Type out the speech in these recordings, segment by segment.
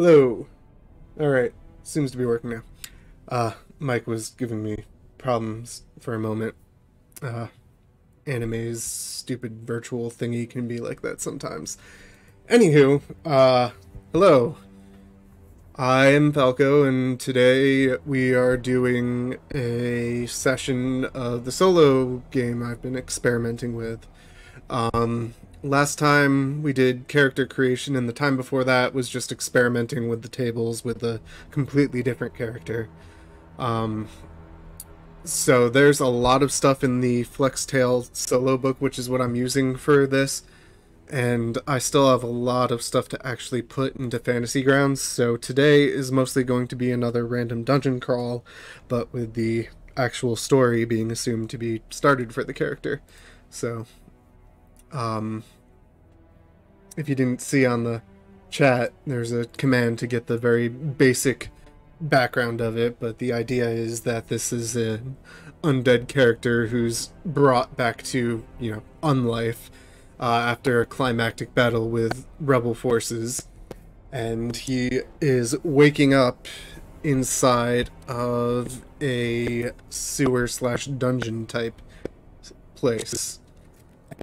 Hello. Alright, seems to be working now. Mike was giving me problems for a moment. Uh, Anime's stupid virtual thingy can be like that sometimes. Anywho, hello. I am Falco, and today we are doing a session of the solo game I've been experimenting with. Last time we did character creation, and the time before that was just experimenting with the tables with a completely different character. So there's a lot of stuff in the Flextail solo book, which is what I'm using for this, and I still have a lot of stuff to actually put into Fantasy Grounds, so today is mostly going to be another random dungeon crawl, but with the actual story being assumed to be started for the character. So, if you didn't see on the chat, there's a command to get the very basic background of it, but the idea is that this is an undead character who's brought back to, unlife after a climactic battle with rebel forces, and he is waking up inside of a sewer/dungeon type place.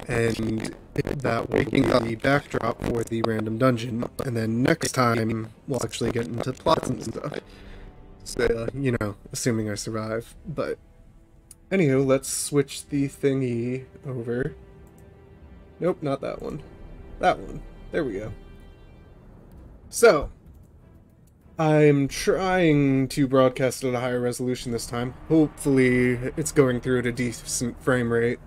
And that waking up the backdrop for the random dungeon, and then next time we'll actually get into plots and stuff. So, assuming I survive. But anywho, let's switch the thingy over. Nope, not that one. That one. There we go. So, I'm trying to broadcast at a higher resolution this time. Hopefully it's going through at a decent frame rate.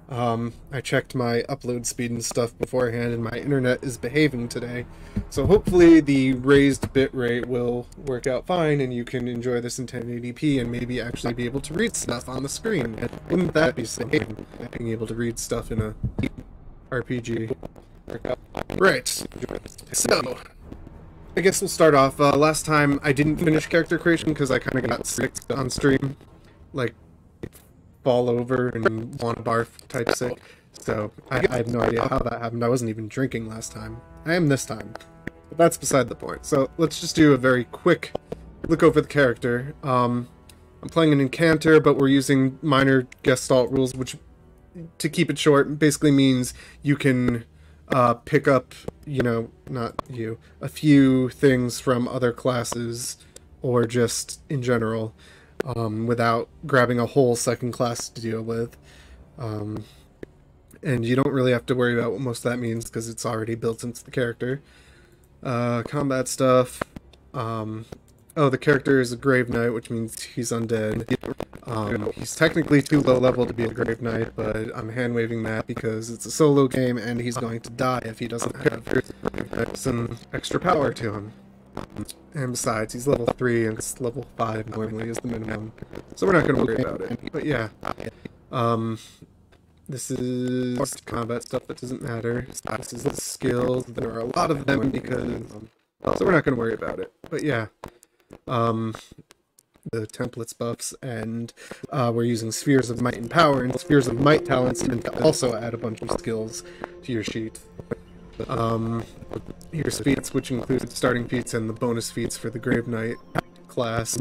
I checked my upload speed and stuff beforehand, and my internet is behaving today. So hopefully the raised bitrate will work out fine, and you can enjoy this in 1080p and maybe actually be able to read stuff on the screen. Wouldn't that be something, being able to read stuff in a RPG? Right. So, I guess we'll start off. Last time I didn't finish character creation because I kind of got sick on stream. Like, fall over and want to barf type sick. So I have no idea how that happened. I wasn't even drinking last time. I am this time. But that's beside the point. So let's just do a very quick look over the character. I'm playing an incanter, but we're using minor gestalt rules, which, to keep it short, basically means you can pick up, a few things from other classes, or just in general. Without grabbing a whole second class to deal with. And you don't really have to worry about what most of that means because it's already built into the character. Combat stuff. The character is a Grave Knight, which means he's undead. He's technically too low level to be a Grave Knight, but I'm hand-waving that because it's a solo game and he's going to die if he doesn't have some extra power to him. And besides, he's level 3 and it's level 5 normally is the minimum. So we're not going to worry about it. But yeah. This is combat stuff that doesn't matter. This is the skills. There are a lot of them because... so we're not going to worry about it. But yeah. The templates buffs, and we're using Spheres of Might and Power, and Spheres of Might talents tend to also add a bunch of skills to your sheet. Here's feats, which include starting feats and the bonus feats for the Grave Knight class.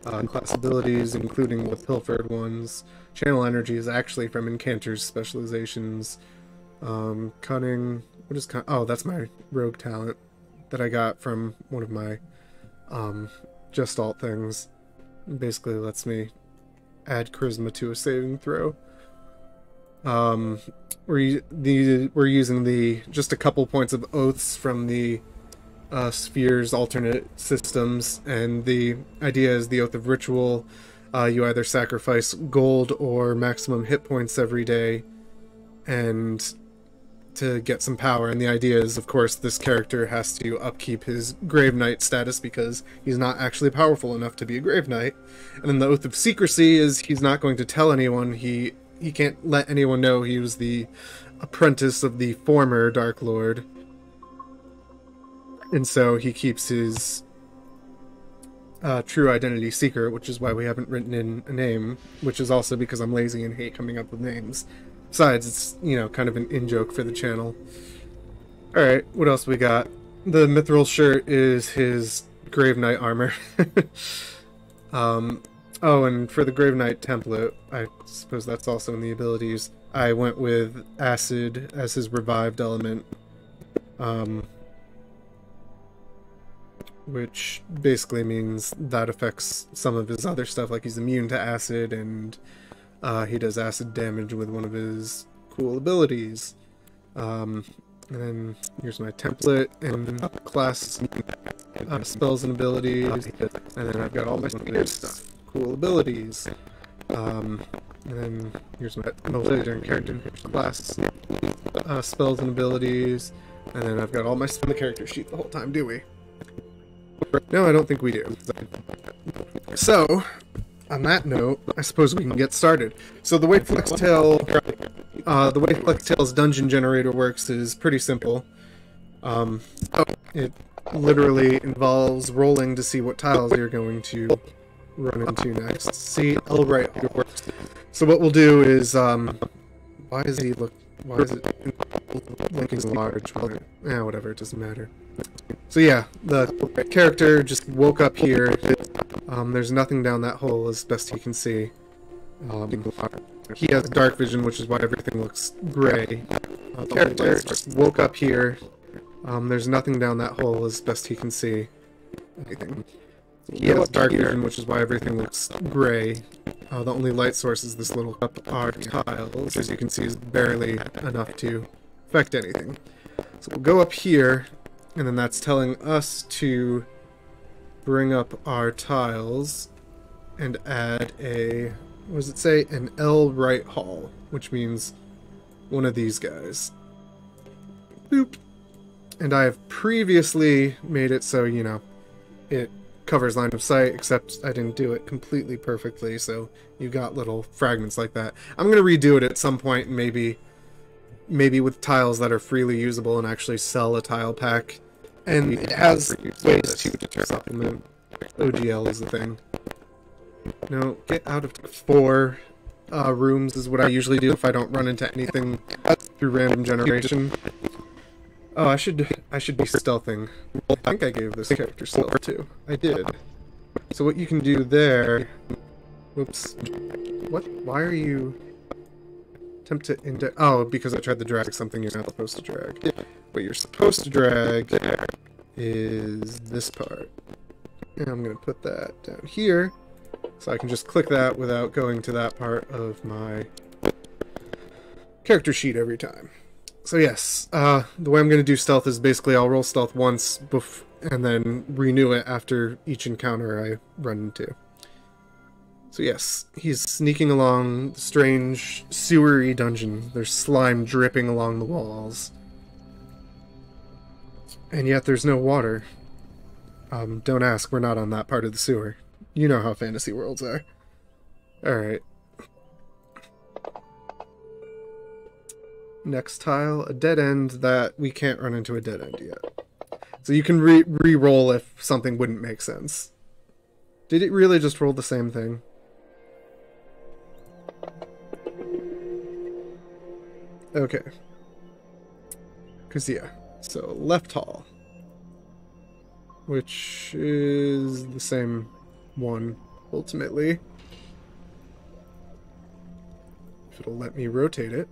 Class abilities, including the pilfered ones. Channel energy is actually from Incanter's specializations. Cunning, what is oh, that's my rogue talent that I got from one of my gestalt things. Basically lets me add charisma to a saving throw. We're using just a couple points of oaths from the Spheres alternate systems, and the idea is the Oath of Ritual. You either sacrifice gold or maximum hit points every day, and to get some power. And the idea is, of course, this character has to upkeep his Grave Knight status because he's not actually powerful enough to be a Grave Knight. And then the Oath of Secrecy is he's not going to tell anyone. He can't let anyone know he was the apprentice of the former Dark Lord. And so he keeps his true identity secret, which is why we haven't written in a name, which is also because I'm lazy and hate coming up with names. Besides, it's, kind of an in-joke for the channel. Alright, what else we got? The mithril shirt is his Grave Knight armor. Oh, and for the Grave Knight template, I suppose that's also in the abilities, I went with Acid as his revived element. Which basically means that affects some of his other stuff, like he's immune to acid, and he does acid damage with one of his cool abilities. And then here's my template and class spells and abilities, and then I've got all my stuff, cool abilities. And then here's my legendary character class spells and abilities, and then I've got all my stuff in the character sheet the whole time, do we? No, I don't think we do. So, on that note, I suppose we can get started. So the way Flextail's dungeon generator works is pretty simple. It literally involves rolling to see what tiles you're going to run into next. See, L right. So what we'll do is, why is it linking large? Whatever, it doesn't matter. So yeah, the character just woke up here. There's nothing down that hole as best he can see. He has dark vision, which is why everything looks gray. The character just woke up here. There's nothing down that hole as best he can see. He has dark vision, which is why everything looks gray. The only light source is this little cup R tiles, as you can see, is barely enough to affect anything. So we'll go up here, and then that's telling us to bring up our tiles and add a, what does it say? An L right hall, which means one of these guys. Boop. And I have previously made it so, you know, it covers line of sight, except I didn't do it completely perfectly, so you got little fragments like that. I'm going to redo it at some point, maybe with tiles that are freely usable and actually sell a tile pack. And it has ways to supplement. OGL is the thing. No, get out of 4 rooms is what I usually do if I don't run into anything through random generation. Oh, I should be stealthing. I think I gave this character stealth too. I did. So what you can do there... Whoops. What? Why are you... Attempt to index... Oh, because I tried to drag something you're not supposed to drag. What you're supposed to drag is this part. And I'm going to put that down here, so I can just click that without going to that part of my character sheet every time. So yes, the way I'm going to do stealth is basically I'll roll stealth once and then renew it after each encounter I run into. So yes, he's sneaking along the strange sewery dungeon. There's slime dripping along the walls. And yet there's no water. Don't ask, we're not on that part of the sewer. You know how fantasy worlds are. Alright. Next tile, a dead end that we can't run into a dead end yet. So you can re-roll if something wouldn't make sense. Did it really just roll the same thing? Okay. Because yeah, so left hall. Which is the same one, ultimately. If it'll let me rotate it.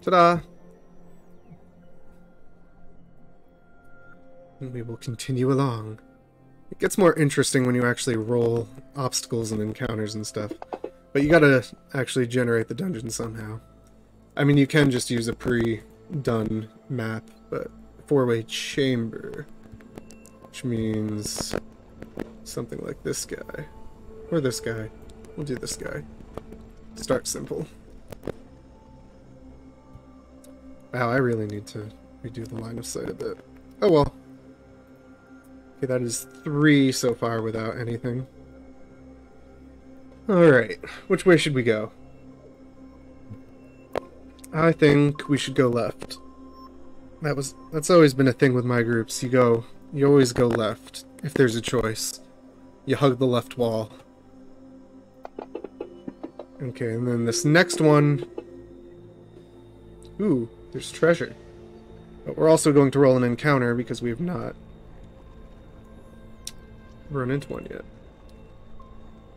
Ta-da! And we will continue along. It gets more interesting when you actually roll obstacles and encounters and stuff. But you gotta actually generate the dungeon somehow. I mean, you can just use a pre-done map, but 4-way chamber, which means something like this guy. Or this guy. We'll do this guy. Start simple. Wow, I really need to redo the line of sight a bit. Oh well. Okay, that is 3 so far without anything. Alright, which way should we go? I think we should go left. That's always been a thing with my groups. You always go left, if there's a choice. You hug the left wall. Okay, and then this next one... Ooh, there's treasure. But we're also going to roll an encounter because we have not run into one yet.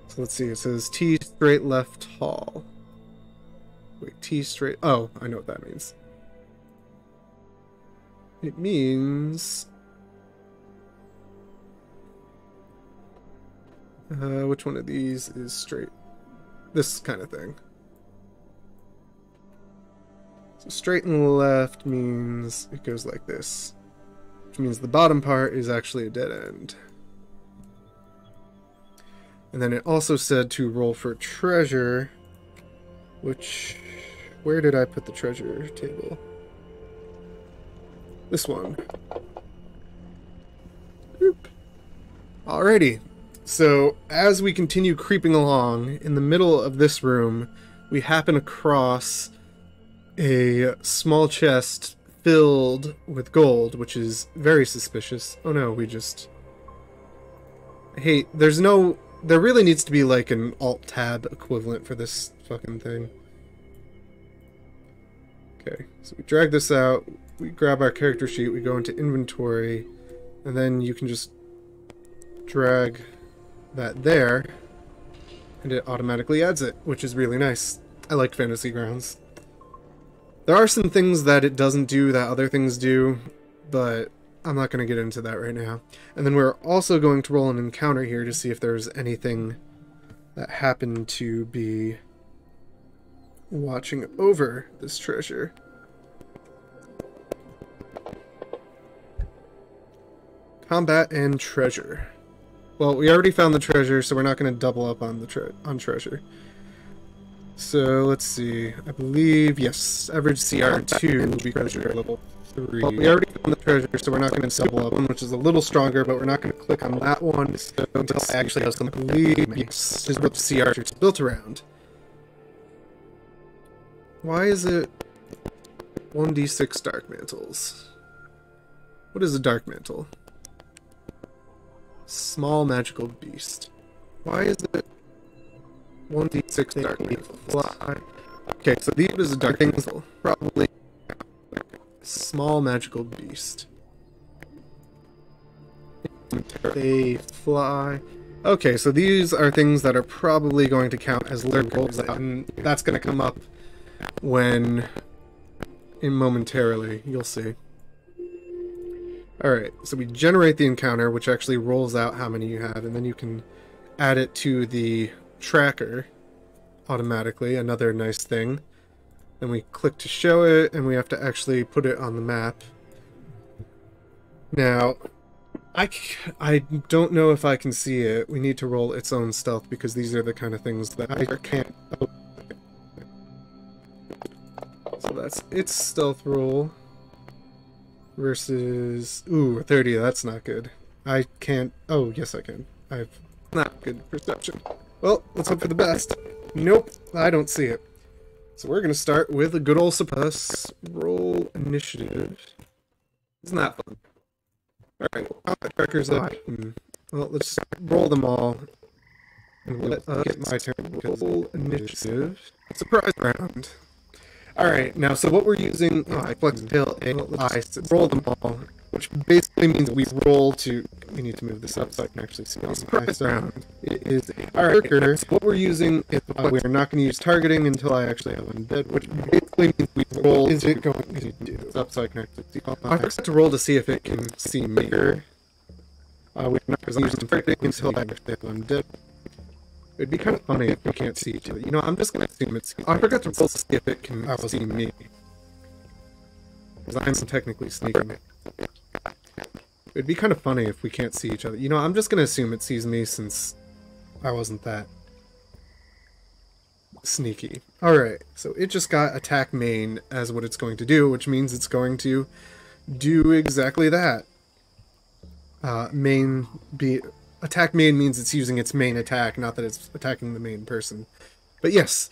So let's see, it says T straight left hall. Wait, T straight... Oh, I know what that means. It means... which one of these is straight? This kind of thing. So straight and left means it goes like this. Which means the bottom part is actually a dead end. And then it also said to roll for treasure, which... Where did I put the treasure table? This one. Oop. Alrighty. So, as we continue creeping along, in the middle of this room, we happen across a small chest filled with gold, which is very suspicious. Oh no, we just... Hey, there's no... There really needs to be like an Alt-Tab equivalent for this fucking thing. Okay, so we drag this out, we grab our character sheet, we go into inventory, and then you can just drag that there, and it automatically adds it, which is really nice. I like Fantasy Grounds. There are some things that it doesn't do that other things do, but I'm not going to get into that right now. And then we're also going to roll an encounter here to see if there's anything that happened to be watching over this treasure. Combat and treasure. Well, we already found the treasure, so we're not going to double up on the treasure. So, let's see. I believe, yes, average CR2 will be treasure level 3. Well, we already found the treasure, so we're not going to double up on, which is a little stronger, but we're not going to click on that one so until I actually have something. I believe, yes, this is what the CR is built around. Why is it 1d6 Dark Mantles? What is a Dark Mantle? Small magical beast. Why is it 1d6 Dark Mantle? Fly. Okay, so these is a Dark Mantle. Probably small magical beast. They fly. Okay, so these are things that are probably going to count as lurkers, and that's going to come up when momentarily, you'll see. Alright, so we generate the encounter, which actually rolls out how many you have, and then you can add it to the tracker automatically, another nice thing. Then we click to show it, and we have to actually put it on the map. Now, I don't know if I can see it. We need to roll its own stealth, because these are the kind of things that I can't... Oh. So that's its stealth roll. Versus... Ooh, 30, that's not good. I can't... Oh, yes I can. I've not good perception. Well, let's hope for the best. Nope, I don't see it. So we're going to start with a good old suppress. Roll initiative. Isn't that fun? Alright, combat trackers up. Well, let's just roll them all. And let get my turn because roll initiative. Surprise round. Alright, now, so what we're using is I flex tail A, I roll them all, which basically means we roll to... We need to move this up so I can actually see this surprise round. It is a lurker. So what we're using is we're not going to use targeting until I actually have undead, which basically means we roll is it going to do this up so I can actually see. I forgot to roll to see if it can see me. We're not going to use targeting until I actually have undead. It'd be kind of funny if we can't see each other. You know, I'm just going to assume it's... I forgot to roll to see if it can see me. Because I'm technically sneaking. It'd be kind of funny if we can't see each other. You know, I'm just going to assume it sees me since I wasn't that sneaky. Alright, so it just got attack main as what it's going to do, which means it's going to do exactly that. Attack main means it's using its main attack, not that it's attacking the main person. But yes,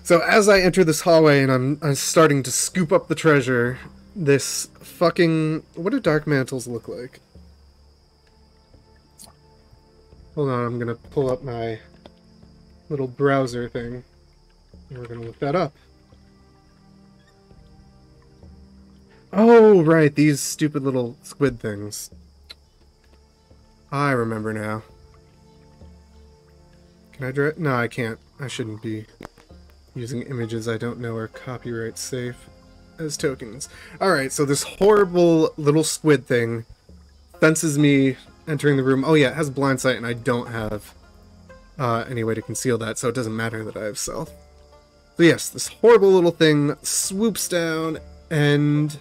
so as I enter this hallway and I'm starting to scoop up the treasure, this fucking... What do Dark Mantles look like? Hold on, I'm gonna pull up my little browser thing, and we're gonna look that up. Oh, right, these stupid little squid things. I remember now. Can I draw? No, I can't. I shouldn't be using images I don't know are copyright safe as tokens. Alright, so this horrible little squid thing fences me entering the room. Oh yeah, it has blind sight and I don't have any way to conceal that, so it doesn't matter that I have stealth. So yes, this horrible little thing swoops down and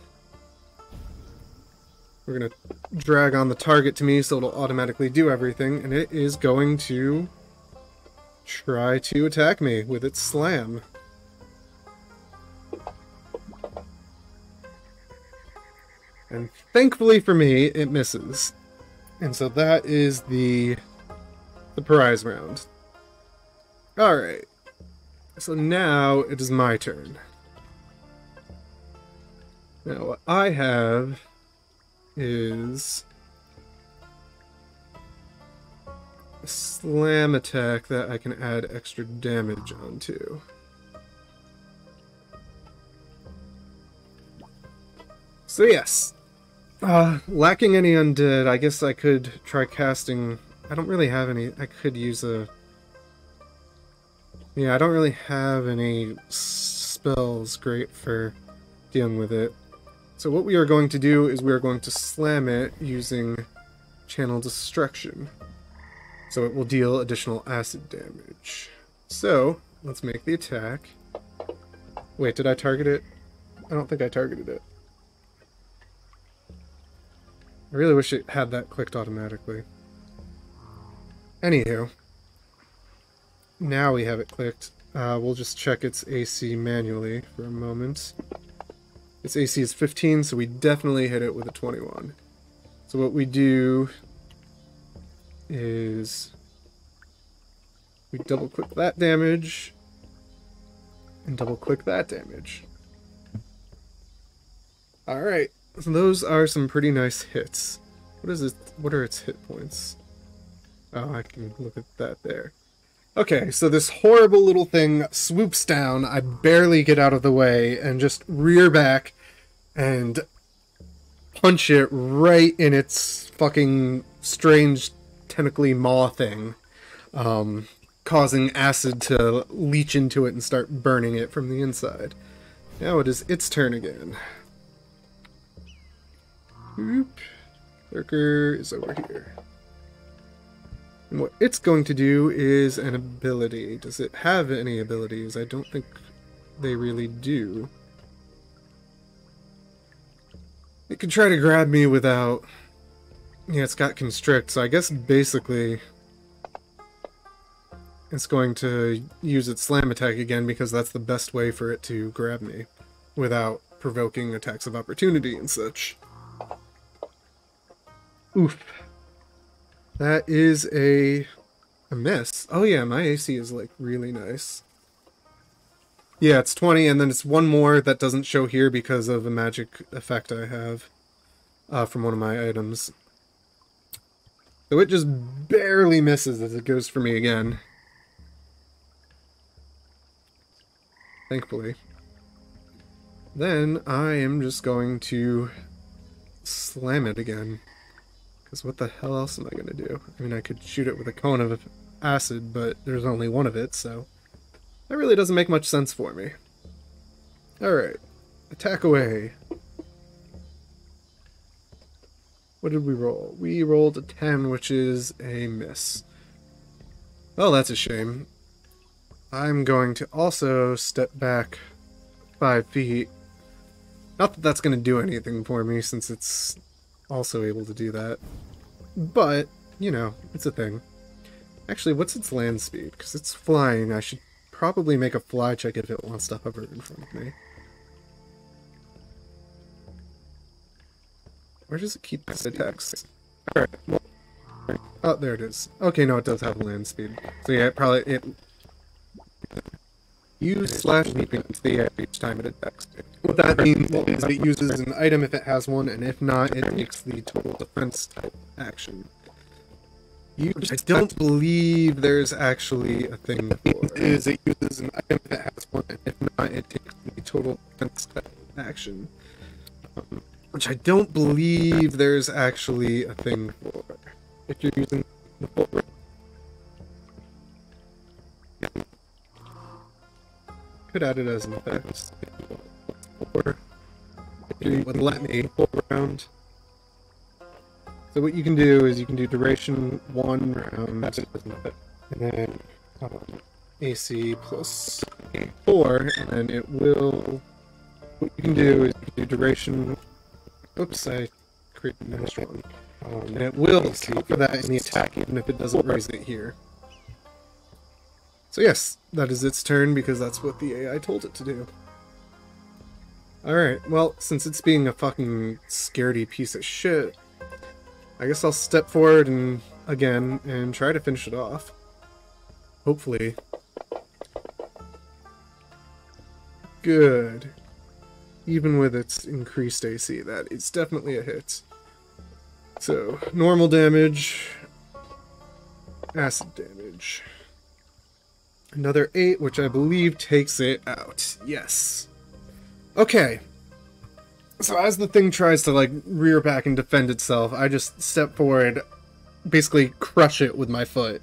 we're gonna drag on the target to me so it'll automatically do everything, and it is going to try to attack me with its slam. And thankfully for me, it misses. And so that is the prize round. Alright. So now it is my turn. Now what I have is a slam attack that I can add extra damage onto. So yes, lacking any undead, I guess I could try casting. I don't really have any. I could use a. Yeah, I don't really have any spells great for dealing with it. So what we are going to do is we are going to slam it using Channel Destruction. So it will deal additional acid damage. So let's make the attack. Wait, did I target it? I don't think I targeted it. I really wish it had that clicked automatically. Anywho, now we have it clicked. We'll just check its AC manually for a moment. Its AC is 15, so we definitely hit it with a 21. So what we do is we double click that damage and double click that damage. Alright. So those are some pretty nice hits. What is it? What are its hit points? Oh, I can look at that there. Okay, so this horrible little thing swoops down. I barely get out of the way and just rear back and punch it right in its fucking strange tentacly maw thing, causing acid to leach into it and start burning it from the inside. Now it is its turn again. Oop. Lurker is over here. And what it's going to do is an ability. Does it have any abilities? I don't think they really do. It could try to grab me without... Yeah, it's got constrict, so I guess basically it's going to use its slam attack again because that's the best way for it to grab me without provoking attacks of opportunity and such. Oof. That is a miss. Oh yeah, my AC is like really nice. Yeah, it's 20, and then it's one more that doesn't show here because of a magic effect I have from one of my items. So it just barely misses as it goes for me again. Thankfully. Then I am just going to slam it again. Because what the hell else am I going to do? I mean, I could shoot it with a cone of acid, but there's only one of it, so that really doesn't make much sense for me. Alright. Attack away. What did we roll? We rolled a 10, which is a miss. Well, that's a shame. I'm going to also step back 5 feet. Not that that's going to do anything for me, since it's also able to do that. But, you know, it's a thing. Actually, what's its land speed? Because it's flying. I should probably make a fly check if it wants to hover in front of me. Where does it keep its attacks? Alright. Oh, there it is. Okay, no, it does have land speed. So yeah, it use /me each time it attacks. What that means is it uses an item if it has one, and if not, it takes the total defense type action. I don't believe there's actually a thing for it. It uses an item if it has one, and if not, it takes the total defense type action. which I don't believe there's actually a thing for if you're using the full range. Could add it as an effect, or if you would let me full round. So what you can do is you can do duration 1 round, and then AC plus 4, and then it will. What you can do is you can do duration. Oops, I created an extra one. And it will account for that in the attack, even if it doesn't raise it here. So yes, that is its turn because that's what the AI told it to do. Alright, well, since it's being a fucking scaredy piece of shit, I guess I'll step forward and again and try to finish it off. Hopefully. Good. Even with its increased AC, that is definitely a hit. So, normal damage, acid damage. Another 8, which I believe takes it out. Yes. Okay. So as the thing tries to, like, rear back and defend itself, I just step forward, basically crush it with my foot.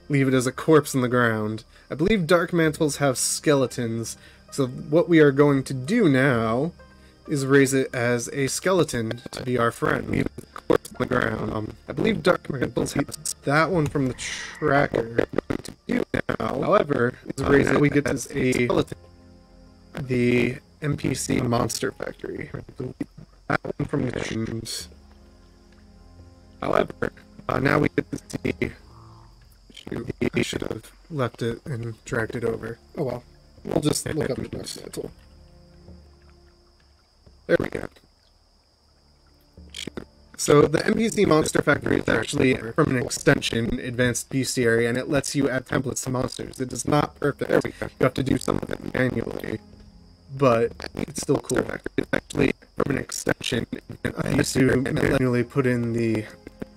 Leave it as a corpse in the ground. I believe dark mantles have skeletons, so what we are going to do now is raise it as a skeleton to be our friend. Leave it as a corpse in the ground. I believe dark mantles have that one from the tracker. To do now, however, is raise it. We get as a skeleton. The NPC Monster Factory. That one from the tunes. However, now we get to see. He should have left it and dragged it over. Oh well. We'll just look up the next title. There we go. So the NPC Monster Factory is actually from an extension, Advanced Bestiary, and it lets you add templates to monsters. It is not perfect. There we go. You have to do some of it manually, but it's still cool. It's actually from an extension. I used to manually put in the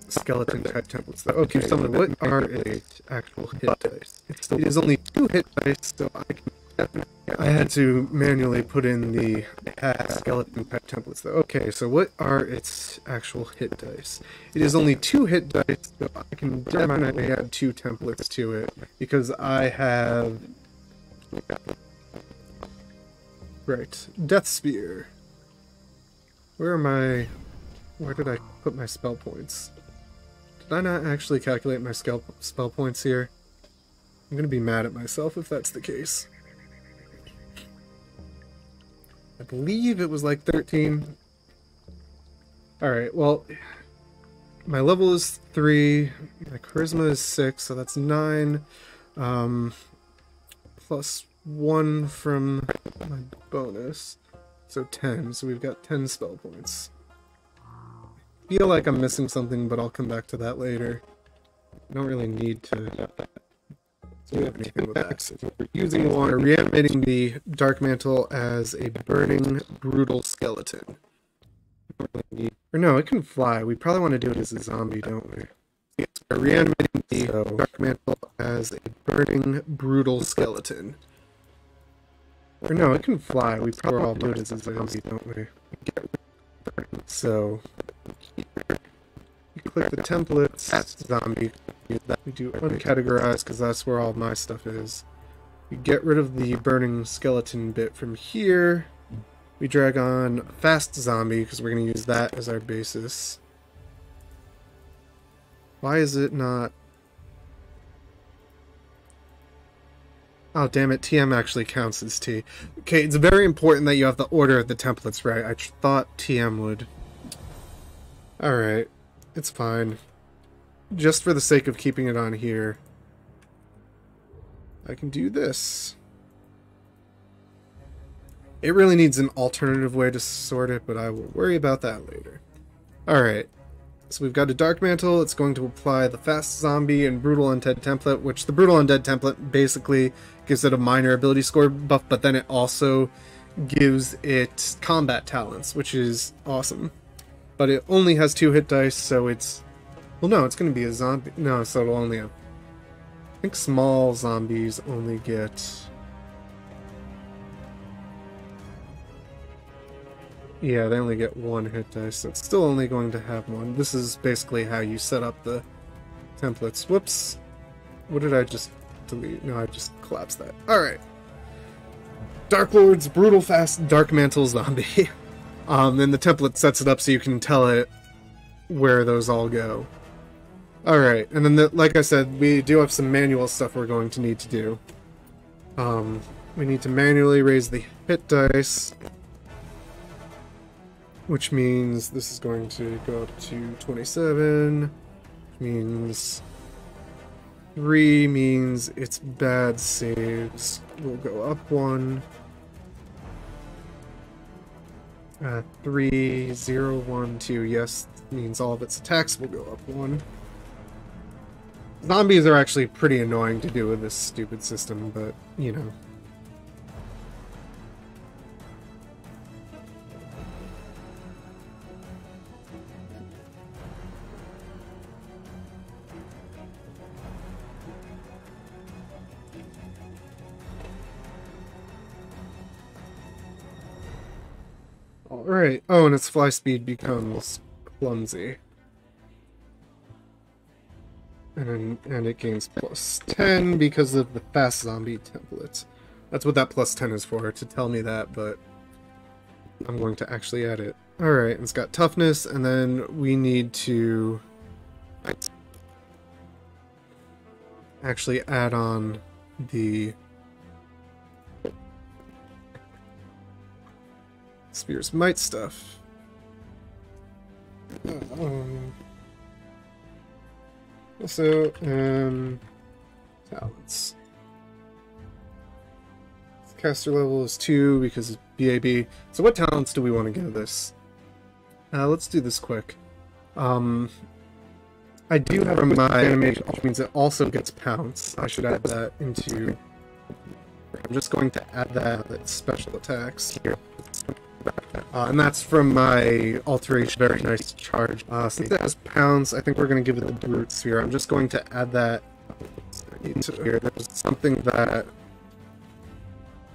skeleton type templates. Okay, so what are its actual hit dice? It is only 2 hit dice, so I had to manually put in the skeleton type templates though. Okay, so what are its actual hit dice? It is only 2 hit dice, so I can definitely add 2 templates to it because I have. Right, Death Spear. Where did I put my spell points? Did I not actually calculate my spell points here? I'm gonna be mad at myself if that's the case. I believe it was like 13. Alright, well, my level is 3, my charisma is 6, so that's 9, plus 1 from my bonus, so 10, so we've got 10 spell points. I feel like I'm missing something, but I'll come back to that later. I don't really need to do anything with that. So we're using one, we're reanimating the Dark Mantle as a burning, brutal skeleton. Or no, it can fly. We probably want to do it as a zombie, don't we? Yes, we're reanimating the Dark Mantle as a burning, brutal skeleton. Or no, it can fly. We probably all do it as a zombie, don't we? So, you click the templates, zombie, we do uncategorize because that's where all my stuff is. We get rid of the burning skeleton bit from here. We drag on fast zombie because we're going to use that as our basis. Why is it not? Oh, damn it, TM actually counts as T. Okay, it's very important that you have the order of the templates right. I thought TM would. Alright, it's fine. Just for the sake of keeping it on here, I can do this. It really needs an alternative way to sort it, but I will worry about that later. Alright, so we've got a Dark Mantle. It's going to apply the Fast Zombie and Brutal Undead template, which the Brutal Undead template basically gives it a minor ability score buff, but then it also gives it combat talents, which is awesome. But it only has 2 hit dice, so it's... Well, no, it's going to be a zombie. No, so it'll only have... I think small zombies only get... Yeah, they only get one hit dice, so it's still only going to have one. This is basically how you set up the templates. Whoops. What did I just delete? No, I just collapsed that. Alright. Dark Lord's Brutal Fast Dark Mantle Zombie. And the template sets it up so you can tell it where those all go. Alright, and then like I said, we do have some manual stuff we're going to need to do. We need to manually raise the hit dice, which means this is going to go up to 27, which means 3 means its bad saves will go up 1. 3, 0, 1, 2, yes, means all of its attacks will go up 1. Zombies are actually pretty annoying to do with this stupid system, but, you know. Alright. Oh, and its fly speed becomes clumsy. And it gains plus 10 because of the fast zombie template. That's what that plus 10 is for, to tell me that, but I'm going to actually add it. Alright, it's got toughness, and then we need to actually add on the Spear's Might stuff. Also, talents. Caster level is 2 because it's BAB. So what talents do we want to give this? Let's do this quick. I do have my animation, which means it also gets pounce. I should add that into... I'm just going to add that as special attacks here. And that's from my alteration, very nice charge. Since it has pounce, I think we're going to give it the brute sphere. I'm just going to add that into here. There's something that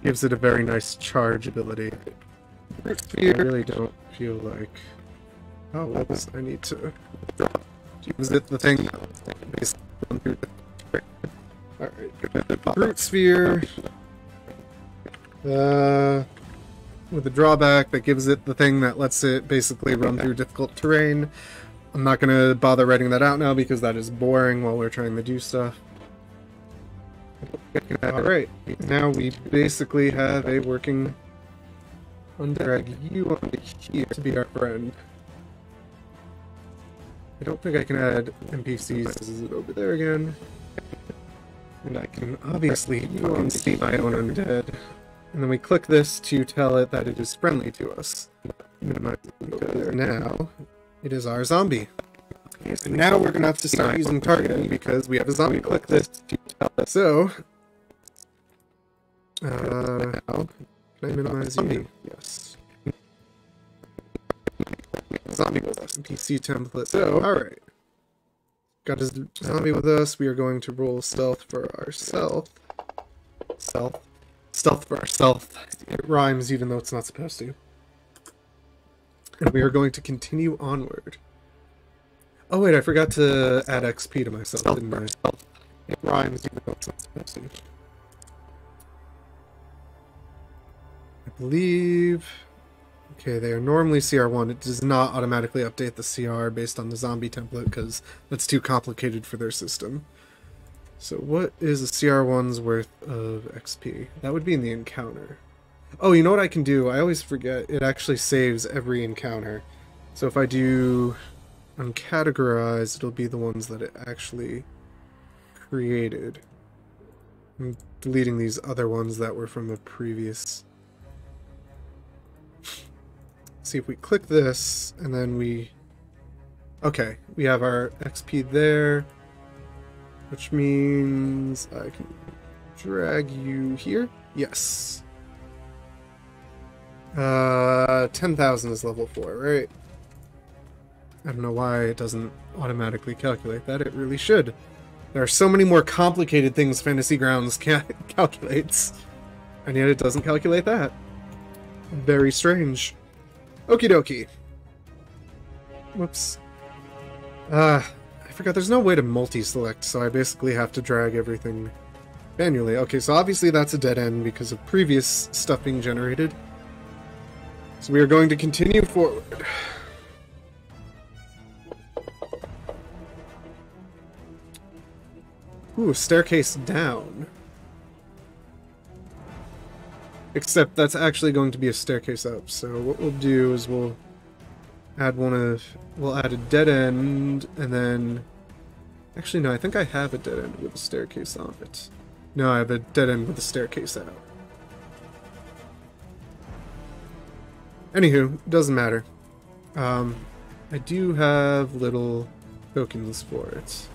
gives it a very nice charge ability. Brute sphere, I really don't feel like... Oh, whoops, I need to use it, the thing. Alright, brute sphere. With a drawback that gives it the thing that lets it basically run through difficult terrain. I'm not going to bother writing that out now because that is boring while we're trying to do stuff. Alright, now we basically have a working undrag you onto here to be our friend. I don't think I can add NPCs. Is it over there again? And I can obviously see my own undead. And then we click this to tell it that it is friendly to us. Now, it is our zombie. And now we're going to have to start using targeting because we have a zombie. Click this to tell it. So, can I minimize zombie? Yes. Zombie with us. PC template. So, alright. Got a zombie with us. We are going to roll stealth for ourselves. Stealth for ourselves. It rhymes even though it's not supposed to. And we are going to continue onward. Oh wait, I forgot to add XP to myself, didn't I? It rhymes even though it's not supposed to. I believe... Okay, they are normally CR1. It does not automatically update the CR based on the zombie template because that's too complicated for their system. So what is a CR1's worth of XP? That would be in the encounter. Oh, you know what I can do? I always forget. It actually saves every encounter. So if I do uncategorize, it'll be the ones that it actually created. I'm deleting these other ones that were from a previous... See if we click this, and then we... Okay, we have our XP there. Which means I can drag you here. Yes. 10,000 is level 4, right? I don't know why it doesn't automatically calculate that. It really should. There are so many more complicated things Fantasy Grounds calculates, and yet it doesn't calculate that. Very strange. Okie dokie. Whoops. I forgot there's no way to multi-select, so I basically have to drag everything manually. Okay, so obviously that's a dead end because of previous stuff being generated. So we are going to continue forward. Ooh, staircase down. Except that's actually going to be a staircase up. So what we'll do is we'll add a dead end, and then actually no, I think I have a dead end with a staircase on it. No, I have a dead end with a staircase out. Anywho, doesn't matter. I do have little tokens for it. So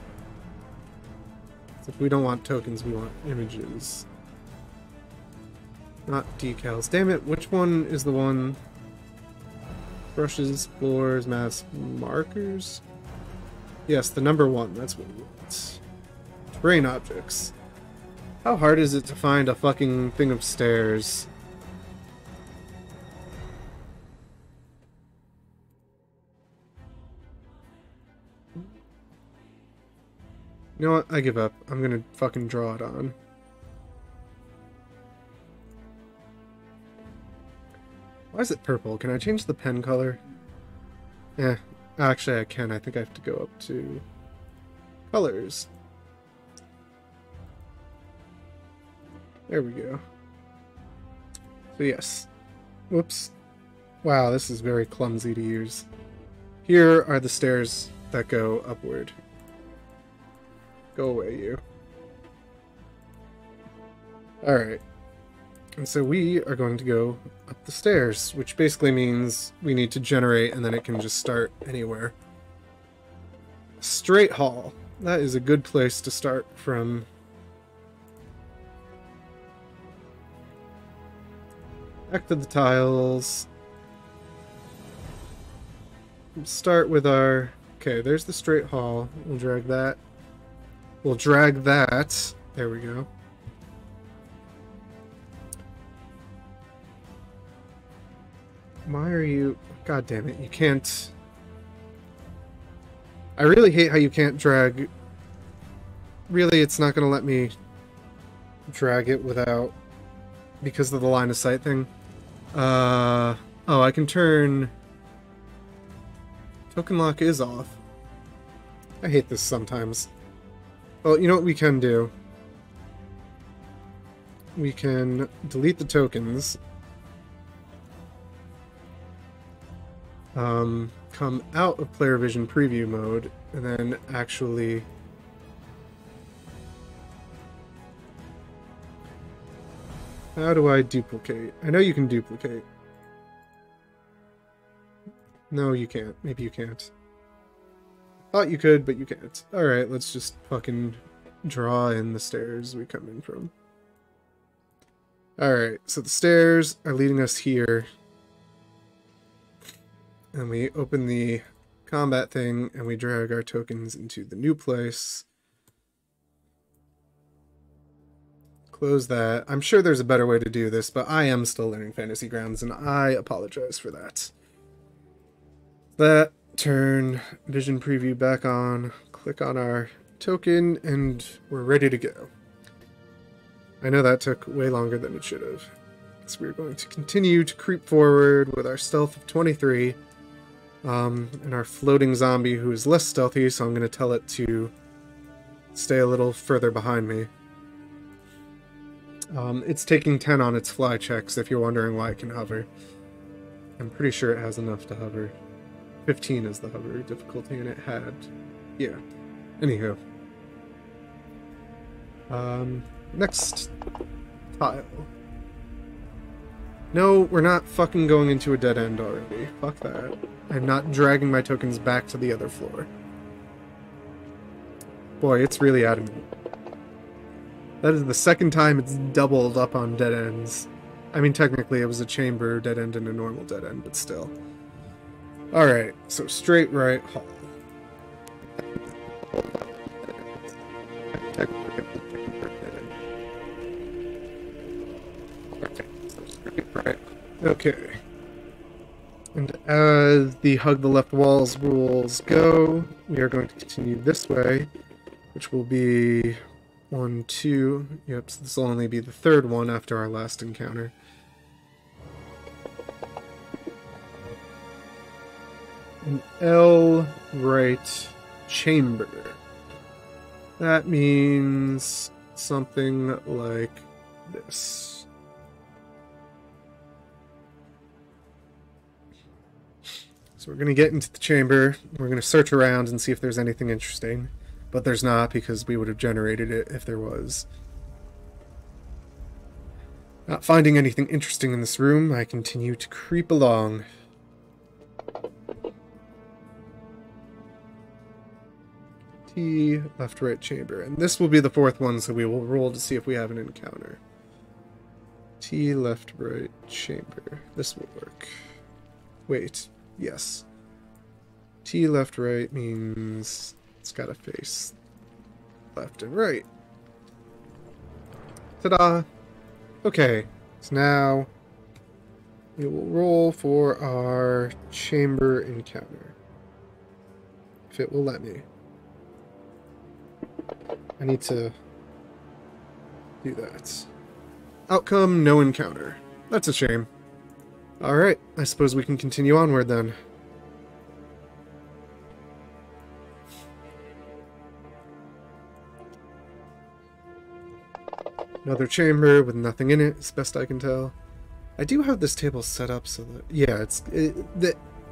if we don't want tokens, we want images. Not decals. Damn it, which one is the one? Brushes, floors, maps, markers? Yes, the number 1, that's what we want. Terrain objects. How hard is it to find a fucking thing of stairs? You know what? I give up. I'm gonna fucking draw it on. Why is it purple? Can I change the pen color? Yeah, actually I can. I think I have to go up to colors. There we go. So yes. Whoops. Wow, this is very clumsy to use. Here are the stairs that go upward. Go away, you. Alright. And so we are going to go up the stairs, which basically means we need to generate and then it can just start anywhere. Straight hall. That is a good place to start from. Back to the tiles. We'll start with our... Okay, there's the straight hall. We'll drag that. We'll drag that. There we go. Why are you... God damn it, you can't... I really hate how you can't drag... Really, it's not going to let me drag it without... Because of the line of sight thing. Oh, I can turn... Token lock is off. I hate this sometimes. Well, you know what we can do? We can delete the tokens. Come out of player vision preview mode, and then actually... How do I duplicate? I know you can duplicate. No, you can't. Maybe you can't. Thought you could, but you can't. Alright, let's just fucking draw in the stairs we come in from. Alright, so the stairs are leading us here. And we open the combat thing, and we drag our tokens into the new place. Close that. I'm sure there's a better way to do this, but I am still learning Fantasy Grounds, and I apologize for that. That, turn vision preview back on, click on our token, and we're ready to go. I know that took way longer than it should have. So we're going to continue to creep forward with our stealth of 23. And our floating zombie, who is less stealthy, so I'm going to tell it to stay a little further behind me. It's taking 10 on its fly checks, if you're wondering why it can hover. I'm pretty sure it has enough to hover. 15 is the hover difficulty, and it had... Yeah. Anywho. Next tile. No, we're not fucking going into a dead end already. Fuck that. I'm not dragging my tokens back to the other floor. Boy, it's really adamant. That is the second time it's doubled up on dead ends. I mean, technically it was a chamber dead end and a normal dead end, but still. Alright, so straight right hall. Okay, so straight right. Okay. And as the hug the left walls rules go, we are going to continue this way, which will be 1, 2. Yep, so this will only be the third one after our last encounter. An L right chamber. That means something like this. So we're going to get into the chamber, we're going to search around and see if there's anything interesting. But there's not, because we would have generated it if there was. Not finding anything interesting in this room, I continue to creep along. T, left, right chamber. And this will be the fourth one, so we will roll to see if we have an encounter. T, left, right chamber. This will work. Wait, yes. T, left, right means it's got to face left and right. Ta-da! Okay, so now we will roll for our chamber encounter. If it will let me. I need to do that. Outcome, no encounter. That's a shame. Alright, I suppose we can continue onward then. Another chamber with nothing in it, as best I can tell. I do have this table set up so that... yeah,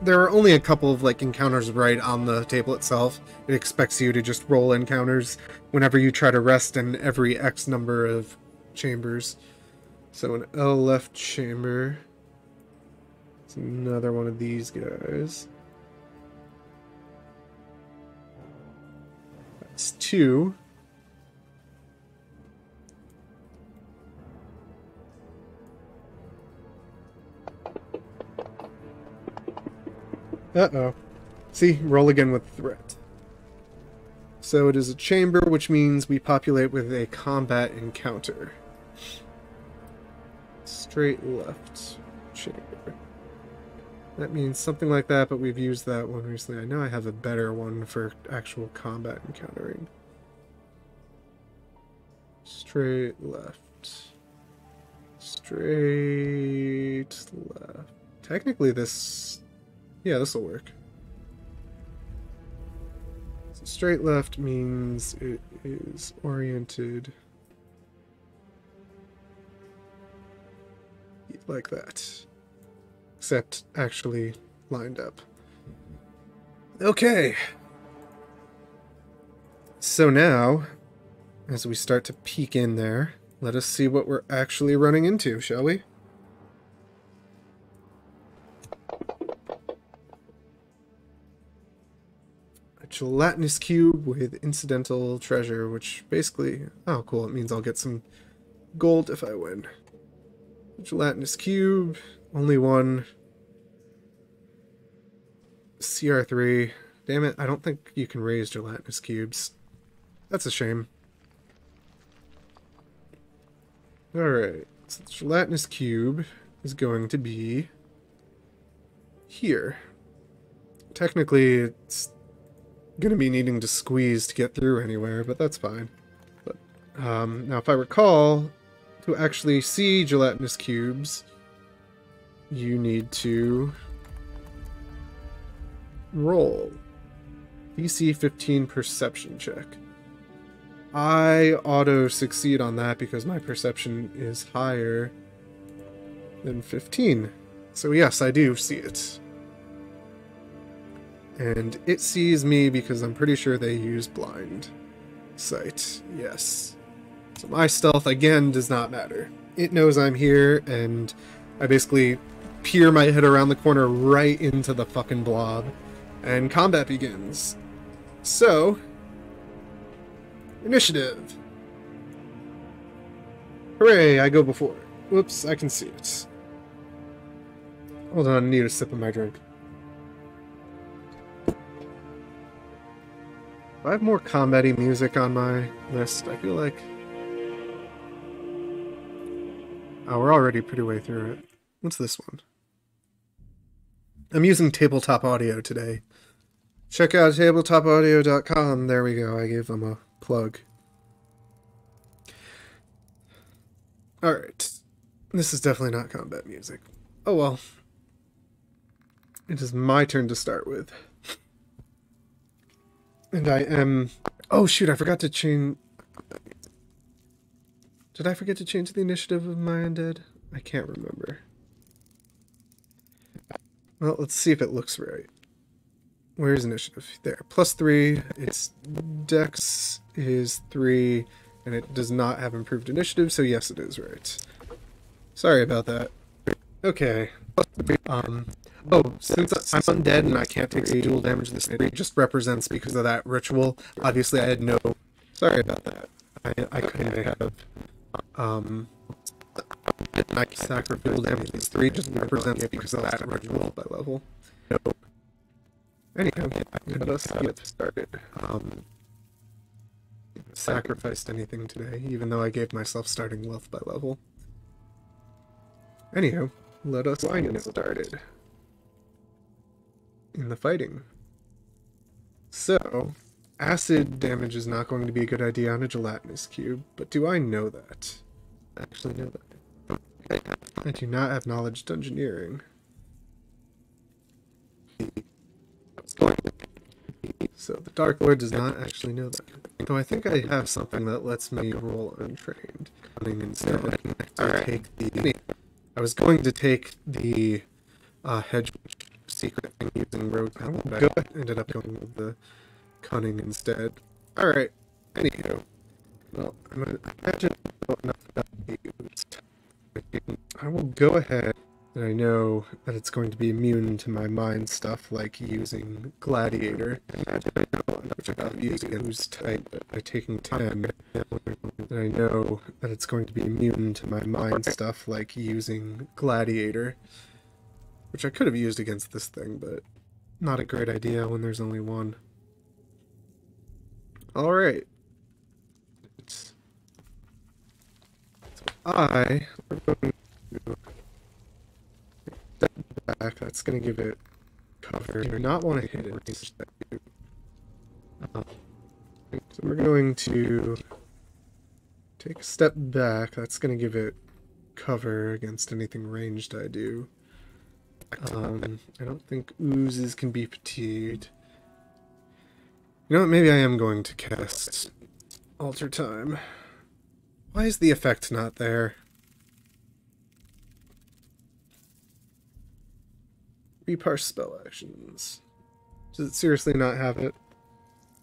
there are only a couple of like encounters right on the table itself. It expects you to just roll encounters whenever you try to rest in every X number of chambers. So an L left chamber. It's another one of these guys. That's 2. Uh-oh. See, roll again with threat. So it is a chamber, which means we populate with a combat encounter. Straight left chamber. That means something like that, but we've used that one recently. I know I have a better one for actual combat encountering. Straight left. Straight left. Technically this... yeah, this will work. So straight left means it is oriented like that. Except actually lined up. Okay. So now, as we start to peek in there, let us see what we're actually running into, shall we? Gelatinous cube with incidental treasure, which basically... oh, cool. It means I'll get some gold if I win. Gelatinous cube. Only one. CR3. Damn it, I don't think you can raise gelatinous cubes. That's a shame. Alright. So the gelatinous cube is going to be... here. Technically, it's gonna be needing to squeeze to get through anywhere, but that's fine. But now if I recall, to actually see gelatinous cubes, you need to roll DC 15 perception check. I auto succeed on that because my perception is higher than 15. So yes, I do see it. And it sees me because I'm pretty sure they use blind sight. Yes. So my stealth, again, does not matter. It knows I'm here, and I basically peer my head around the corner right into the fucking blob, and combat begins. So, initiative. Hooray, I go before. Whoops, I can see it. Hold on, I need a sip of my drink. I have more combat-y music on my list. I feel like... oh, we're already pretty way through it. What's this one? I'm using tabletop audio today. Check out tabletopaudio.com. There we go. I gave them a plug. Alright. This is definitely not combat music. Oh well. It is my turn to start with. And I am... Oh shoot, I forgot to change... Did I forget to change the initiative of my undead? I can't remember. Well, let's see if it looks right. Where's initiative? There. +3. Its dex is 3, and it does not have improved initiative, so yes, it is right. Sorry about that. Okay. Oh, since I'm undead and I can't take dual damage, this just represents because of that ritual. Obviously, I had no... Sorry about that. I couldn't have... I sacrifice dual damage. This 3 just represents because of that ritual by level. Anyhow, let us get started. Sacrificed anything today, even though I gave myself starting wealth by level. Anyhow, let us get started in the fighting. So, acid damage is not going to be a good idea on a gelatinous cube, but do I know that? I actually know that. I do not have knowledge dungeoneering. So the Dark Lord does not actually know that. Though I think I have something that lets me roll untrained. Instead, I was going to take the hedge secret thing using rogue power, but I ended up going with the cunning instead. Alright, anyhow. Well, I'm going to imagine enough about I will go ahead, and I know that it's going to be immune to my mind stuff, like using Gladiator, which I got used against type by taking 10, and I know that it's going to be immune to my mind stuff, like using Gladiator, which I could have used against this thing, but not a great idea when there's only one. Alright. I am going to step back. That's going to give it cover. I do not want to hit it. So we're going to take a step back. That's going to give it cover against anything ranged I do. I don't think oozes can be fatigued. You know what? Maybe I am going to cast Alter Time. Why is the effect not there? Reparse spell actions. Does it seriously not have it?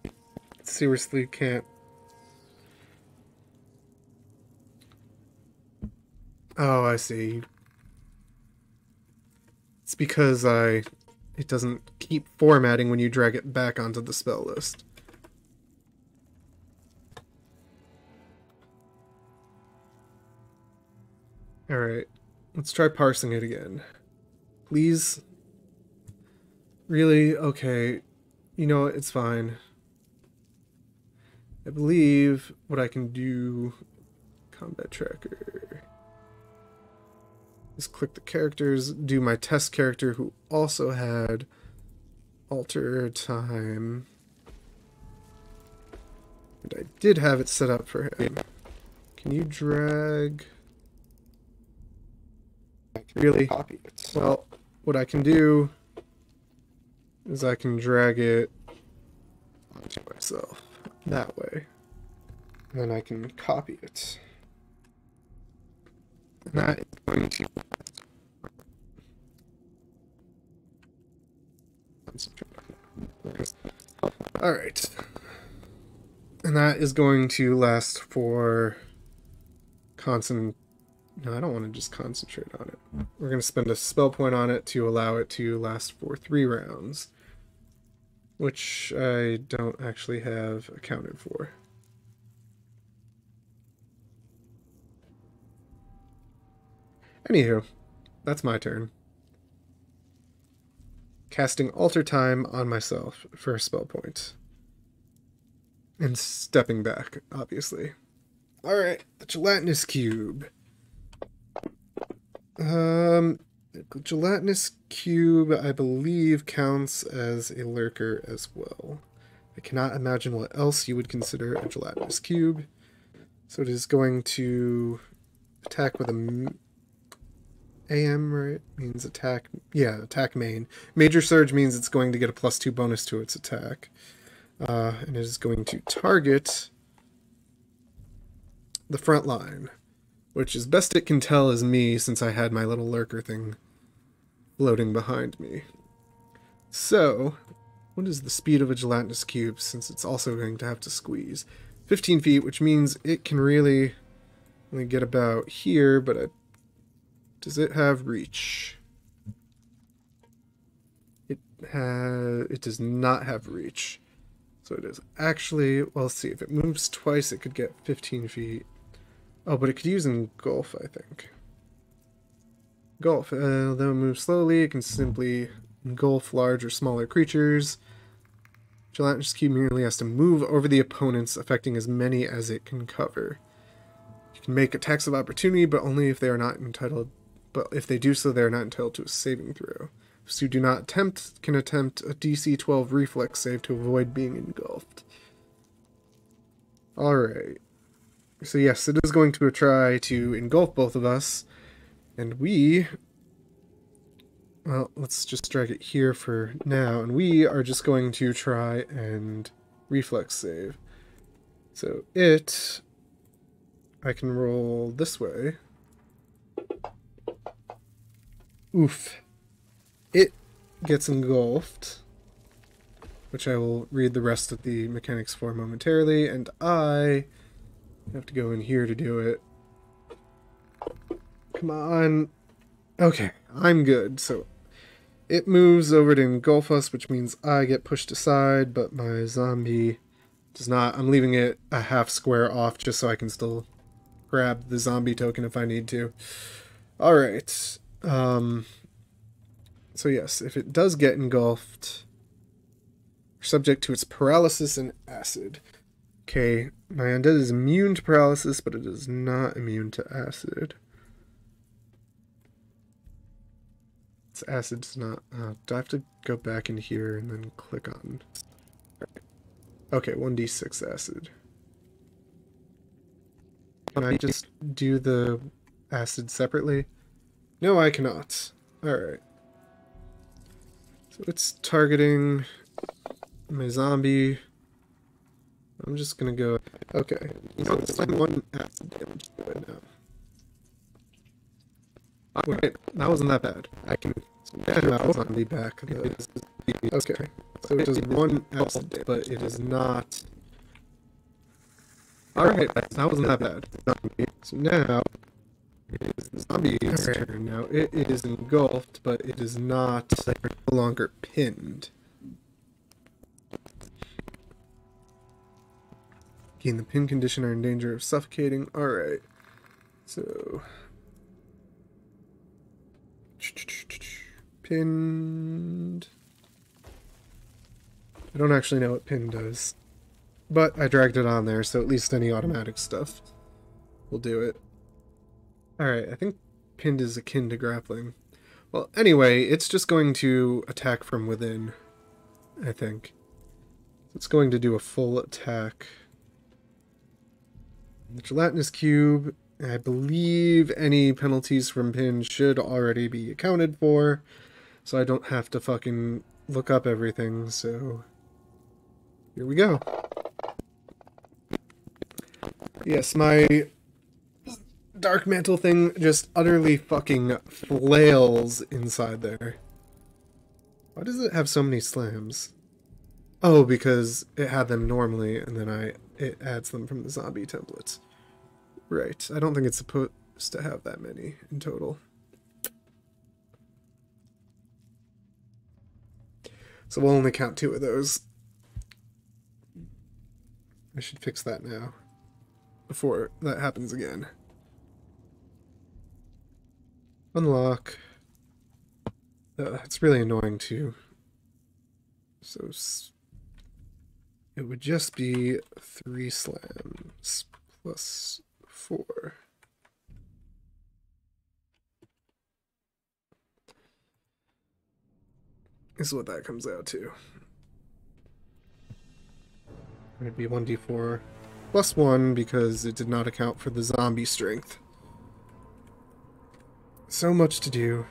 It seriously can't. Oh, I see. It's because it doesn't keep formatting when you drag it back onto the spell list. Alright, let's try parsing it again. Please? Really? Okay. You know what? It's fine. I believe what I can do... Combat tracker... is click the characters, do my test character who also had Alter Time. And I did have it set up for him. Can you drag... Really? Copy it. Well, what I can do is I can drag it onto myself that way. And then I can copy it. And that is going to Alright. And that is going to last for constant. No, I don't want to just concentrate on it. We're going to spend a spell point on it to allow it to last for 3 rounds, which I don't actually have accounted for. Anywho, that's my turn. Casting Alter Time on myself for a spell point. And stepping back, obviously. Alright, the gelatinous cube. The gelatinous cube, I believe, counts as a lurker as well. I cannot imagine what else you would consider a gelatinous cube. So it is going to attack with a AM, right? Means attack. Yeah, attack main. Major Surge means it's going to get a +2 bonus to its attack. And it is going to target the front line, which as best it can tell is me, since I had my little lurker thing floating behind me. So, what is the speed of a gelatinous cube, since it's also going to have to squeeze? 15 feet, which means it can really only get about here, but does it have reach? It does not have reach. So it is actually, well, let's see, if it moves twice, it could get 15 feet. Oh, but it could use engulf, I think. Engulf, though it moves slowly, it can simply engulf large or smaller creatures. Gelatinous cube merely has to move over the opponents, affecting as many as it can cover. You can make attacks of opportunity, but only if they are not entitled. But if they do so, they are not entitled to a saving throw. Those who do not attempt can attempt a DC 12 reflex save to avoid being engulfed. Alright. So yes, it is going to try to engulf both of us. And we... Well, let's just drag it here for now. And we are just going to try and reflex save. So I can roll this way. Oof. It gets engulfed, which I will read the rest of the mechanics for momentarily, and I have to go in here to do it. Come on. Okay, I'm good. So it moves over to engulf us, which means I get pushed aside, but my zombie does not. I'm leaving it a half square off just so I can still grab the zombie token if I need to. Alright. So yes, if it does get engulfed, you're subject to its paralysis and acid. Okay, my undead is immune to paralysis, but it is not immune to acid. Its acid does not... do I have to go back in here and then click on... Okay, 1d6 acid. Can I just do the acid separately? No, I cannot. Alright. So it's targeting my zombie. I'm just gonna go... Okay. So it's like 1 acid damage to it now. Alright, that wasn't that bad. I can... that zombie back. Okay. So it does 1 acid, but it is not... Alright, that wasn't that bad. So now... It is the zombie's turn now. It is engulfed, but it is not no longer pinned. In the pin condition are in danger of suffocating. Alright. So... Pinned... I don't actually know what pin does. But I dragged it on there, so at least any automatic stuff will do it. Alright, I think pinned is akin to grappling. Well, anyway, it's just going to attack from within, I think. It's going to do a full attack. The gelatinous cube, I believe any penalties from pin should already be accounted for, so I don't have to fucking look up everything, so here we go. Yes, my dark mantle thing just utterly fucking flails inside there. Why does it have so many slams? Oh, because it had them normally, and then it adds them from the zombie templates. Right. I don't think it's supposed to have that many in total. So we'll only count 2 of those. I should fix that now, before that happens again. Unlock. It's really annoying too. So it would just be 3 slams plus 4. is what that comes out to. It'd be 1d4 plus 1 because it did not account for the zombie strength. So much to do.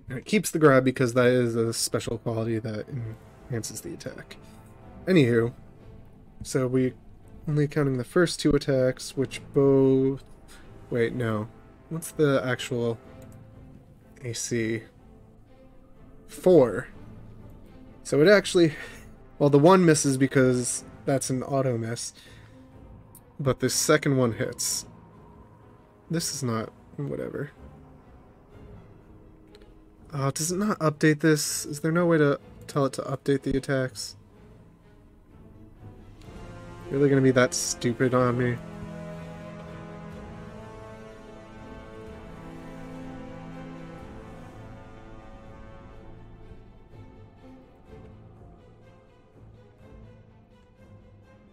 And it keeps the grab because that is a special quality that enhances the attack. Anywho, so we only counting the first 2 attacks, which both... Wait, no. What's the actual AC? 4. So it actually... Well, the 1 misses because that's an auto miss. But the second one hits. This is not... whatever. Does it not update this? Is there no way to tell it to update the attacks? Really gonna be that stupid on me?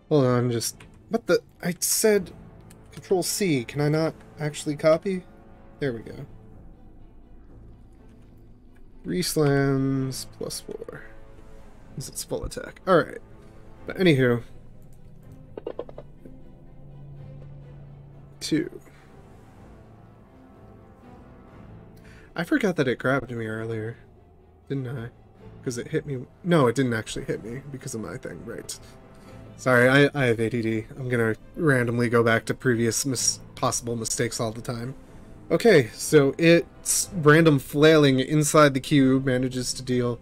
Hold on, just... What the... I said... Control C. Can I not actually copy? There we go. 3 slams plus 4. This is its full attack. Alright. But anywho. 2. I forgot that it grabbed me earlier. Didn't I? Because it hit me... No, it didn't actually hit me because of my thing. Right. Sorry, I have ADD. I'm gonna randomly go back to previous possible mistakes all the time. Okay, so its random flailing inside the cube manages to deal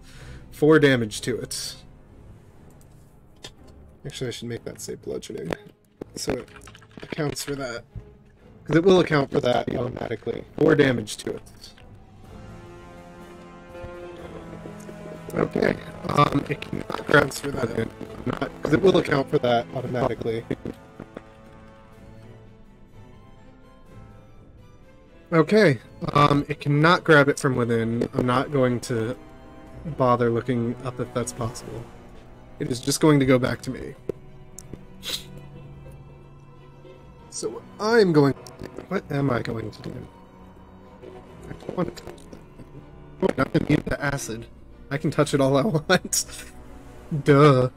4 damage to it. Actually, I should make that say bludgeoning, so it accounts for that. Because it will account for that automatically. 4 damage to it. Okay, it cannot transfer that in, because it will account for that automatically. Okay, it cannot grab it from within. I'm not going to bother looking up if that's possible. It is just going to go back to me. So what I'm going to do, what am I going to do? I don't want to touch that. I'm immune to acid. I can touch it all I want. Duh.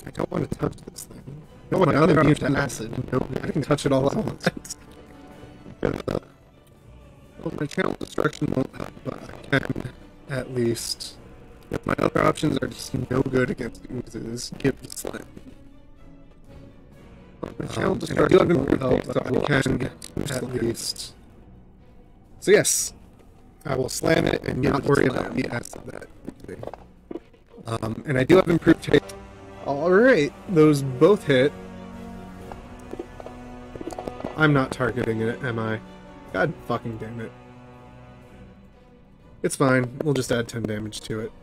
I don't want to touch this thing. No, I'm immune to acid. No, I can touch it all I want. Well, my channel destruction won't help, but I can, at least. If my other options are just no good against oozes, give the slam. My channel destruction won't help, but I can, at least. So yes. I will slam it and not worry about the acid that. And I do have improved taste. Alright, those both hit. I'm not targeting it, am I? God fucking damn it. It's fine, we'll just add 10 damage to it.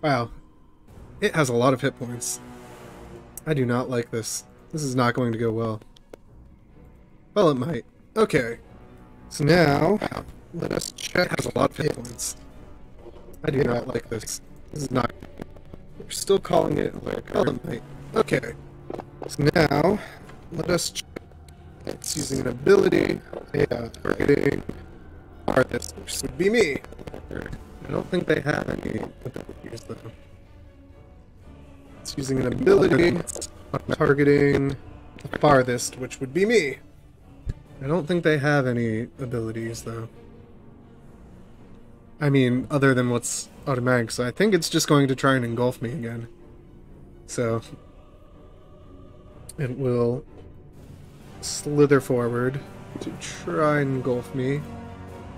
Wow. It has a lot of hit points. I do not like this. This is not going to go well. Well, it might. Okay, so now, let us check. It has a lot of hit points. I do not like this. This is not... We're still calling it like Element. Okay, so now, let us check. It's using an ability. Yeah, targeting. This, which would be me. I don't think they have any abilities, though. It's using an ability. Targeting the farthest, which would be me. I don't think they have any abilities, though. I mean, other than what's automatic, so I think it's just going to try and engulf me again. So, it will slither forward to try and engulf me,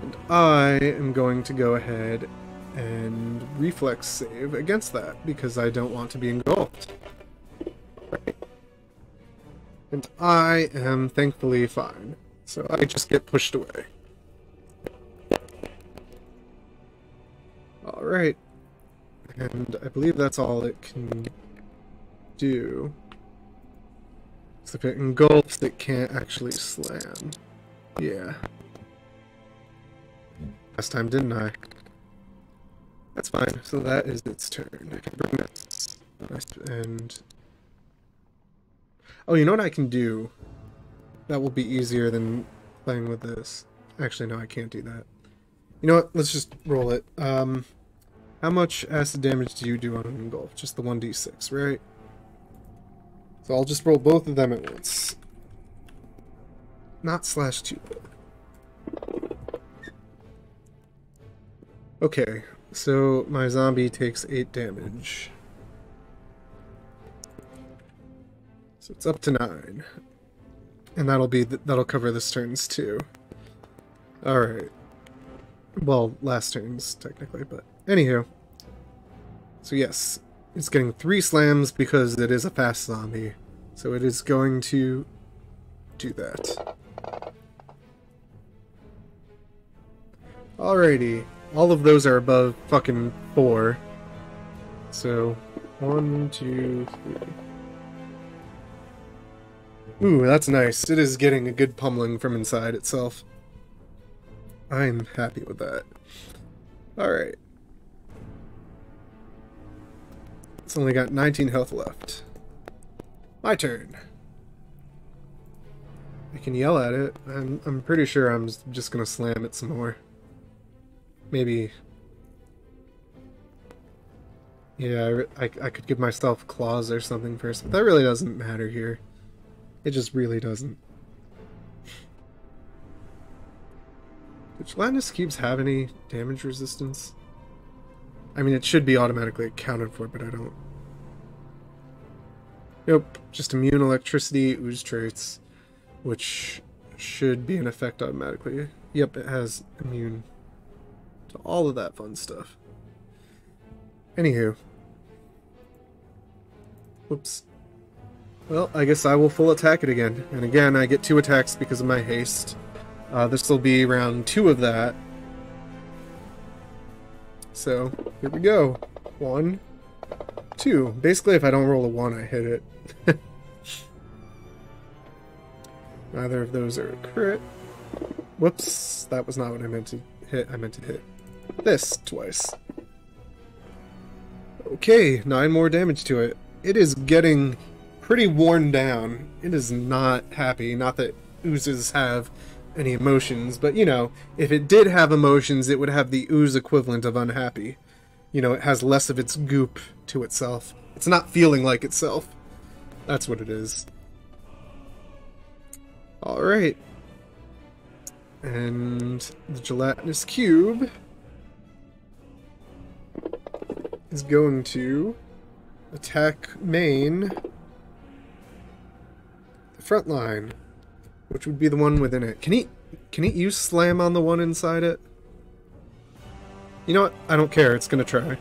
and I am going to go ahead and reflex save against that, because I don't want to be engulfed. And I am thankfully fine. So I just get pushed away. Alright. And I believe that's all it can do. So if it engulfs, it can't actually slam. Yeah. Last time, didn't I? That's fine. So that is its turn. I can bring this and Oh, you know what I can do? That will be easier than playing with this. Actually, no, I can't do that. You know what? Let's just roll it. How much acid damage do you do on an engulf? Just the 1d6, right? So I'll just roll both of them at once. Not /2. Okay, so my zombie takes 8 damage. So it's up to 9. And that'll cover this turn's too. Alright. Well, last turn's technically, but anywho. So yes, it's getting 3 slams because it is a fast zombie. So it is going to do that. Alrighty. All of those are above fucking 4. So 1, 2, 3. Ooh, that's nice. It is getting a good pummeling from inside itself. I'm happy with that. Alright. It's only got 19 health left. My turn. I can yell at it. I'm pretty sure I'm just gonna slam it some more. Maybe... Yeah, I could give myself claws or something first, but that really doesn't matter here. It just really doesn't. Do gelatinous cubes have any damage resistance? I mean, it should be automatically accounted for, but I don't. Nope, just immune electricity, ooze traits, which should be in effect automatically. Yep, it has immune to all of that fun stuff. Anywho. Whoops. Well, I guess I will full attack it again. And again, I get 2 attacks because of my haste. This will be round 2 of that. So, here we go. 1, 2. Basically, if I don't roll a 1, I hit it. Neither of those are a crit. Whoops, that was not what I meant to hit. I meant to hit this twice. Okay, 9 more damage to it. It is getting pretty worn down. It is not happy. Not that oozes have any emotions, but you know, if it did have emotions, it would have the ooze equivalent of unhappy. You know, it has less of its goop to itself. It's not feeling like itself. That's what it is. Alright. And the gelatinous cube is going to attack main the front line, which would be the one within it. Can it use slam on the one inside it? You know what? I don't care. It's gonna try.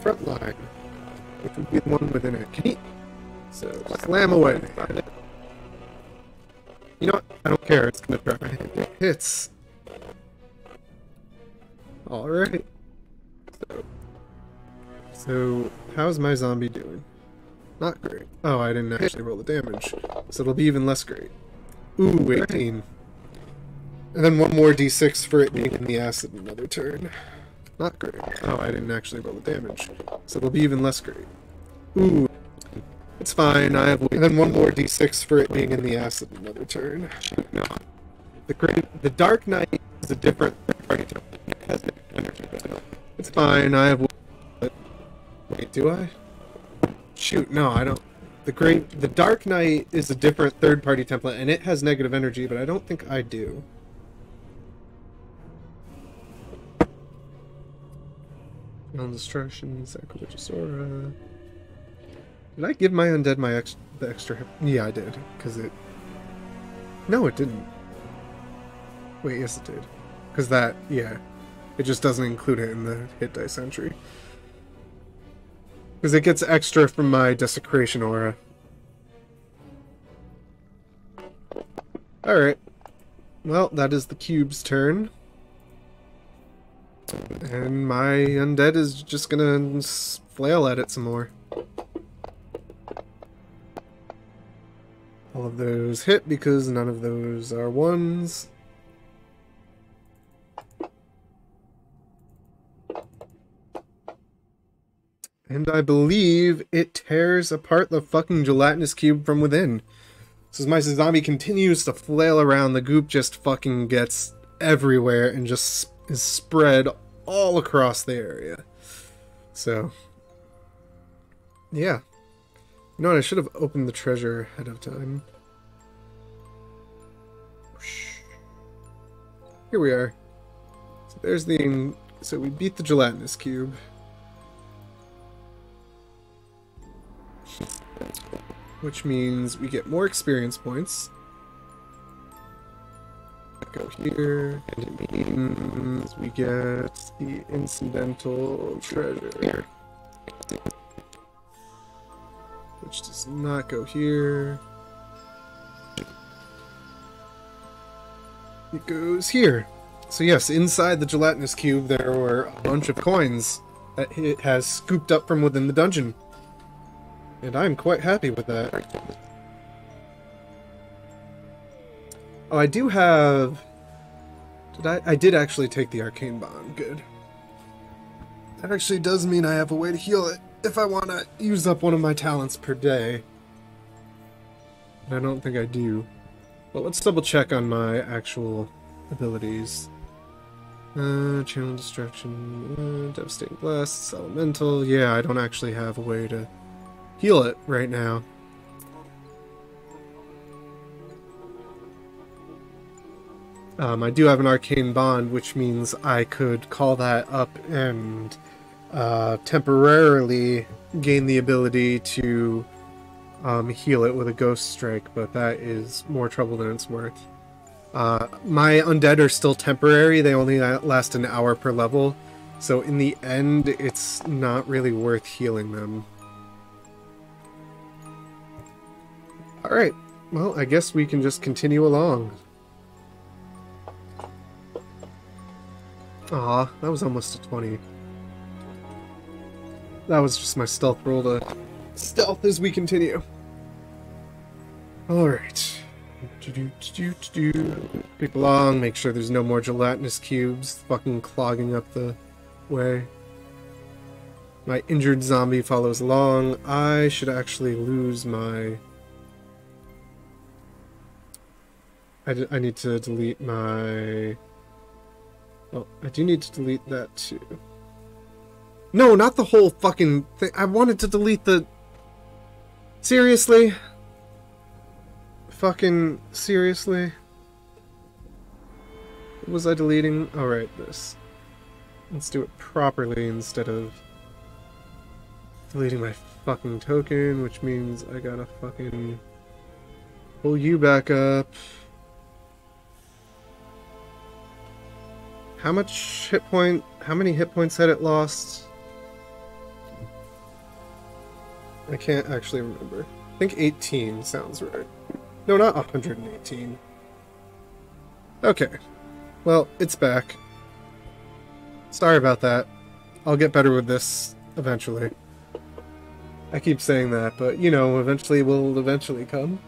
Front line, which would be the one within it. So slam away. You know what? I don't care. It's gonna try. It hits. Alright. So, how's my zombie doing? Not great. Oh, I didn't actually roll the damage. So it'll be even less great. Ooh, 18. And then 1 more d6 for it being in the acid another turn. Not great. Oh, I didn't actually roll the damage. So it'll be even less great. Ooh. It's fine, I have... And then 1 more d6 for it being in the acid another turn. No. The Dark Knight is a different... It's fine, I have... Wait, do I? Shoot, no, I don't. The Dark Knight is a different third-party template, and it has negative energy, but I don't think I do. Non-destruction, sacrilegious aura. Did I give my undead the extra? Yeah, I did, because it... No, it didn't. Wait, yes it did. Because that, yeah. It just doesn't include it in the hit dice entry. Because it gets extra from my desecration aura. Alright. Well, that is the cube's turn. And my undead is just gonna flail at it some more. All of those hit because none of those are ones. And I believe it tears apart the fucking gelatinous cube from within. So as my zombie continues to flail around, the goop just fucking gets everywhere and just is spread all across the area. So, yeah. You know what, I should have opened the treasure ahead of time. Here we are. So there's the... So we beat the gelatinous cube. Which means we get more experience points. Go here, and it means we get the incidental treasure. Which does not go here. It goes here. So yes, inside the gelatinous cube there were a bunch of coins that it has scooped up from within the dungeon. And I'm quite happy with that. Oh, I do have... I did actually take the arcane bond. Good. That actually does mean I have a way to heal it if I want to use up one of my talents per day. And I don't think I do. But let's double check on my actual abilities. Channel Destruction, Devastating Blasts, Elemental. Yeah, I don't actually have a way to heal it right now. I do have an arcane bond, which means I could call that up and temporarily gain the ability to heal it with a ghost strike, but that is more trouble than it's worth. My undead are still temporary, they only last an hour per level, so in the end it's not really worth healing them. Alright, well I guess we can just continue along. Aw, that was almost a 20. That was just my stealth roll to stealth as we continue. Alright. Pick along, make sure there's no more gelatinous cubes fucking clogging up the way. My injured zombie follows along. I should actually lose my... I need to delete my... Oh, I do need to delete that too. No, not the whole fucking thing. I wanted to delete the... Seriously? Fucking seriously? What was I deleting? Alright, this. Let's do it properly instead of deleting my fucking token, which means I gotta fucking pull you back up. How many hit points had it lost? I can't actually remember. I think 18 sounds right. No, not 118. Okay. Well, it's back. Sorry about that. I'll get better with this eventually. I keep saying that, but you know, eventually will eventually come.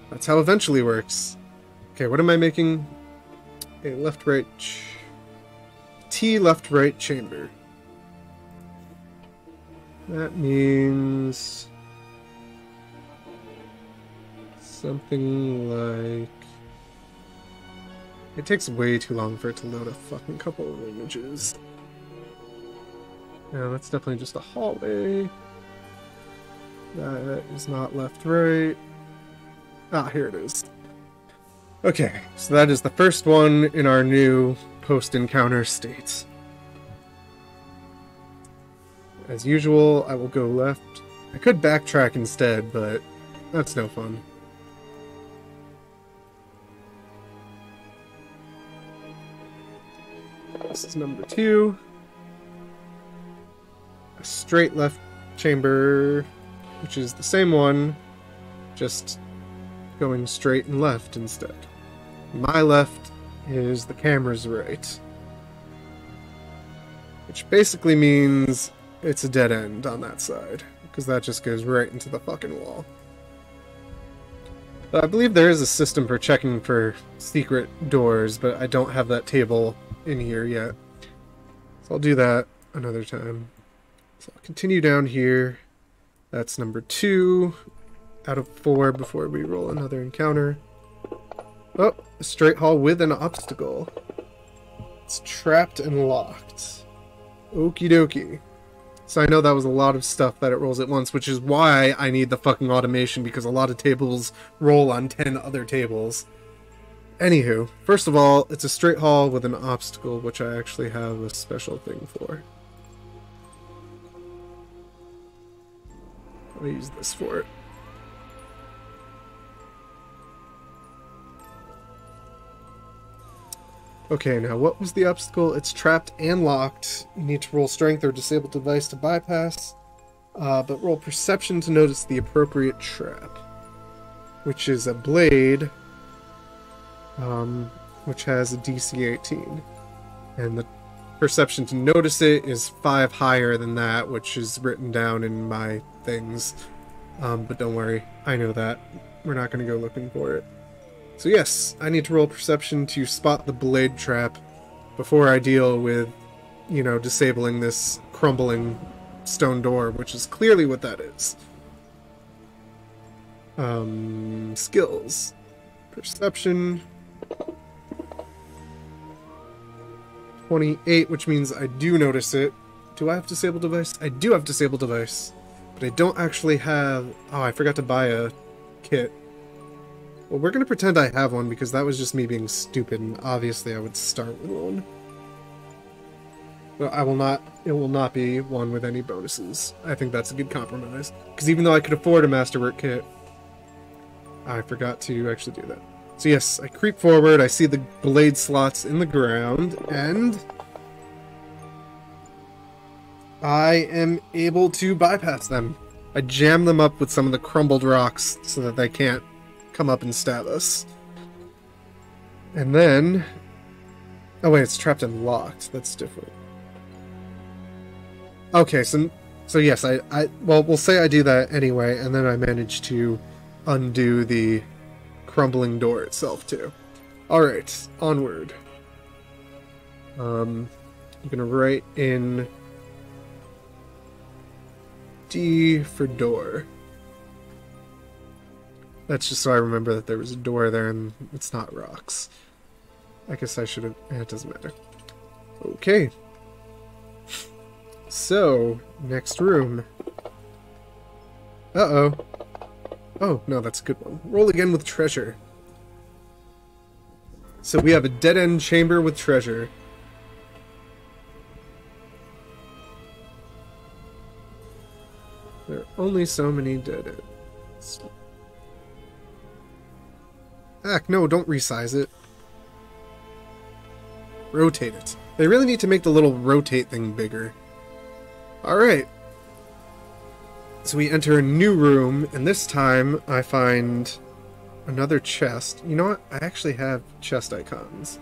That's how eventually works. Okay, what am I making? A left-right... T left-right chamber. That means... something like... It takes way too long for it to load a fucking couple of images. Yeah, that's definitely just a hallway. That is not left-right. Ah, here it is. Okay, so that is the first one in our new post-encounter state. As usual, I will go left. I could backtrack instead, but that's no fun. This is number 2. A straight left chamber, which is the same one, just going straight and left instead. My left is the camera's right. Which basically means it's a dead end on that side, because that just goes right into the fucking wall. But I believe there is a system for checking for secret doors, but I don't have that table in here yet. So I'll do that another time. So I'll continue down here. That's number 2 out of 4 before we roll another encounter. Oh, a straight hall with an obstacle. It's trapped and locked. Okie dokie. So I know that was a lot of stuff that it rolls at once, which is why I need the fucking automation, because a lot of tables roll on 10 other tables. Anywho, first of all, it's a straight hall with an obstacle, which I actually have a special thing for. I'll use this for it. Okay, now what was the obstacle? It's trapped and locked. You need to roll strength or disable device to bypass, but roll perception to notice the appropriate trap, which is a blade, which has a DC 18. And the perception to notice it is 5 higher than that, which is written down in my things. But don't worry, I know that. We're not going to go looking for it. So yes, I need to roll perception to spot the blade trap before I deal with, you know, disabling this crumbling stone door, which is clearly what that is. Skills. Perception. 28, which means I do notice it. Do I have disable device? I do have disable device, but I don't actually have... Oh, I forgot to buy a kit. Well, we're going to pretend I have one, because that was just me being stupid, and obviously I would start with one. Well, it will not be one with any bonuses. I think that's a good compromise. Because even though I could afford a Masterwork kit, I forgot to actually do that. So yes, I creep forward, I see the blade slots in the ground, and... I am able to bypass them. I jam them up with some of the crumbled rocks so that they can't come up and stab us. And then... Oh wait, it's trapped and locked. That's different. Okay, so yes, well, we'll say I do that anyway, and then I manage to undo the crumbling door itself too. Alright, onward. I'm gonna write in D for door. That's just so I remember that there was a door there and it's not rocks. I guess I should have... it doesn't matter. Okay. So, next room. Uh-oh. Oh, no, that's a good one. Roll again with treasure. So we have a dead-end chamber with treasure. There are only so many dead ends. Heck, no, don't resize it. Rotate it. They really need to make the little rotate thing bigger. Alright. So we enter a new room, and this time I find another chest. You know what? I actually have chest icons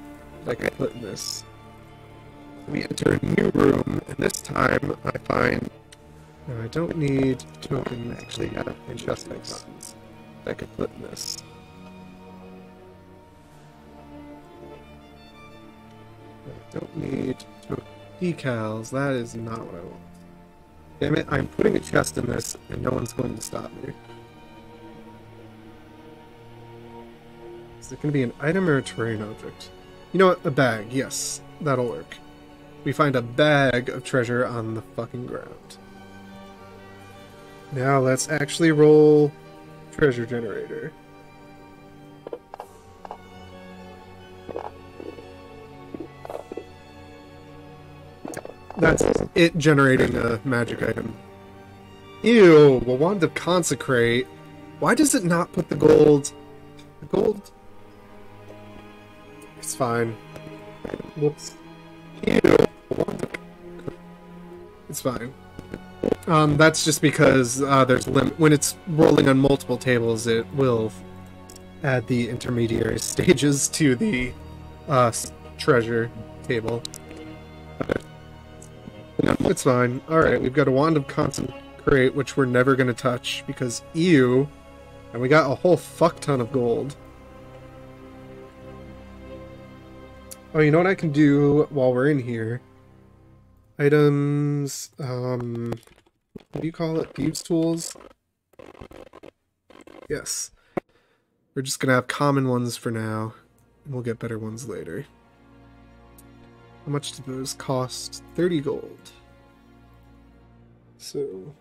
like I put in this. We enter a new room, and this time I find... No, I don't need token. I actually have chest icons that I could put in this. I don't need decals. That is not what I want. Damn it, I'm putting a chest in this, and no one's going to stop me. Is it going to be an item or a terrain object? You know what? A bag. Yes, that'll work. We find a bag of treasure on the fucking ground. Now let's actually roll treasure generator. That's it generating a magic item. Ew, a wand of consecrate. Why does it not put the gold? The gold? It's fine. Whoops. Ew. It's fine. That's just because there's limit. When it's rolling on multiple tables, it will add the intermediary stages to the treasure table. It's fine. Alright, we've got a wand of consecrate, which we're never going to touch, because ew. And we got a whole fuck ton of gold. Oh, you know what I can do while we're in here? Items, what do you call it? Thieves' tools? Yes. We're just gonna have common ones for now, and we'll get better ones later. How much do those cost? 30 gold. So,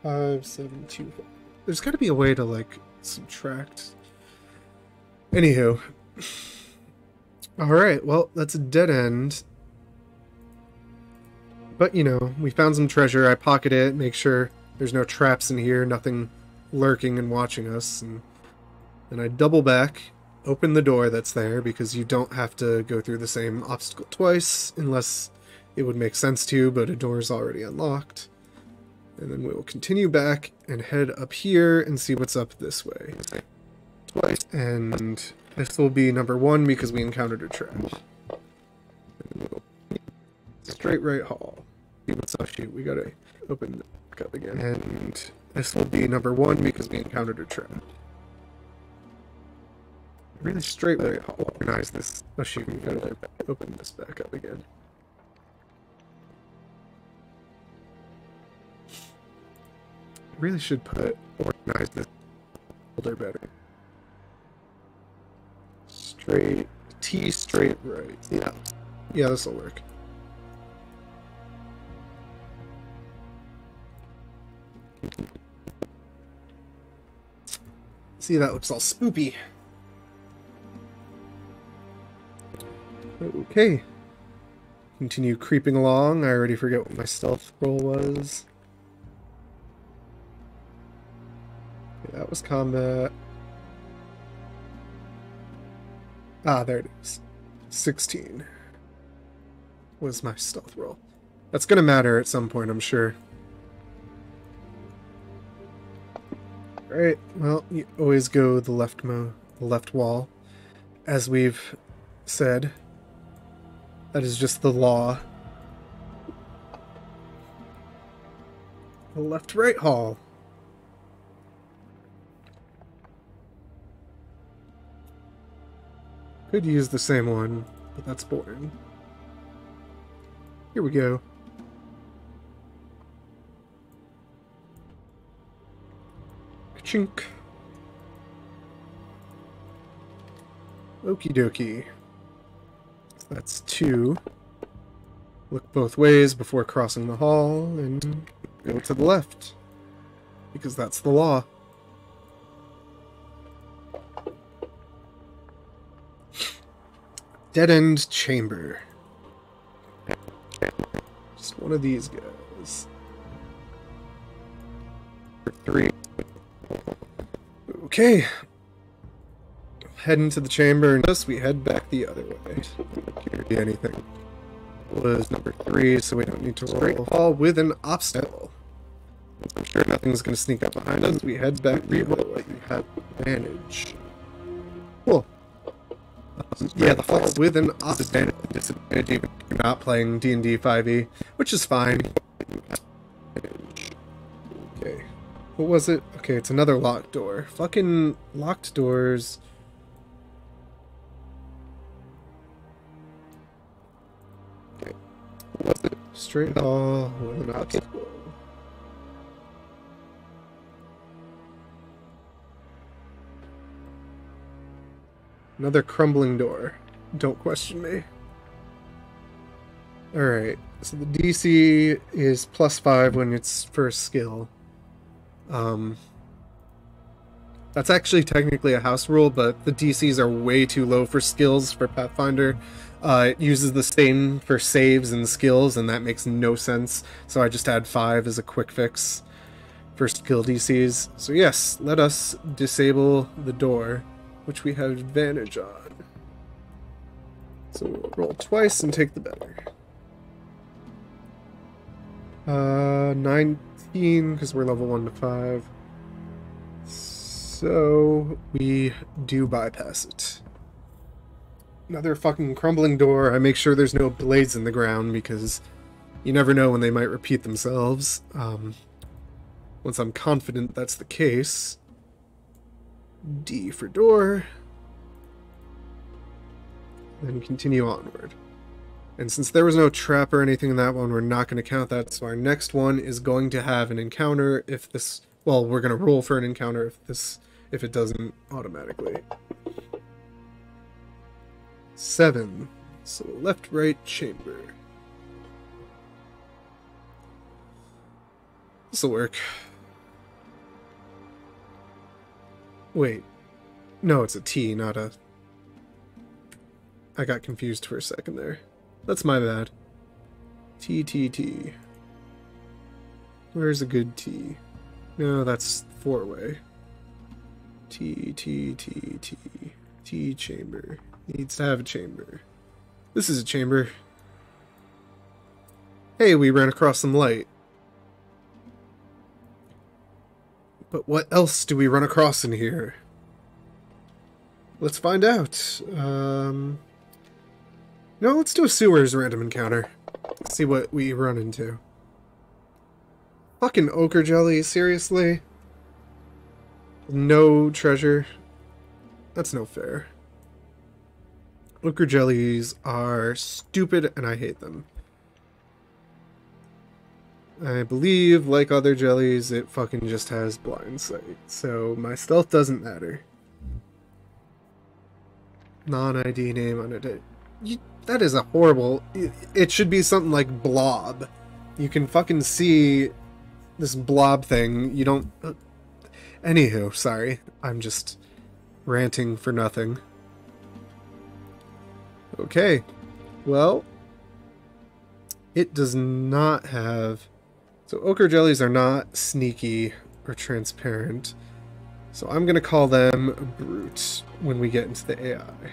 5, 7, 2, 5. There's gotta be a way to, like, subtract. Anywho. Alright, well, that's a dead end. But, you know, we found some treasure. I pocket it, make sure there's no traps in here, nothing lurking and watching us. And then I double back, open the door that's there, because you don't have to go through the same obstacle twice, unless it would make sense to, but a door is already unlocked. And then we will continue back and head up here and see what's up this way. Twice. And this will be number 1 because we encountered a trap. Straight right hall. Oh shoot, we gotta open it back up again. And this will be number 1 because we encountered a trap. Really straight right hall. Organize this. Oh shoot, we gotta open this back up again. Really should put organize this folder better. Straight T straight right. Yeah, this will work. See, that looks all spoopy. Okay. Continue creeping along. I already forget what my stealth roll was. Okay, that was combat. Ah, there it is. 16 was my stealth roll. That's gonna matter at some point, I'm sure. Alright, well, you always go the left wall. As we've said, that is just the law. The left-right hall. Could use the same one, but that's boring. Here we go. Chink. Okie dokie. So that's 2. Look both ways before crossing the hall, and go to the left. Because that's the law. Dead-end chamber. Just one of these guys. 3. Okay. Head into the chamber, and thus we head back the other way. Can't do anything. Was number 3, so we don't need to roll. All with an obstacle. I'm sure nothing's going to sneak up behind us. We head back the other way. We have advantage. Cool. Yeah, the fall with an obstacle. Disadvantage even if you're not playing D&D 5e, which is fine. Okay. What was it? Okay, it's another locked door. Fucking locked doors. Okay. What was it? Straight hall with an obstacle. Another crumbling door. Don't question me. Alright, so the DC is +5 when it's first skill. That's actually technically a house rule, but the DCs are way too low for skills for Pathfinder. It uses the same for saves and skills, and that makes no sense. So I just add 5 as a quick fix for skill DCs. So yes, let us disable the door, which we have advantage on. So we'll roll twice and take the better. 19, because we're level 1 to 5. So we do bypass it. Another fucking crumbling door. I make sure there's no blades in the ground because you never know when they might repeat themselves. Once I'm confident that's the case. D for door. Then continue onward. And since there was no trap or anything in that one, we're not going to count that. So our next one is going to have an encounter if this... Well, we're going to roll for an encounter if it doesn't automatically. 7. So left, right, chamber. This'll work. Wait. No, it's a T, not a... I got confused for a second there. That's my bad. T, T, T. Where's a good T? No, that's 4-way. T, T, T, T. T chamber. Needs to have a chamber. This is a chamber. Hey, we ran across some light. But what else do we run across in here? Let's find out. No, let's do a sewers random encounter. Let's see what we run into. Fucking ochre jelly, seriously? No treasure? That's no fair. Ochre jellies are stupid and I hate them. I believe, like other jellies, it fucking just has blind sight. So my stealth doesn't matter. Non-ID name on it. That is a horrible... It should be something like blob. You can fucking see this blob thing. You don't... Anywho, sorry. I'm just ranting for nothing. Okay. Well, it does not have... So ochre jellies are not sneaky or transparent. So I'm going to call them brute when we get into the AI.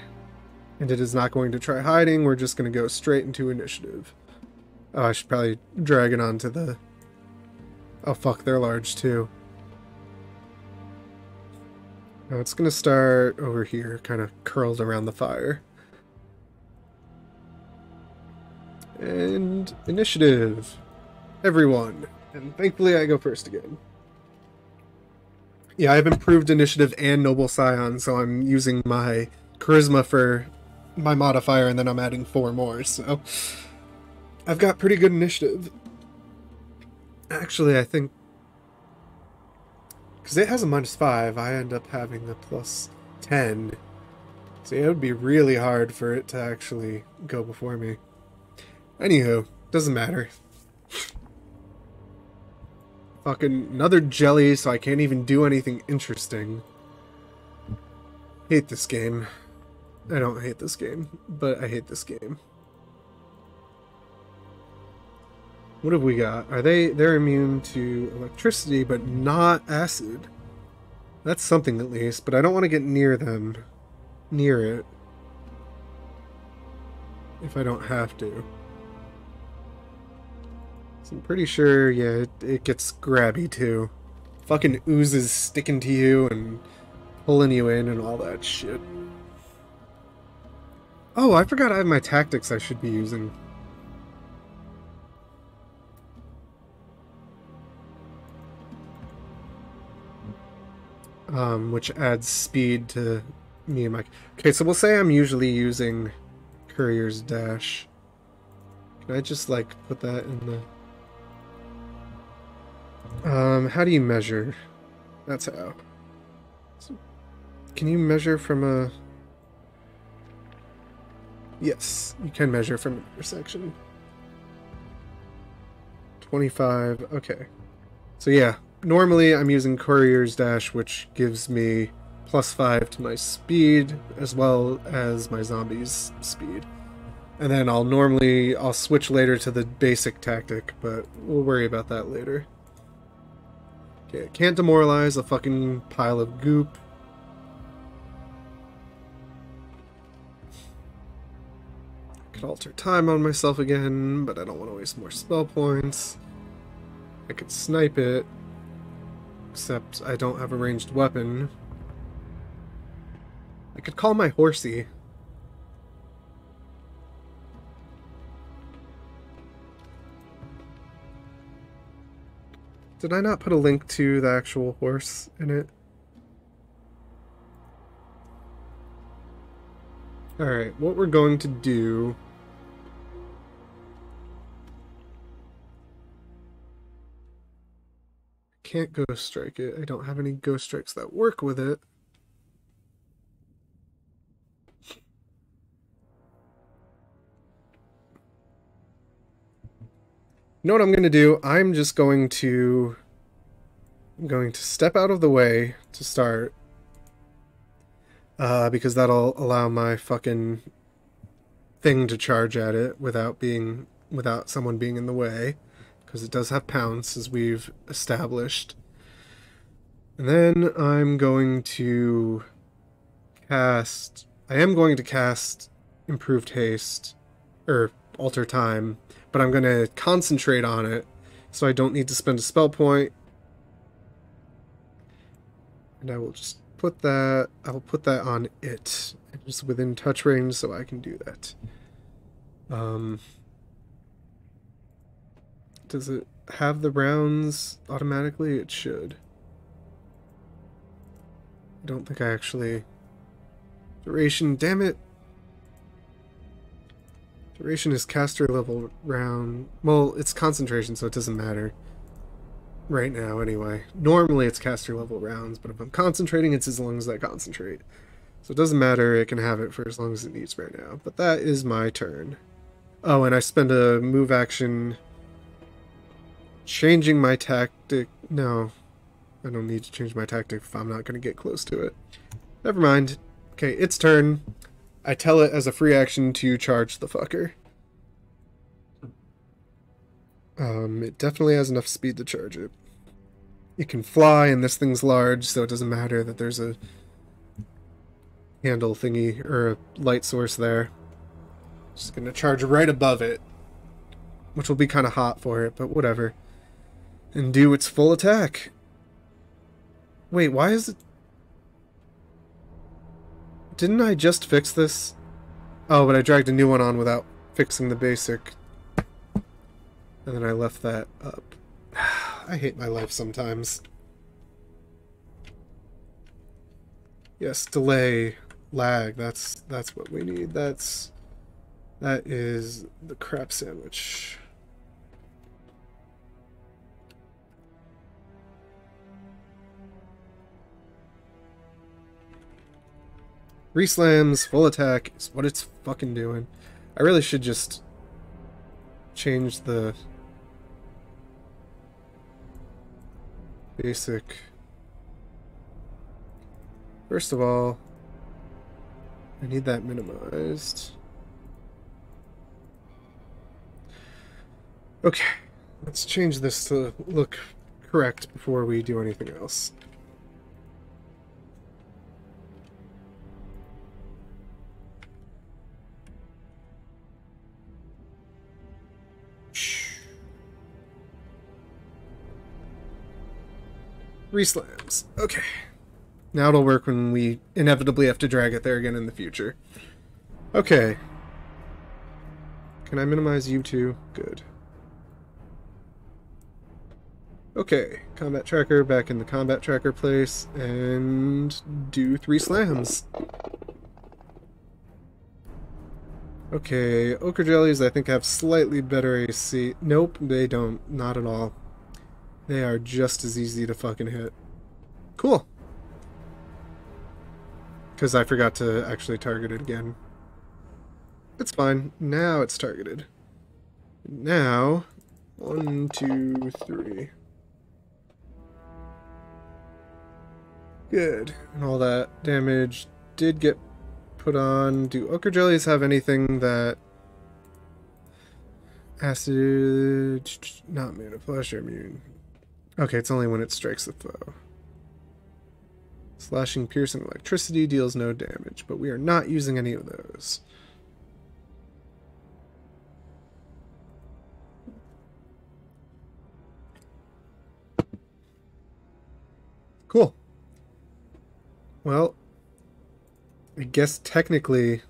And it is not going to try hiding, we're just going to go straight into initiative. Oh, I should probably drag it onto the... Oh fuck, they're large too. Now it's going to start over here, kind of curled around the fire. And initiative. Everyone. And thankfully I go first again. Yeah, I've improved initiative and noble scion, so I'm using my charisma for my modifier, and then I'm adding 4 more, so I've got pretty good initiative. Actually, I think because it has a -5, I end up having a +10. So yeah, it would be really hard for it to actually go before me. Anywho, doesn't matter. Fucking another jelly, so I can't even do anything interesting. Hate this game. I don't hate this game, but I hate this game. What have we got? They're immune to electricity, but not acid. That's something at least, but I don't want to get near them. Near it. If I don't have to. So I'm pretty sure, yeah, it gets grabby too. Fucking oozes sticking to you and pulling you in and all that shit. Oh, I forgot I have my tactics I should be using. Which adds speed to me and my... Okay, so we'll say I'm usually using Courier's Dash. Can I just, like, put that in the... how do you measure? That's how. So, can you measure from a... Yes, you can measure from an intersection. 25, okay. So yeah, normally I'm using Courier's Dash, which gives me +5 to my speed, as well as my zombies' speed. And then I'll switch later to the basic tactic, but we'll worry about that later. Okay, can't demoralize a fucking pile of goop. Could alter time on myself again, but I don't want to waste more spell points. I could snipe it, except I don't have a ranged weapon. I could call my horsey. Did I not put a link to the actual horse in it? Alright, what we're going to do can't ghost strike it. I don't have any ghost strikes that work with it. You know what I'm going to do? I'm going to step out of the way to start. Because that'll allow my fucking thing to charge at it without someone being in the way. Because it does have pounce, as we've established. And then I'm going to cast... I am going to cast Improved Haste, or Alter Time, but I'm going to concentrate on it, so I don't need to spend a spell point. And I will just put that... I will put that on it. Just within touch range, so I can do that. Does it have the rounds automatically? It should. I don't think I actually... Duration, damn it! Duration is caster level round... Well, it's concentration, so it doesn't matter. Right now, anyway. Normally it's caster level rounds, but if I'm concentrating, it's as long as I concentrate. So it doesn't matter, it can have it for as long as it needs right now. But that is my turn. Oh, and I spend a move action... changing my tactic... No. I don't need to change my tactic if I'm not going to get close to it. Never mind. Okay, its turn. I tell it as a free action to charge the fucker. It definitely has enough speed to charge it. It can fly, and this thing's large, so it doesn't matter that there's a handle thingy, or a light source there. Just gonna charge right above it. Which will be kind of hot for it, but whatever. And do its full attack. Wait, why is it... Didn't I just fix this? Oh, but I dragged a new one on without fixing the basic. And then I left that up. I hate my life sometimes. Yes, delay, lag, that's what we need. That is the crap sandwich. Reslams, full attack is what it's fucking doing. I really should just change the basic. First of all, I need that minimized. Okay, let's change this to look correct before we do anything else. Reslams. Okay. Now it'll work when we inevitably have to drag it there again in the future. Okay. Can I minimize you too? Good. Okay. Combat tracker back in the combat tracker place and do 3 slams. Okay. Ochre jellies I think have slightly better AC. Nope, they don't. Not at all. They are just as easy to fucking hit. Cool. Because I forgot to actually target it again. It's fine. Now it's targeted. Now, 1, 2, 3. Good. And all that damage did get put on. Do ochre jellies have anything that... Acid... Not mana flash or immune. Okay, it's only when it strikes the foe. Slashing, piercing, electricity deals no damage, but we are not using any of those. Cool. Well, I guess technically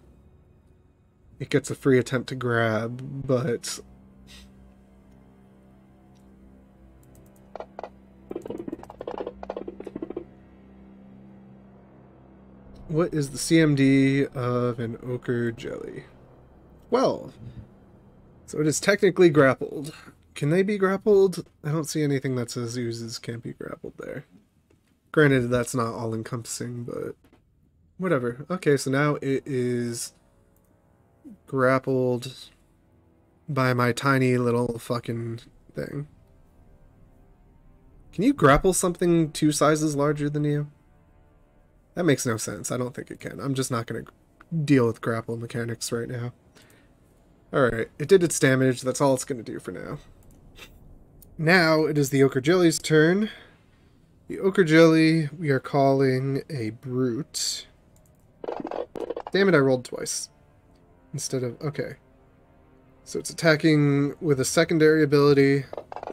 it gets a free attempt to grab, but... What is the CMD of an ochre jelly? 12. So it is technically grappled. can they be grappled? I don't see anything that says oozes can't be grappled there. Granted, that's not all-encompassing, but whatever. Okay, so now it is grappled by my tiny little fucking thing. Can you grapple something 2 sizes larger than you? That makes no sense. I don't think it can. I'm just not going to deal with grapple mechanics right now. Alright, it did its damage. That's all it's going to do for now. Now it is the Ochre Jelly's turn. The Ochre Jelly we are calling a Brute. Damn it, I rolled twice. Instead of... okay. So it's attacking with a secondary ability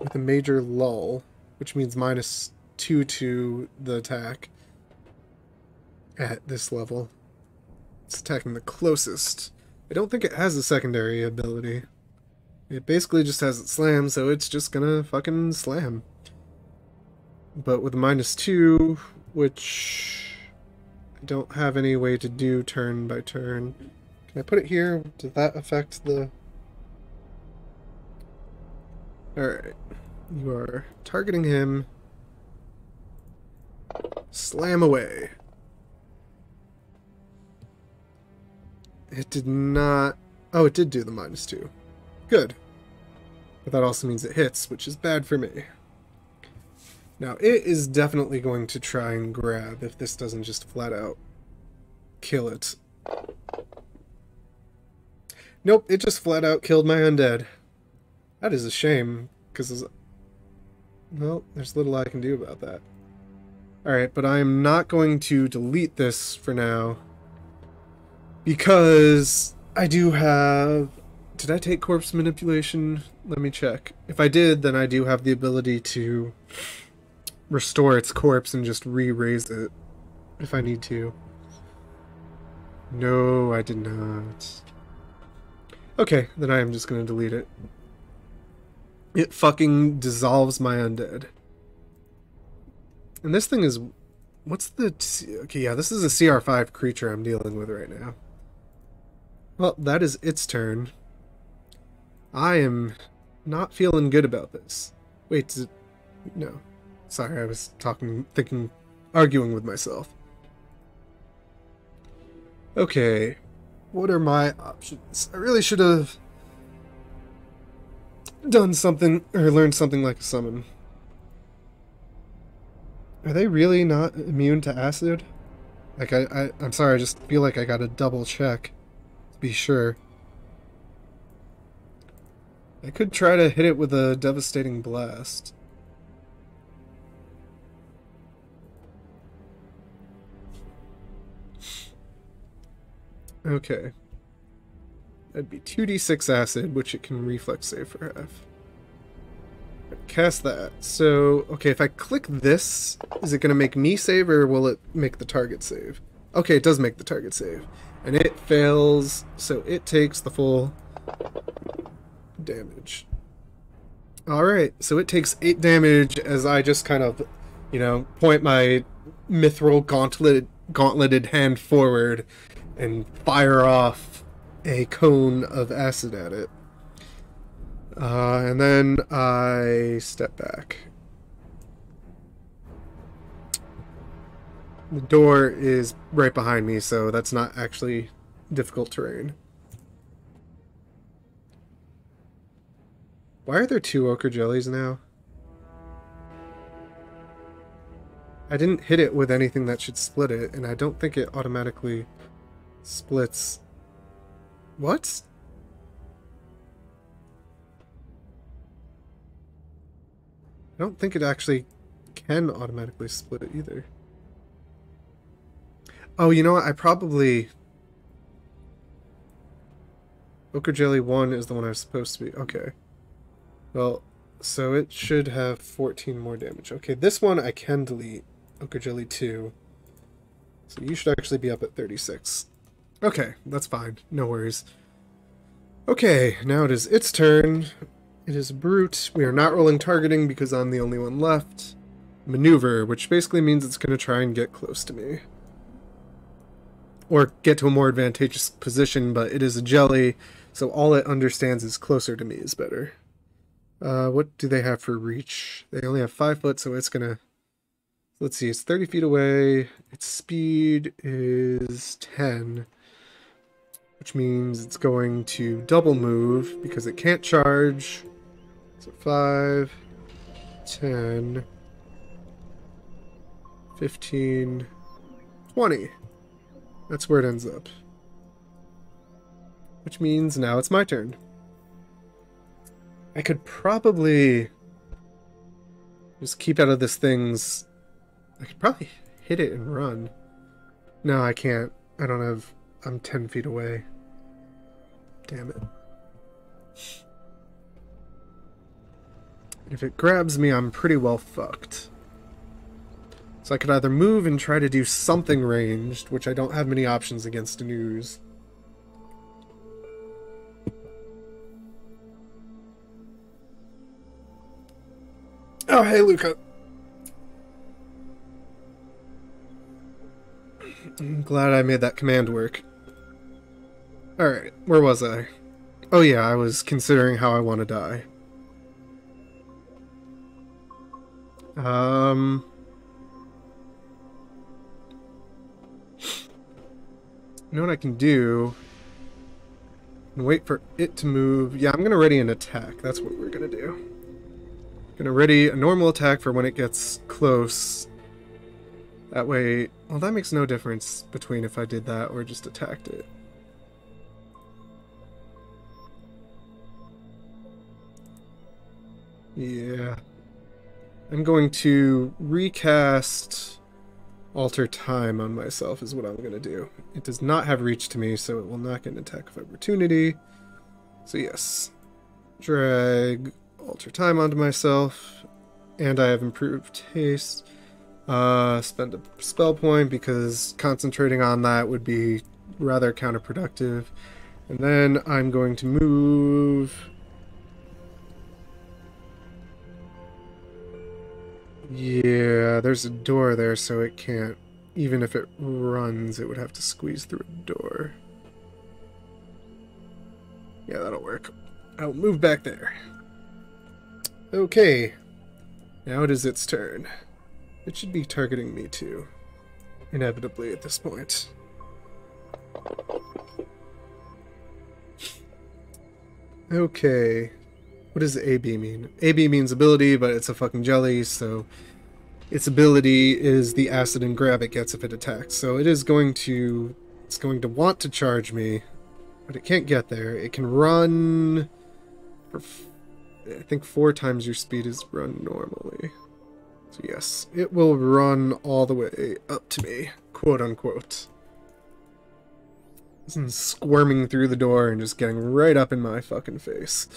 with a major lull, which means -2 to the attack at this level. It's attacking the closest. I don't think it has a secondary ability. It basically just has it slam, so it's just gonna fucking slam. But with a -2, which I don't have any way to do turn by turn. Can I put it here? Does that affect the... Alright. You are targeting him. Slam away. It did not... oh, it did do the -2. Good. But that also means it hits, which is bad for me. Now, it is definitely going to try and grab if this doesn't just flat out kill it. Nope, it just flat out killed my undead. That is a shame, because... well, there's little I can do about that. Alright, but I am not going to delete this for now, because I do have... did I take corpse manipulation? Let me check. If I did, then I do have the ability to restore its corpse and just re-raise it if I need to. No, I did not. Okay, then I am just going to delete it. It fucking dissolves my undead. And this thing is... what's the... okay, yeah, this is a CR5 creature I'm dealing with right now. Well, that is its turn. I am not feeling good about this. Wait, no. Sorry, I was arguing with myself. Okay, what are my options? I really should have done something, or learned something like a summon. Are they really not immune to acid? Like, I'm sorry, I just feel like I gotta double check to be sure. I could try to hit it with a devastating blast. Okay. That'd be 2d6 acid, which it can reflex save for half. Cast that. So, okay, if I click this, is it going to make me save, or will it make the target save? Okay, it does make the target save. And it fails, so it takes the full damage. Alright, so it takes 8 damage as I just kind of, you know, point my mithril gauntleted hand forward and fire off a cone of acid at it. And then I step back. The door is right behind me, so that's not actually difficult terrain. Why are there 2 ochre jellies now? I didn't hit it with anything that should split it, and I don't think it automatically splits. What? I don't think it actually can automatically split it either. Oh, you know what? I probably... Ochre Jelly 1 is the one I was supposed to be. Okay. Well, so it should have 14 more damage. Okay, this one I can delete. Ochre Jelly 2. So you should actually be up at 36. Okay, that's fine. No worries. Okay, now it is its turn. It is Brute. We are not rolling targeting because I'm the only one left. Maneuver, which basically means it's going to try and get close to me. Or get to a more advantageous position, but it is a jelly, so all it understands is closer to me is better. What do they have for reach? They only have 5 foot, so it's gonna... Let's see, it's 30 feet away. Its speed is 10, which means it's going to double move because it can't charge. So 5, 10, 15, 20. That's where it ends up. Which means now it's my turn. I could probably just keep out of this thing's... I could probably hit it and run. No, I can't. I don't have... I'm 10 feet away. Damn it. If it grabs me, I'm pretty well fucked. So I could either move and try to do something ranged, which I don't have many options against an ooze. Oh, hey, Luca. I'm glad I made that command work. Alright, where was I? Oh yeah, I was considering how I want to die. You know what I can do? Wait for it to move. Yeah, I'm gonna ready an attack. That's what we're gonna do. Gonna ready a normal attack for when it gets close. That way... Well, that makes no difference between if I did that or just attacked it. Yeah. I'm going to recast Alter Time on myself is what I'm going to do. It does not have reach to me, so it will not get an attack of opportunity. So yes. Drag Alter Time onto myself. And I have improved haste. Spend a spell point because concentrating on that would be rather counterproductive. And then I'm going to move... Yeah, there's a door there, so it can't... Even if it runs, it would have to squeeze through a door. Yeah, that'll work. I'll move back there. Okay. Now it is its turn. It should be targeting me too. Inevitably at this point. Okay. What does AB mean? AB means ability, but it's a fucking jelly, so its ability is the acid and grab it gets if it attacks. So it is going to... It's going to want to charge me, but it can't get there. It can run... For I think 4 times your speed is run normally. So yes, it will run all the way up to me, quote unquote. And squirming through the door and just getting right up in my fucking face.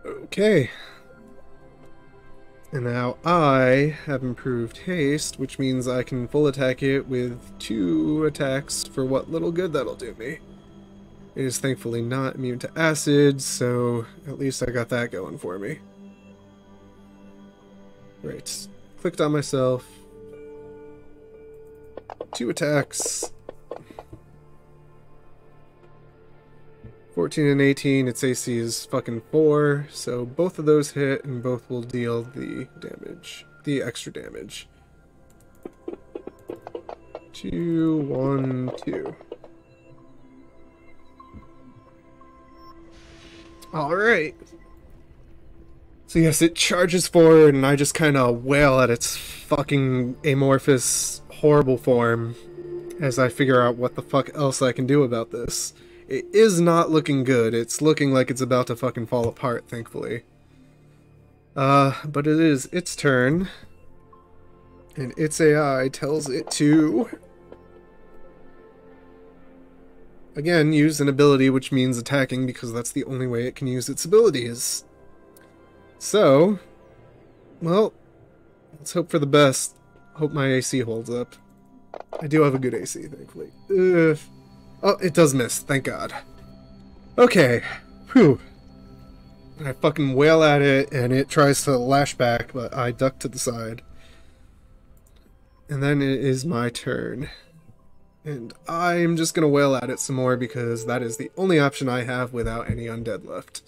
Okay. And now I have improved haste, which means I can full attack it with 2 attacks for what little good that'll do me. It is thankfully not immune to acid, so at least I got that going for me. Right. Clicked on myself. 2 attacks. 14 and 18, its AC is fucking 4, so both of those hit and both will deal the damage. The extra damage. 2, 1, 2. Alright. So yes, it charges forward and I just kind of wail at its fucking amorphous, horrible form as I figure out what the fuck else I can do about this. It is not looking good. It's looking like it's about to fucking fall apart, thankfully. But it is its turn. And its AI tells it to... Again, use an ability, which means attacking, because that's the only way it can use its abilities. So... Well, let's hope for the best. Hope my AC holds up. I do have a good AC, thankfully. Oh, it does miss, thank God. Okay. Whew. I fucking wail at it, and it tries to lash back, but I duck to the side. And then it is my turn. And I'm just gonna wail at it some more because that is the only option I have without any undead left.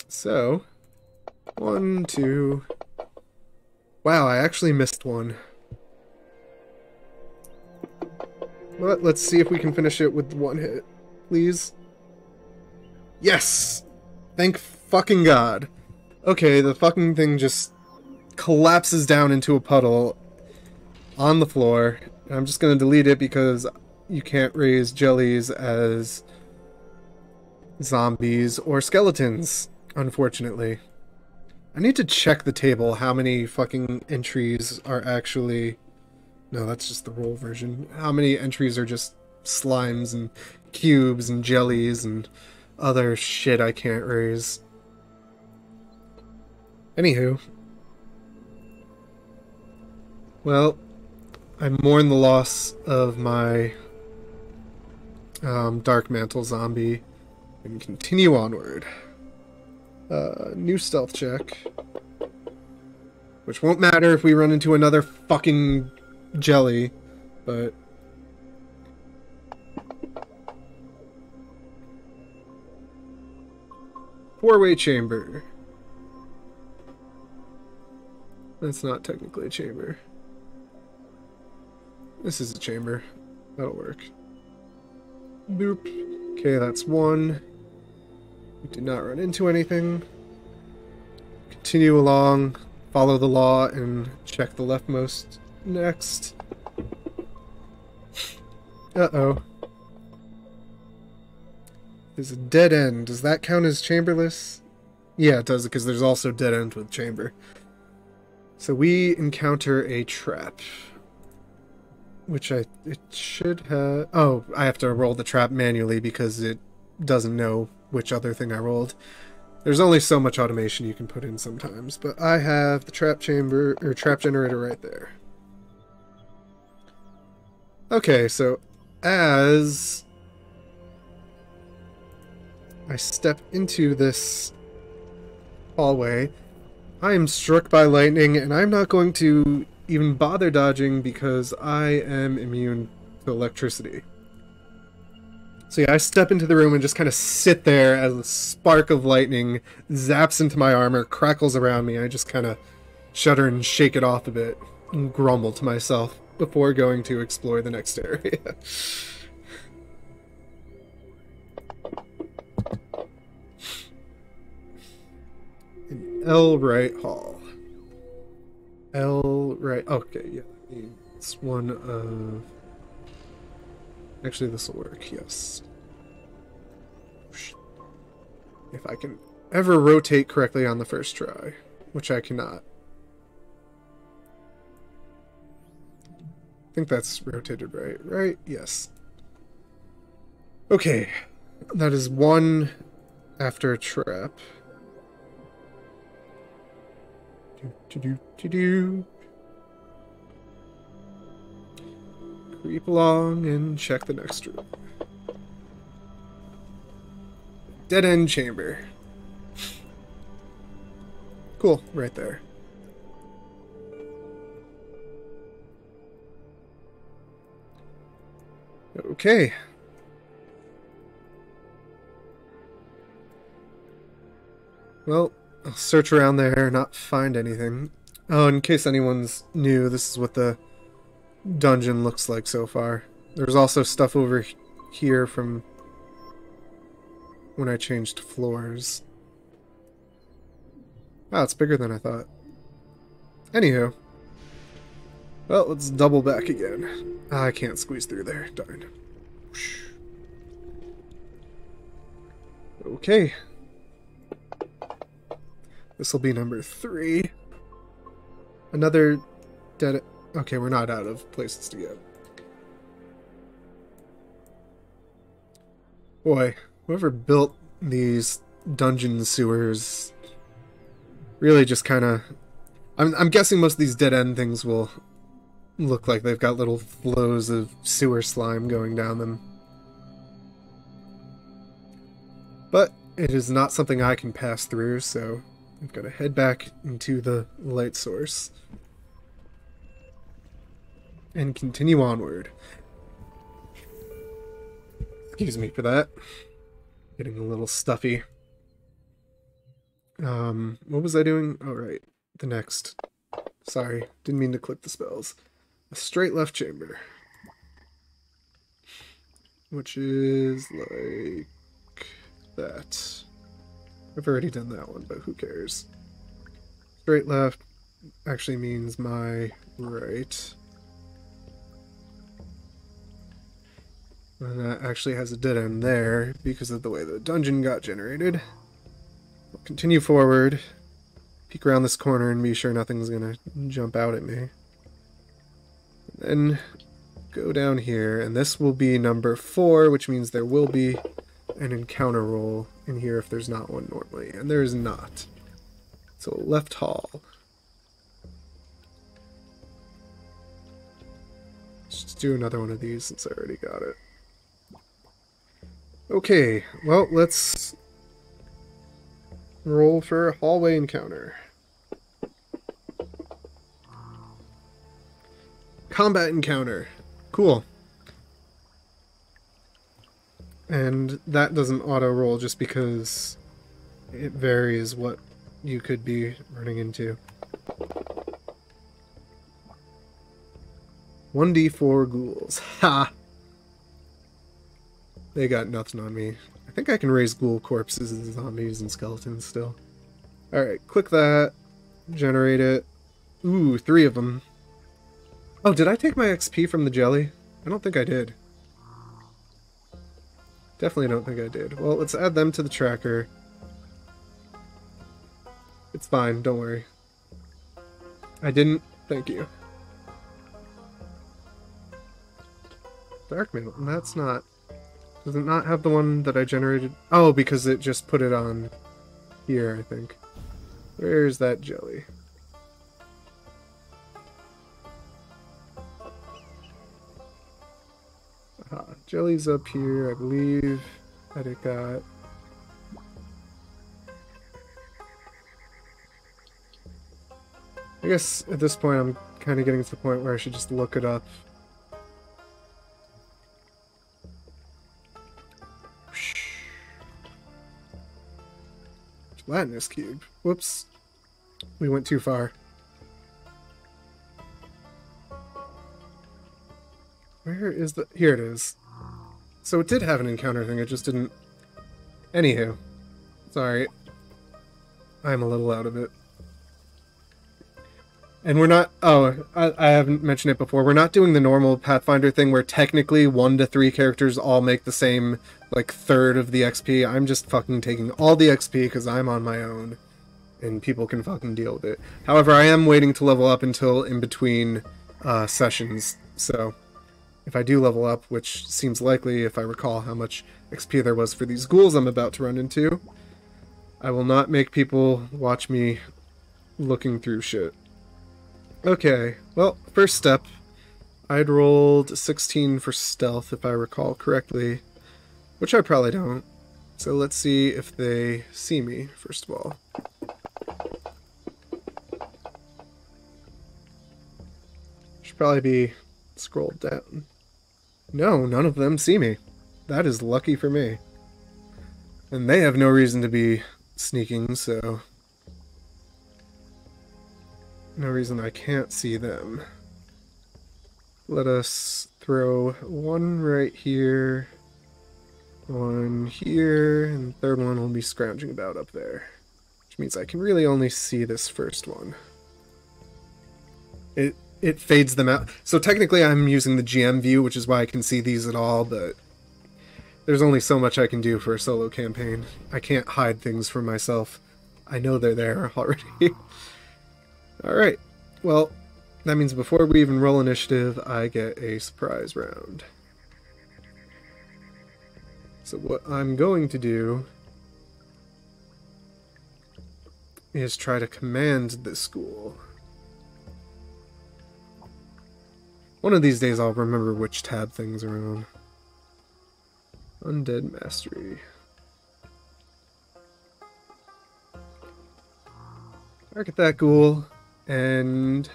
So, 1, 2... Wow, I actually missed one. But let's see if we can finish it with one hit. Please? Yes! Thank fucking God. Okay, the fucking thing just collapses down into a puddle on the floor. I'm just gonna delete it because you can't raise jellies as zombies or skeletons, unfortunately. I need to check the table how many fucking entries are actually... No, that's just the roll version. How many entries are just slimes and cubes and jellies and other shit I can't raise. Anywho. Well, I mourn the loss of my Dark Mantle zombie and continue onward. New stealth check. Which won't matter if we run into another fucking jelly, but... Four-way chamber. That's not technically a chamber. This is a chamber. That'll work. Boop. Okay, that's one. We did not run into anything. Continue along, follow the law, and check the leftmost next. Uh-oh. There's a dead end. Does that count as chamberless? Yeah, it does, because there's also dead end with chamber. So we encounter a trap. Which it should have... Oh, I have to roll the trap manually because it doesn't know which other thing I rolled. There's only so much automation you can put in sometimes, but I have the trap chamber, or trap generator right there. Okay, so as I step into this hallway, I am struck by lightning, and I'm not going to even bother dodging because I am immune to electricity. So yeah, I step into the room and just kind of sit there as a spark of lightning zaps into my armor, crackles around me. I just kind of shudder and shake it off a bit and grumble to myself before going to explore the next area. An L right hall. L right. Okay, yeah. It's one of. Actually, this will work. Yes. If I can ever rotate correctly on the first try, which I cannot. I think that's rotated right. Right? Yes. Okay. That is one after a trap. Creep along and check the next room. Dead end chamber. Cool, right there. Okay. Well, I'll search around there, not find anything. Oh, in case anyone's new, this is what the dungeon looks like so far. There's also stuff over here from when I changed floors. Oh, it's bigger than I thought. Anywho. Well, let's double back again. I can't squeeze through there. Darn. Okay. This will be number 3. Another dead... Okay, we're not out of places to go. Boy, whoever built these dungeon sewers really just kind of... I'm guessing most of these dead-end things will look like they've got little flows of sewer slime going down them. But it is not something I can pass through, so I've got to head back into the light source. and continue onward. Excuse me for that. Getting a little stuffy. What was I doing? Oh, right. The next. Sorry, didn't mean to click the spells. A straight left chamber. Which is like that. I've already done that one, but who cares? Straight left actually means my right. And that actually has a dead end there because of the way the dungeon got generated. I'll continue forward, peek around this corner and be sure nothing's gonna jump out at me. And then go down here, and this will be number 4, which means there will be an encounter roll in here if there's not one normally, and there is not. So left hall. Let's just do another one of these since I already got it. Okay, well, let's roll for a hallway encounter. Combat encounter. Cool. And that doesn't auto-roll just because it varies what you could be running into. 1d4 ghouls. Ha! They got nothing on me. I think I can raise ghoul corpses and zombies and skeletons still. Alright, click that. Generate it. Ooh, 3 of them. Oh, did I take my XP from the jelly? I don't think I did. Definitely don't think I did. Well, let's add them to the tracker. It's fine, don't worry. I didn't. Thank you. Dark Mountain, that's not... Does it not have the one that I generated? Oh, because it just put it on here, I think. Where's that jelly? Aha, jelly's up here, I believe. Edit got. I guess at this point I'm kind of getting to the point where I should just look it up. Gelatinous cube. Whoops. We went too far. Where is the... Here it is. So it did have an encounter thing, it just didn't... Anywho. Sorry. I'm a little out of it. And we're not... Oh, I haven't mentioned it before. We're not doing the normal Pathfinder thing where technically 1 to 3 characters all make the same, like, third of the XP. I'm just fucking taking all the XP because I'm on my own. And people can fucking deal with it. However, I am waiting to level up until in between sessions. So, if I do level up, which seems likely if I recall how much XP there was for these ghouls I'm about to run into, I will not make people watch me looking through shit. Okay, well, first step, I'd rolled 16 for stealth if I recall correctly, which I probably don't. So let's see if they see me, first of all. Should probably be scrolled down. No, none of them see me. That is lucky for me. And they have no reason to be sneaking, so... no reason I can't see them. Let us throw one right here, one here, and the third one will be scrounging about up there. Which means I can really only see this first one. It fades them out. So technically I'm using the GM view, which is why I can see these at all, but there's only so much I can do for a solo campaign. I can't hide things from myself. I know they're there already. Alright, well, that means before we even roll initiative, I get a surprise round. So what I'm going to do is try to command this ghoul. One of these days I'll remember which tab things are on. Undead Mastery. Target that ghoul. And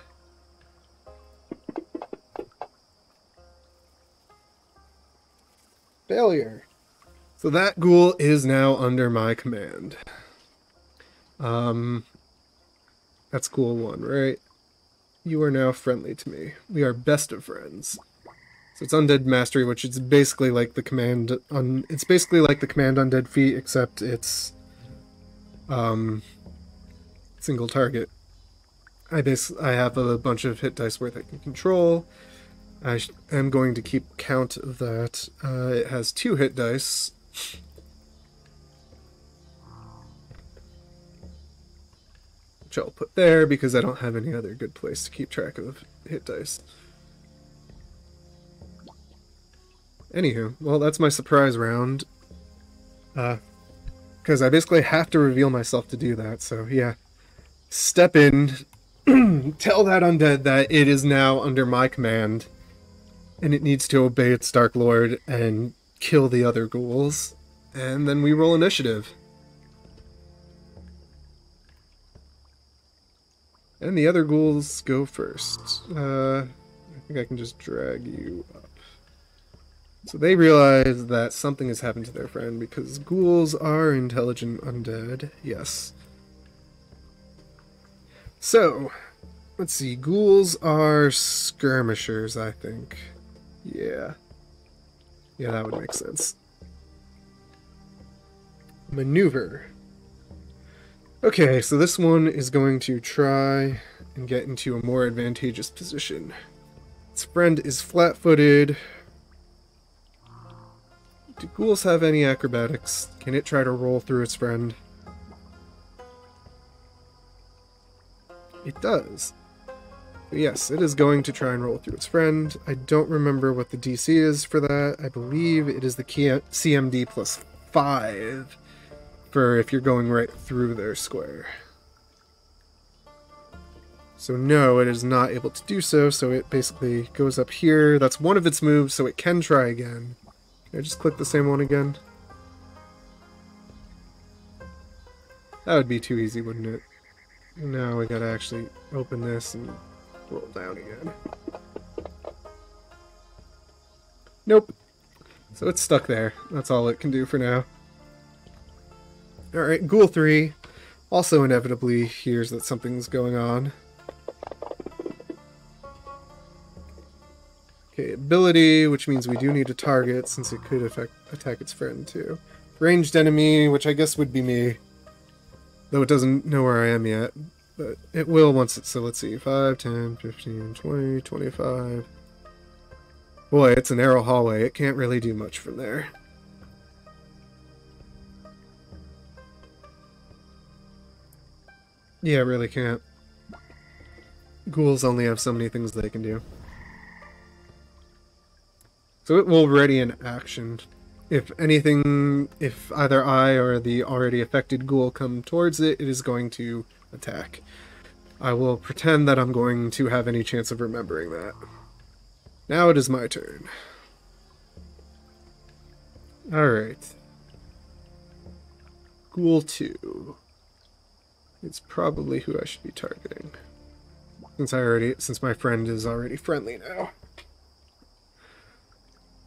Failure. So that ghoul is now under my command. That's ghoul 1, right? You are now friendly to me. We are best of friends. So it's Undead Mastery, which is basically like the command it's basically like the command Undead feat, except it's single target. I have a bunch of hit dice worth I can control. I am going to keep count of that. It has 2 hit dice. Which I'll put there because I don't have any other good place to keep track of hit dice. Anywho, well, that's my surprise round. Because I basically have to reveal myself to do that, so yeah. Step in, tell that undead that it is now under my command, and it needs to obey its Dark Lord and kill the other ghouls, and then we roll initiative. And the other ghouls go first. I think I can just drag you up. So they realize that something has happened to their friend because ghouls are intelligent undead. Yes. So, let's see. Ghouls are skirmishers, I think. Yeah. Yeah, that would make sense. Maneuver. Okay, so this one is going to try and get into a more advantageous position. Its friend is flat-footed. Do ghouls have any acrobatics? Can it try to roll through its friend? It does. Yes, it is going to try and roll through its friend. I don't remember what the DC is for that. I believe it is the CMD plus 5 for if you're going right through their square. So no, it is not able to do so, so it basically goes up here. That's one of its moves, so it can try again. Can I just click the same one again? That would be too easy, wouldn't it? Now we gotta actually open this and roll down again. Nope. So it's stuck there. That's all it can do for now. Alright, Ghoul 3 also inevitably hears that something's going on. Okay, ability, which means we do need a target, since it could attack its friend too. Ranged enemy, which I guess would be me. Though it doesn't know where I am yet. But it will once it... So let's see. 5, 10, 15, 20, 25... Boy, it's a narrow hallway. It can't really do much from there. Yeah, it really can't. Ghouls only have so many things they can do. So it will ready an action. If anything, if either I or the already affected ghoul come towards it, it is going to attack. I will pretend that I'm going to have any chance of remembering that. Now it is my turn. Alright. Ghoul 2. It's probably who I should be targeting. Since my friend is already friendly now.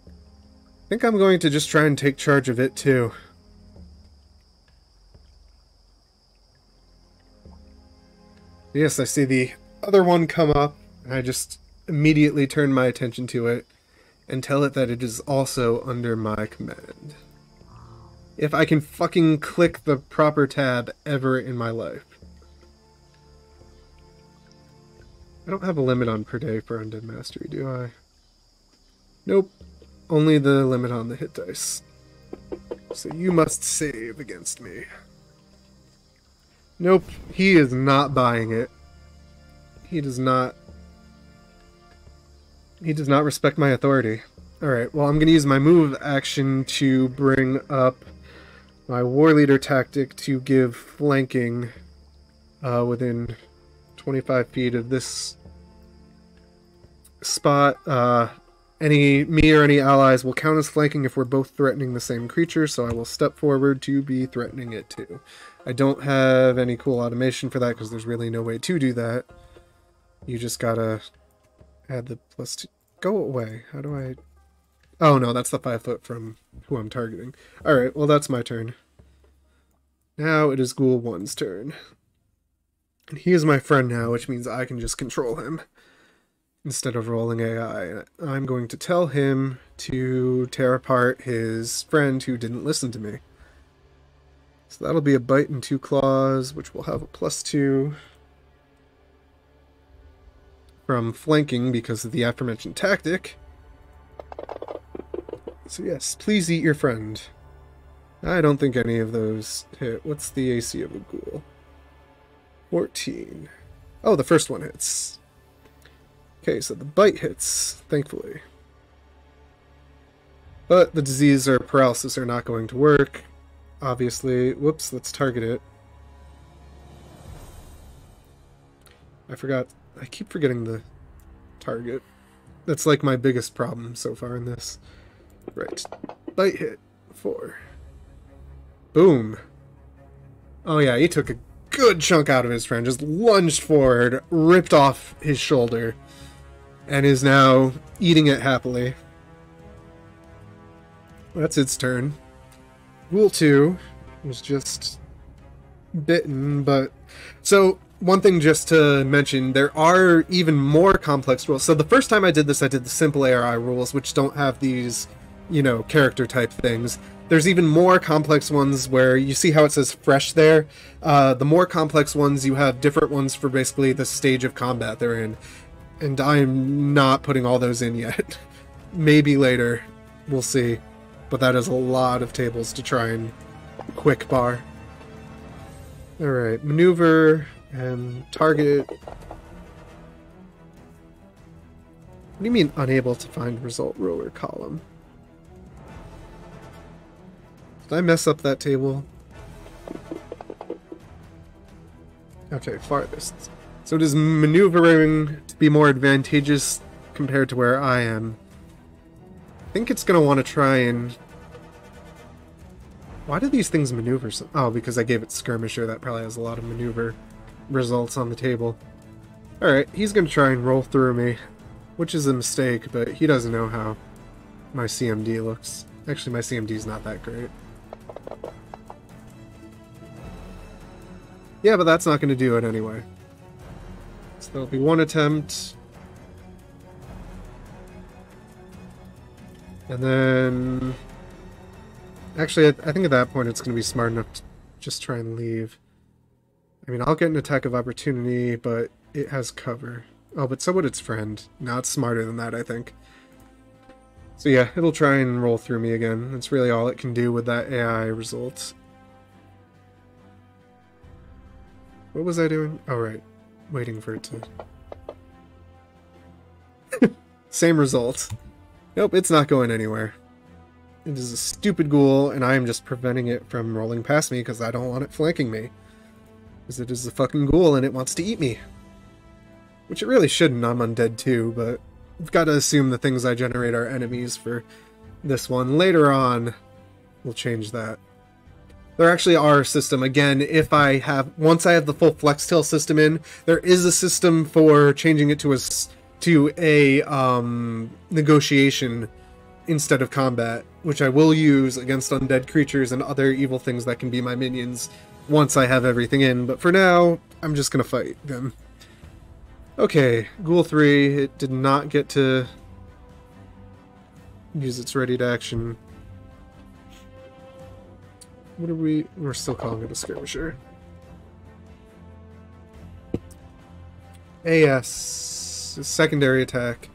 I think I'm going to just try and take charge of it too. Yes, I see the other one come up, and I just immediately turn my attention to it and tell it that it is also under my command. If I can fucking click the proper tab ever in my life. I don't have a limit on per day for Undead Mastery, do I? Nope. Only the limit on the hit dice. So you must save against me. Nope, he is not buying it. He does not respect my authority. Alright, well I'm going to use my move action to bring up my War Leader tactic to give flanking within 25 feet of this spot. Me or any allies will count as flanking if we're both threatening the same creature, so I will step forward to be threatening it too. I don't have any cool automation for that because there's really no way to do that. You just gotta add the +2. Go away. How do I... Oh no, that's the 5 foot from who I'm targeting. Alright, well that's my turn. Now it is Ghoul 1's turn. And he is my friend now, which means I can just control him instead of rolling AI. I'm going to tell him to tear apart his friend who didn't listen to me. So that'll be a bite and 2 claws, which will have a +2 from flanking because of the aforementioned tactic. So yes, please eat your friend. I don't think any of those hit. What's the AC of a ghoul? 14. Oh, the first one hits. Okay, so the bite hits, thankfully. But the disease or paralysis are not going to work. Obviously. Whoops, let's target it. I keep forgetting the target. That's like my biggest problem so far in this. Right. Bite hit. 4. Boom. Oh yeah, he took a good chunk out of his friend. Just lunged forward, ripped off his shoulder, and is now eating it happily. That's its turn. Ghoul 2 was just bitten, but... So, one thing just to mention, there are even more complex rules. So the first time I did this, I did the simple ARI rules, which don't have these, you know, character type things. There's even more complex ones where you see how it says fresh there. The more complex ones, you have different ones for basically the stage of combat they're in. And I'm not putting all those in yet. Maybe later. We'll see. But that is a lot of tables to try and quick bar. Alright, maneuver and target. What do you mean unable to find result row or column? Did I mess up that table? Okay, farthest. So it is maneuvering to be more advantageous compared to where I am. I think it's going to want to try and... Why do these things maneuver so... Oh, because I gave it Skirmisher. That probably has a lot of maneuver results on the table. Alright, he's going to try and roll through me, which is a mistake, but he doesn't know how my CMD looks. Actually, my CMD is not that great. Yeah, but that's not going to do it anyway. So there'll be one attempt. And then... Actually, I think at that point it's going to be smart enough to just try and leave. I mean, I'll get an attack of opportunity, but it has cover. Oh, but so would its friend. Now it's smarter than that, I think. So yeah, it'll try and roll through me again. That's really all it can do with that AI result. What was I doing? Oh, right. Waiting for it to... Same result. Nope, it's not going anywhere. It is a stupid ghoul, and I am just preventing it from rolling past me because I don't want it flanking me. Because it is a fucking ghoul and it wants to eat me. Which it really shouldn't, I'm undead too, but I've got to assume the things I generate are enemies for this one. Later on, we'll change that. There actually are a system, again, once I have the full flex tail system in, there is a system for changing it to a negotiation instead of combat, which I will use against undead creatures and other evil things that can be my minions once I have everything in, but for now, I'm just gonna fight them. Okay, Ghoul 3, it did not get to use its ready to action. What are we're still calling it a skirmisher. AS, secondary attack,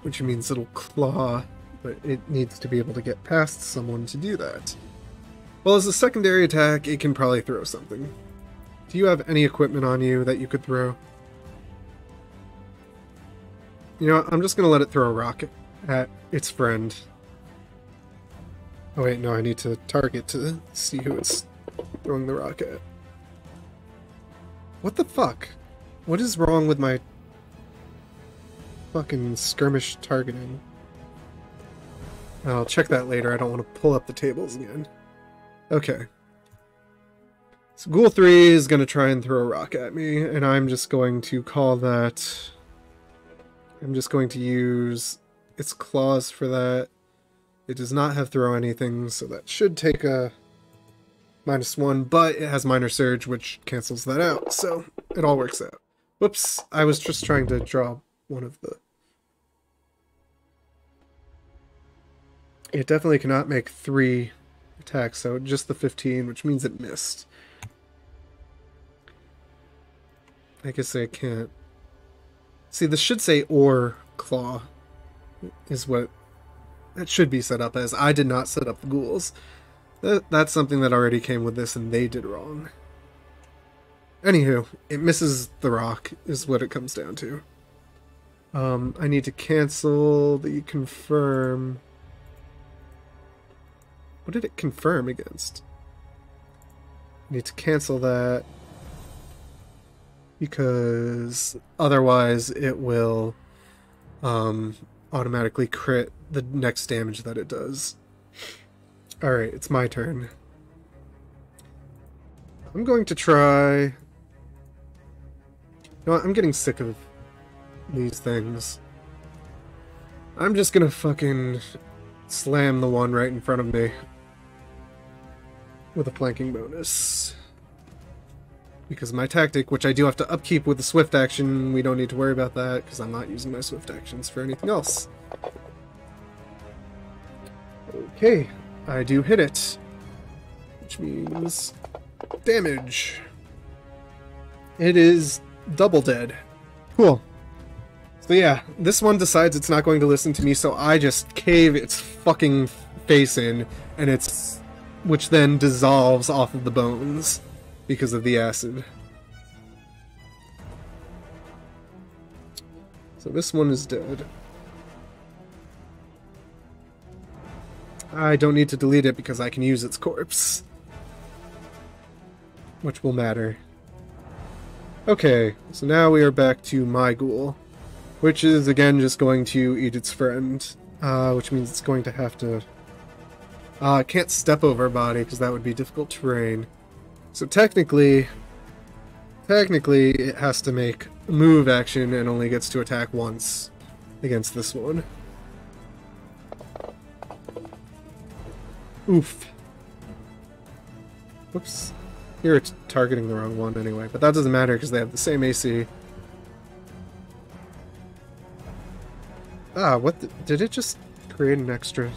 which means it'll claw, but it needs to be able to get past someone to do that. Well, as a secondary attack, it can probably throw something. Do you have any equipment on you that you could throw? You know what, I'm just going to let it throw a rocket at its friend. Oh wait, no, I need to target to see who it's throwing the rock at. What the fuck? What is wrong with my fucking skirmish targeting? I'll check that later, I don't want to pull up the tables again. Okay. So Ghoul 3 is going to try and throw a rock at me, and I'm just going to call that... I'm just going to use its claws for that. It does not have throw anything, so that should take a -1, but it has minor surge, which cancels that out, so it all works out. Whoops, I was just trying to draw one of the... It definitely cannot make 3 attacks, so just the 15, which means it missed. I guess I can't... See, this should say or claw, is what it should be set up as. I did not set up the ghouls. That's something that already came with this, and they did wrong. Anywho, it misses the rock, is what it comes down to. I need to cancel the confirm... What did it confirm against? I need to cancel that, because otherwise it will automatically crit the next damage that it does. Alright, it's my turn. I'm going to try... You know what, I'm getting sick of these things. I'm just gonna fucking slam the one right in front of me with a flanking bonus. Because my tactic, which I do have to upkeep with the swift action, we don't need to worry about that, because I'm not using my swift actions for anything else. Okay, I do hit it. Which means damage. It is double dead. Cool. So yeah, this one decides it's not going to listen to me, so I just cave its fucking face in, and it's... which then dissolves off of the bones because of the acid. So this one is dead. I don't need to delete it because I can use its corpse, which will matter. Okay, so now we are back to my ghoul, which is again just going to eat its friend, which means it's going to have to... it can't step over a body because that would be difficult terrain. So technically it has to make a move action and only gets to attack once against this one. Oof. Whoops. Here it's targeting the wrong one anyway, but that doesn't matter because they have the same AC. What did it just create an extra...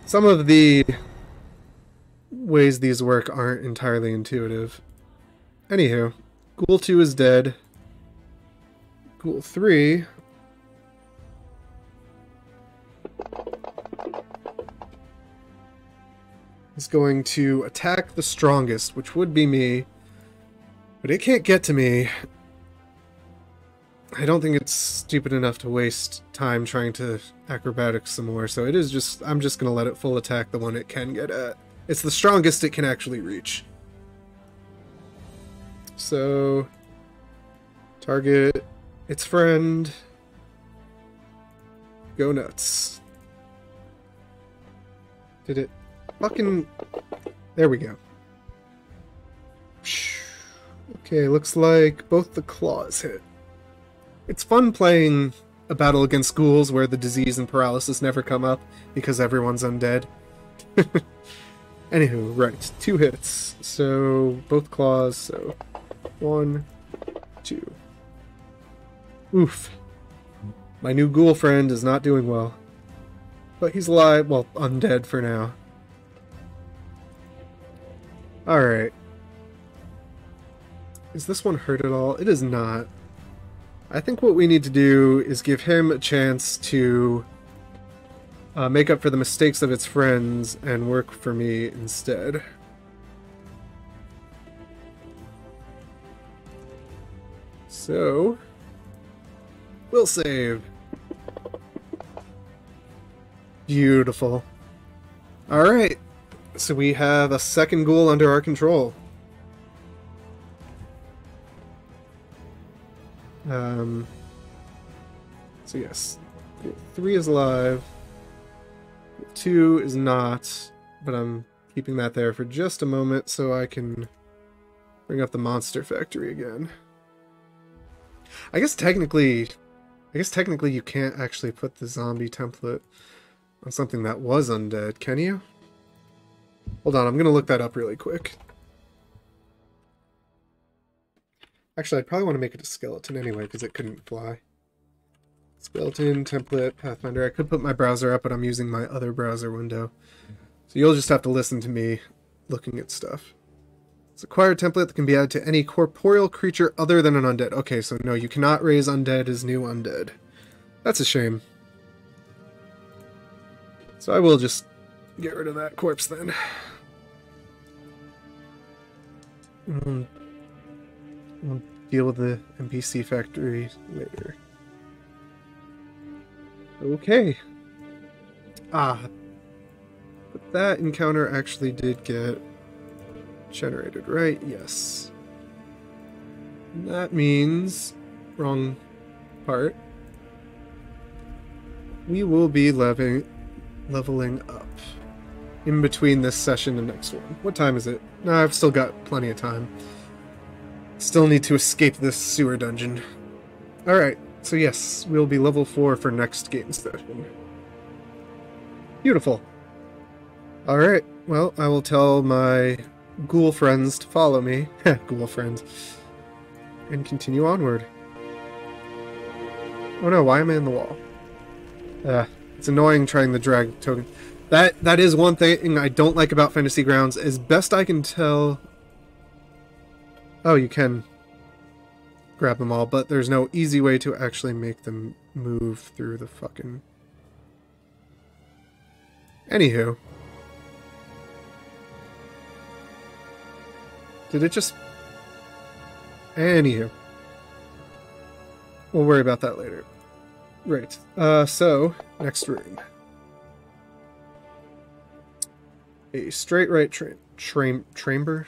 Some of the ways these work aren't entirely intuitive. Anywho, Ghoul 2 is dead. Ghoul 3... is going to attack the strongest, which would be me. But it can't get to me. I don't think it's stupid enough to waste time trying to acrobatics some more, so it is just... I'm just gonna let it full attack the one it can get at. It's the strongest it can actually reach. So... target its friend. Go nuts. Did it... fucking... There we go. Okay, looks like both the claws hit. It's fun playing a battle against ghouls where the disease and paralysis never come up because everyone's undead. Anywho, right, 2 hits. So, both claws, so 1, 2. Oof. My new ghoul friend is not doing well. But he's alive, well, undead for now. Alright. Is this one hurt at all? It is not. I think what we need to do is give him a chance to make up for the mistakes of its friends and work for me instead. So, we'll save. Beautiful. Alright, so we have a second ghoul under our control. So yes, 3 is alive, 2 is not, but I'm keeping that there for just a moment so I can bring up the monster factory again. I guess technically I guess technically you can't actually put the zombie template on something that was undead, can you? Hold on, I'm gonna look that up really quick. Actually, I'd probably want to make it a skeleton anyway, because it couldn't fly. Skeleton, template, Pathfinder. I could put my browser up, but I'm using my other browser window. So you'll just have to listen to me looking at stuff. It's acquired template that can be added to any corporeal creature other than an undead. Okay, so no, you cannot raise undead as new undead. That's a shame. So I will just get rid of that corpse then. We'll deal with the NPC factory later. Okay. But that encounter actually did get generated, right? Yes. And that means, wrong part, we will be leveling up in between this session and next one. What time is it? No, I've still got plenty of time. Still need to escape this sewer dungeon. Alright, so yes, we'll be level 4 for next game session. Beautiful. Alright, well, I will tell my ghoul friends to follow me. Ghoul friends. And continue onward. Oh no, why am I in the wall? It's annoying trying to drag token. That is one thing I don't like about Fantasy Grounds. As best I can tell... Oh, you can grab them all, but there's no easy way to actually make them move through the fucking... Anywho. Did it just... Anywho. We'll worry about that later. Right. So, next room. A straight right chamber.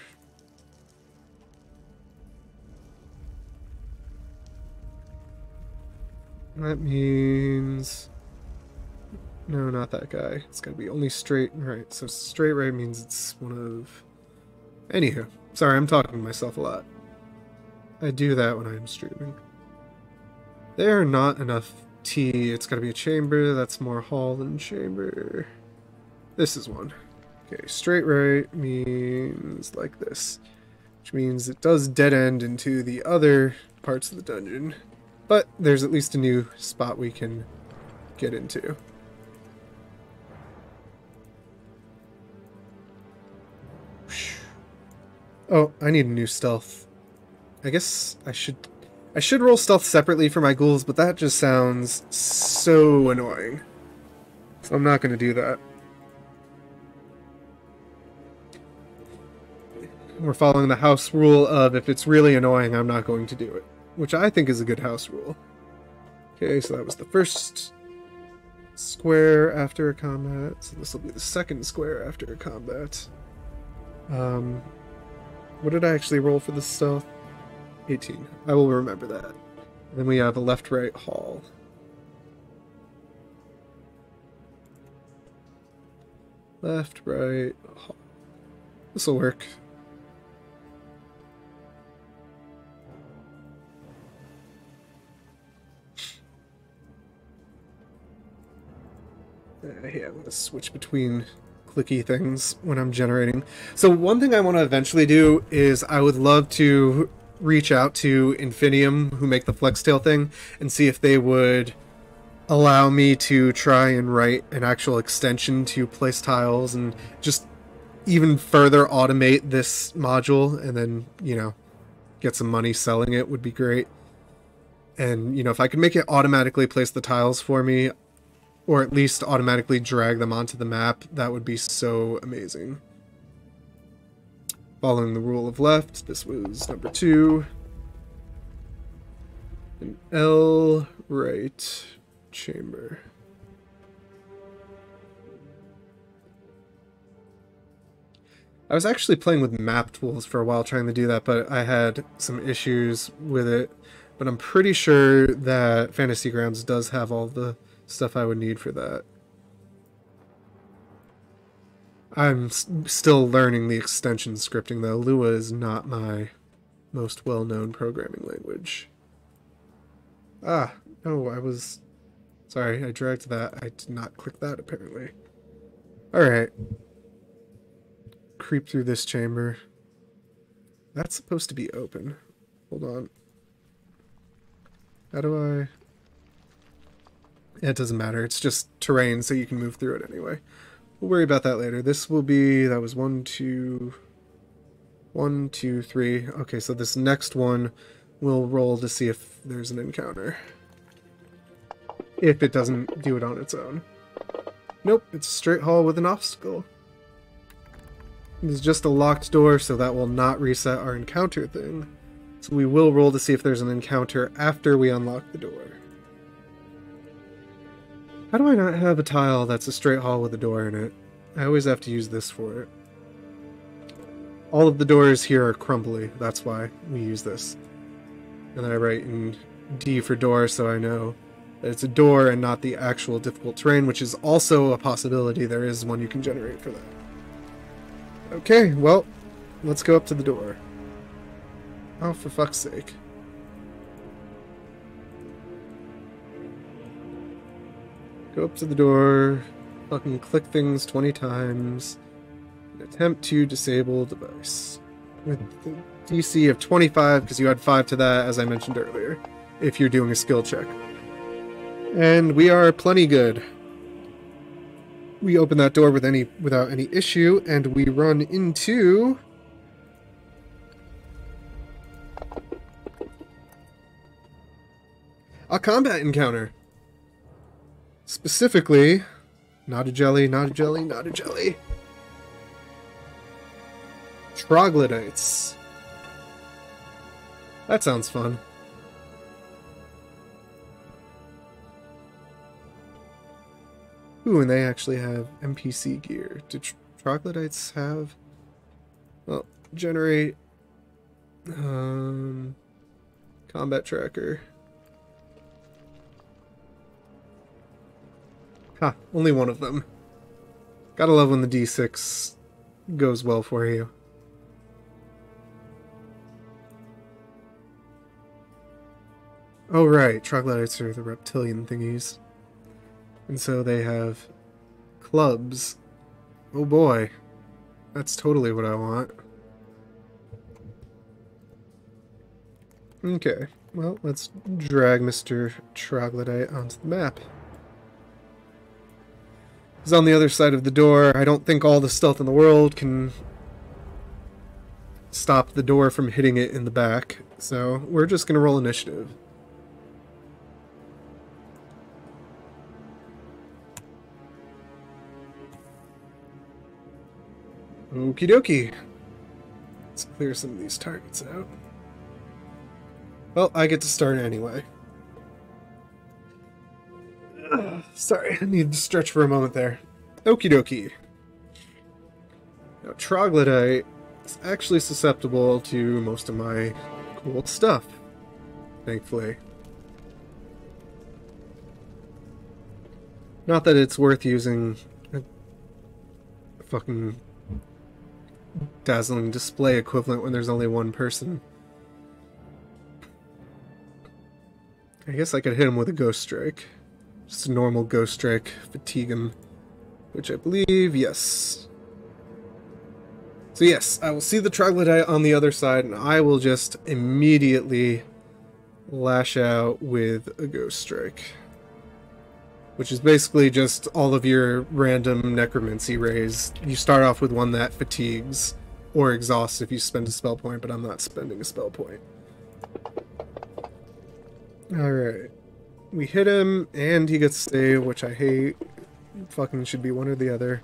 That means... No, not that guy. It's gotta be only straight right. So straight right means it's one of... Anywho. Sorry, I'm talking to myself a lot. I do that when I'm streaming. There are not enough tea. It's gotta be a chamber. That's more hall than chamber. This is one. Okay, straight right means like this. Which means it does dead end into the other parts of the dungeon. But there's at least a new spot we can get into. Oh, I need a new stealth. I guess I should roll stealth separately for my ghouls, but that just sounds so annoying. So I'm not going to do that. We're following the house rule of if it's really annoying, I'm not going to do it. Which I think is a good house rule. Okay, so that was the first square after a combat. So this will be the second square after a combat. What did I actually roll for the stealth? 18. I will remember that. Then we have a left-right hall. Left, right, hall. This will work. Yeah, I'm going to switch between clicky things when I'm generating. So one thing I want to eventually do is I would love to reach out to Infinium, who make the Flextail thing, and see if they would allow me to try and write an actual extension to place tiles and just even further automate this module, and then, you know, get some money selling it would be great. And, you know, if I could make it automatically place the tiles for me, or at least automatically drag them onto the map, that would be so amazing. Following the rule of left, this was number 2. An L right chamber. I was actually playing with map tools for a while trying to do that, but I had some issues with it. But I'm pretty sure that Fantasy Grounds does have all the stuff I would need for that. I'm still learning the extension scripting, though. Lua is not my most well-known programming language. Ah, Oh, I was... Sorry, I dragged that. I did not click that, apparently. Alright. Creep through this chamber. That's supposed to be open. Hold on. How do I... It doesn't matter. It's just terrain, so you can move through it anyway. We'll worry about that later. This will be... That was 1, 2... 1, 2, 3. Okay, so this next one we'll roll to see if there's an encounter. If it doesn't do it on its own. Nope, it's a straight hall with an obstacle. It's just a locked door, so that will not reset our encounter thing. So we will roll to see if there's an encounter after we unlock the door. How do I not have a tile that's a straight hall with a door in it? I always have to use this for it. All of the doors here are crumbly, that's why we use this. And then I write in D for door so I know that it's a door and not the actual difficult terrain, which is also a possibility. There is one you can generate for that. Okay, well, let's go up to the door. Oh, for fuck's sake. Go up to the door, fucking click things 20 times, and attempt to disable device. With the DC of 25, because you add 5 to that, as I mentioned earlier, if you're doing a skill check. And we are plenty good. We open that door without any issue, and we run into... a combat encounter. Specifically, not a jelly, not a jelly, not a jelly. Troglodytes. That sounds fun. Ooh, and they actually have NPC gear. Do troglodytes have... Well, generate... combat tracker. Ha, only one of them. Gotta love when the D6 goes well for you. Oh right, troglodytes are the reptilian thingies. And so they have clubs. Oh boy. That's totally what I want. Okay, well, let's drag Mr. Troglodyte onto the map. He's on the other side of the door. I don't think all the stealth in the world can stop the door from hitting it in the back. So we're just going to roll initiative. Okie dokie. Let's clear some of these targets out. Well, I get to start anyway. Sorry, I needed to stretch for a moment there. Okie dokie. Now, Troglodyte is actually susceptible to most of my cool stuff, thankfully. Not that it's worth using a fucking dazzling display equivalent when there's only one person. I guess I could hit him with a Ghost Strike. Just a normal Ghost Strike, fatigue him, which I believe, yes. So yes, I will see the Troglodyte on the other side, and I will just immediately lash out with a Ghost Strike. Which is basically just all of your random necromancy rays. You start off with one that fatigues, or exhausts if you spend a spell point, but I'm not spending a spell point. Alright. We hit him, and he gets save, which I hate. Fucking should be one or the other.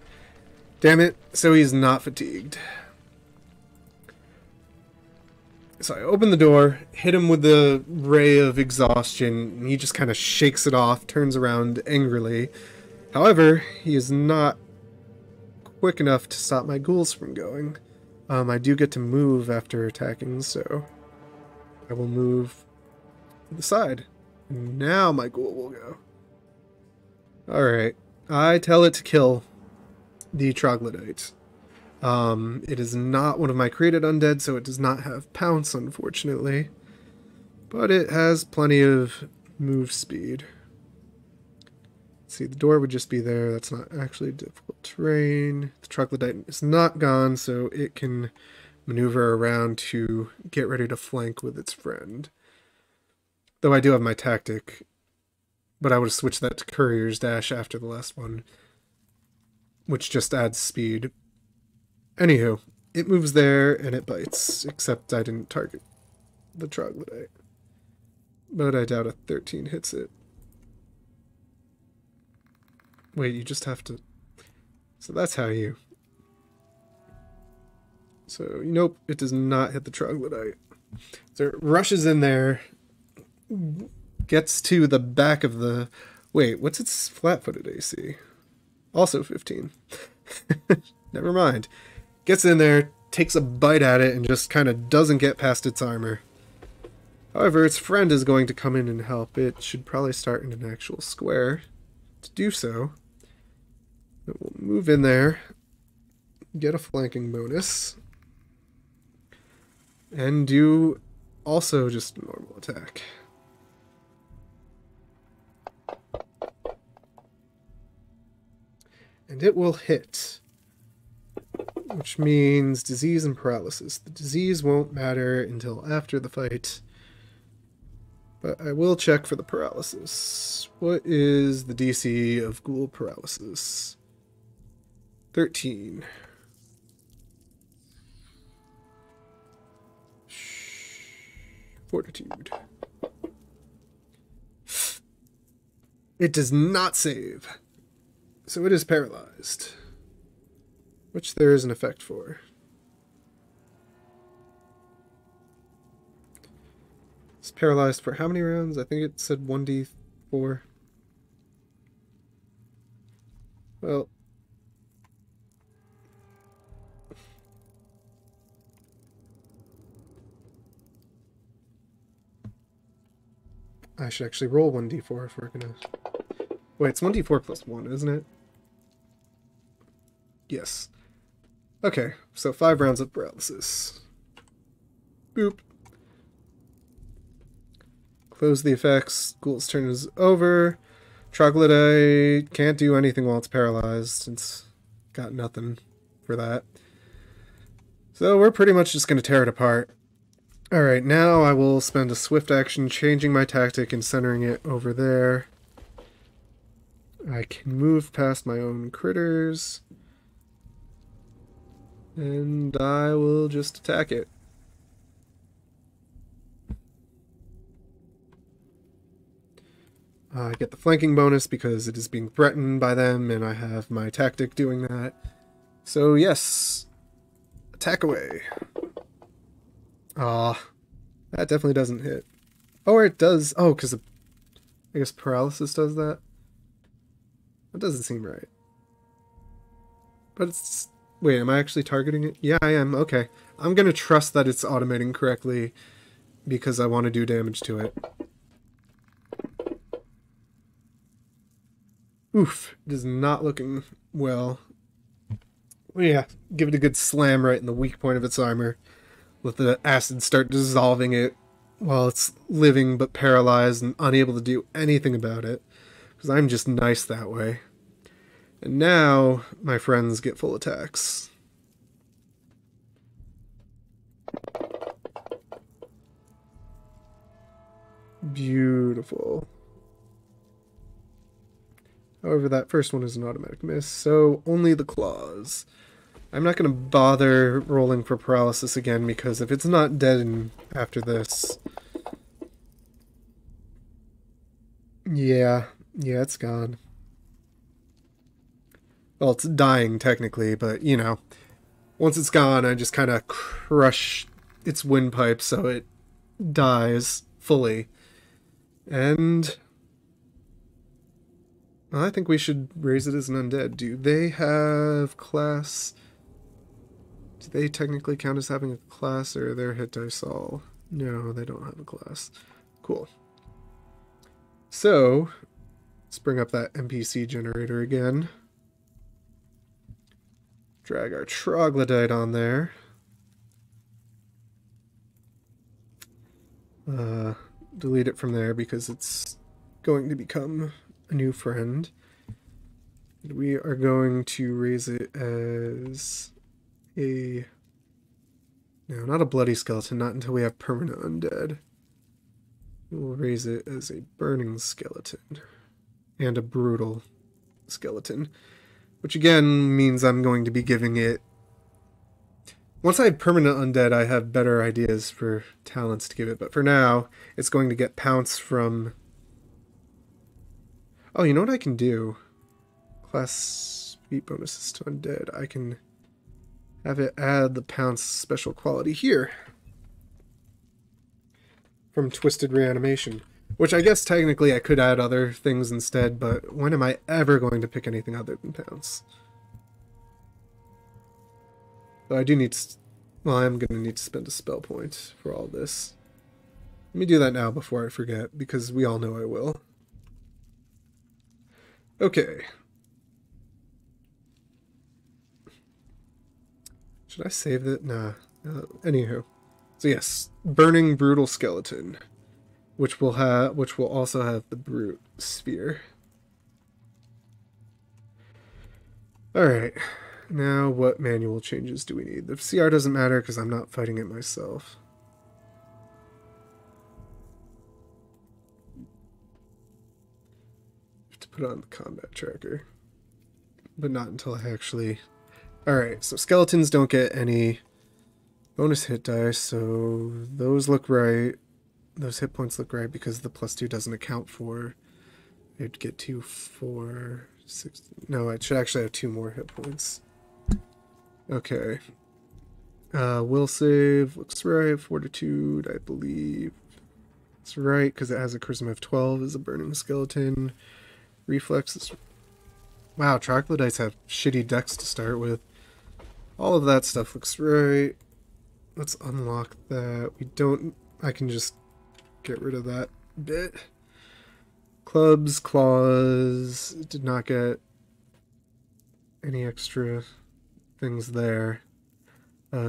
Damn it, so he's not fatigued. So I open the door, hit him with the ray of exhaustion, and he just kind of shakes it off, turns around angrily. However, he is not quick enough to stop my ghouls from going. I do get to move after attacking, so I will move to the side. Now my ghoul will go. Alright. I tell it to kill the Troglodyte. It is not one of my created undead, so it does not have pounce, unfortunately. But it has plenty of move speed. See, the door would just be there. That's not actually difficult terrain. The troglodyte is not gone, so it can maneuver around to get ready to flank with its friend. Though I do have my tactic, but I would have switched that to Courier's Dash after the last one, which just adds speed. Anywho, it moves there and it bites, except I didn't target the troglodyte. But I doubt a 13 hits it. Wait, you just have to... So that's how you... So, nope, it does not hit the troglodyte. So it rushes in there, gets to the back of the... Wait, what's its flat-footed AC? Also 15. Never mind. Gets in there, takes a bite at it, and just kind of doesn't get past its armor. However, its friend is going to come in and help. It should probably start in an actual square. To do so, it will move in there, get a flanking bonus, and do also just a normal attack. And it will hit, which means disease and paralysis. The disease won't matter until after the fight, but I will check for the paralysis. What is the DC of ghoul paralysis? 13. Fortitude. It does not save, so it is paralyzed, which there is an effect for. It's paralyzed for how many rounds? I think it said 1d4. Well, I should actually roll 1d4 if we're gonna... Wait, it's 1d4 plus 1, isn't it? Yes. Okay, so 5 rounds of paralysis. Boop. Close the effects. Ghoul's turn is over. Troglodyte can't do anything while it's paralyzed. It's got nothing for that. So we're pretty much just going to tear it apart. Alright, now I will spend a swift action changing my tactic and centering it over there. I can move past my own critters. And I will just attack it. I get the flanking bonus because it is being threatened by them, and I have my tactic doing that. So yes, attack away. Ah, that definitely doesn't hit. Oh, or it does. Oh, because I guess paralysis does that. That doesn't seem right. But it's... Wait, am I actually targeting it? Yeah, I am. Okay. I'm going to trust that it's automating correctly because I want to do damage to it. Oof. It is not looking well. Yeah, give it a good slam right in the weak point of its armor. Let the acid start dissolving it while it's living but paralyzed and unable to do anything about it. Because I'm just nice that way. And now my friends get full attacks. Beautiful. However, that first one is an automatic miss, so only the claws. I'm not going to bother rolling for paralysis again because if it's not dead after this... Yeah, it's gone. Well, it's dying technically, but you know, once it's gone, I just kind of crush its windpipe so it dies fully. And I think we should raise it as an undead. Do they have class? Do they technically count as having a class, or their hit dice all? No, they don't have a class. Cool. So, let's bring up that NPC generator again. Drag our troglodyte on there. Delete it from there because it's going to become a new friend. We are going to raise it as a... No, not a bloody skeleton, not until we have permanent undead. We'll raise it as a burning skeleton and a brutal skeleton, which again means I'm going to be giving it... Once I have permanent undead, I have better ideas for talents to give it, but for now, it's going to get pounce from... Oh, you know what I can do? Class speed bonuses to undead. I can have it add the pounce special quality here from Twisted Reanimation, which I guess technically I could add other things instead, but when am I ever going to pick anything other than pounce? Though I do need to... Well, I'm going to need to spend a spell point for all this. Let me do that now before I forget, because we all know I will. Okay. Should I save it? Nah. Anywho. So yes, Burning Brutal Skeleton, which will also have the Brute Sphere. Alright. Now, what manual changes do we need? The CR doesn't matter because I'm not fighting it myself. I have to put on the combat tracker. But not until I actually... Alright, so skeletons don't get any bonus hit dice, so those look right. Those hit points look right because the +2 doesn't account for... It'd get 2, 4, 6... No, it should actually have 2 more hit points. Okay. Will save looks right. Fortitude, I believe. It's right because it has a charisma of 12 as a burning skeleton. Reflexes. Wow, troglodytes have shitty decks to start with. All of that stuff looks right. Let's unlock that. We don't... I can just get rid of that bit. Clubs, claws. Did not get any extra things there.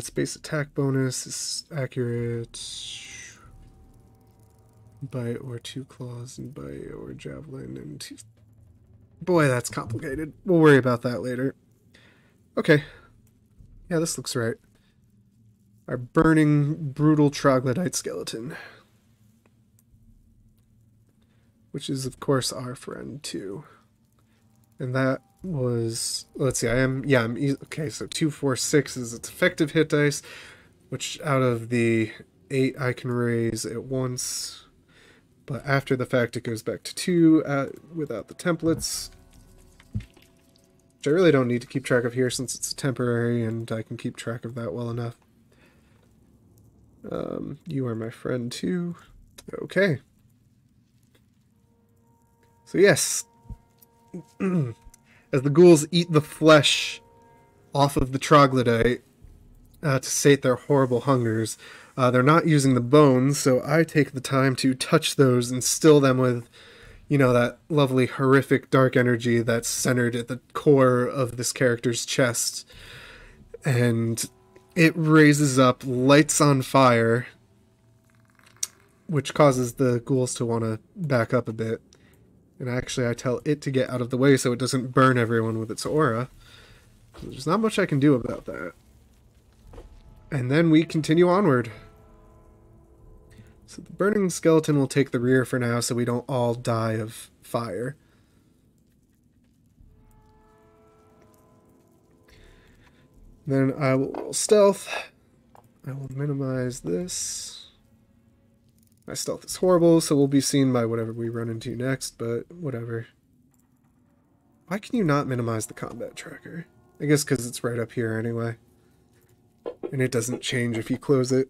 Space attack bonus is accurate. Bite or 2 claws and bite or javelin and 2... Boy, that's complicated. We'll worry about that later. Okay. Yeah, this looks right. Our burning, brutal troglodyte skeleton. Which is, of course, our friend, too. And that was... Let's see, I'm okay, so 2, 4, 6 is its effective hit dice, which out of the 8 I can raise at once. But after the fact, it goes back to 2 without the templates. Which I really don't need to keep track of here since it's temporary and I can keep track of that well enough. You are my friend too. Okay. So yes. As the ghouls eat the flesh off of the troglodyte to sate their horrible hungers, they're not using the bones, so I take the time to touch those and still them with, you know, that lovely horrific dark energy that's centered at the core of this character's chest. And it raises up, lights on fire, which causes the ghouls to want to back up a bit. And actually I tell it to get out of the way so it doesn't burn everyone with its aura. There's not much I can do about that. And then we continue onward. So the burning skeleton will take the rear for now so we don't all die of fire. Then I will roll stealth. I will minimize this. My stealth is horrible, so we'll be seen by whatever we run into next, but whatever. Why can you not minimize the combat tracker? I guess because it's right up here anyway. And it doesn't change if you close it.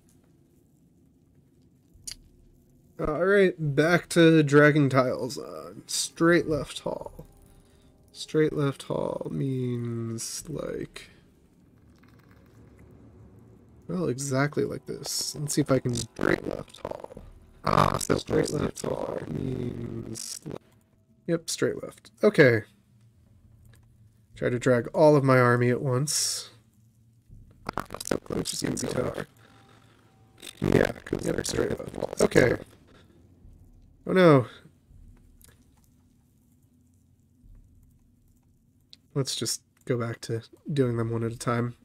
Alright, back to dragging tiles on. Straight left hall. Straight left hall means like... Well, exactly like this. Let's see if I can... Straight left hall. So straight left hall means... Yep, straight left. Okay. Try to drag all of my army at once. So close, just easy tower. Yeah, because they're straight left walls. Okay. Oh no. let's just go back to doing them one at a time.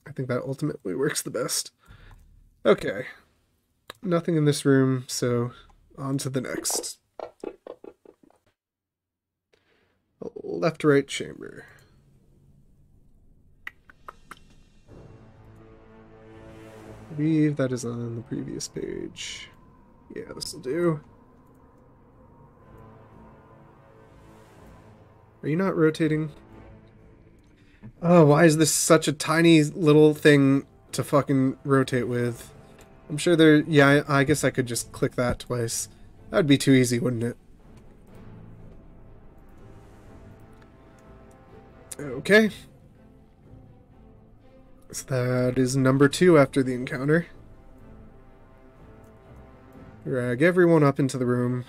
I think that ultimately works the best. Okay. Nothing in this room, so on to the next. Left-right chamber. I believe that is on the previous page. Yeah, this will do. Are you not rotating? Oh, why is this such a tiny little thing to fucking rotate with? I'm sure there... Yeah, I guess I could just click that twice. That would be too easy, wouldn't it? Okay. So that is number 2 after the encounter. Drag everyone up into the room.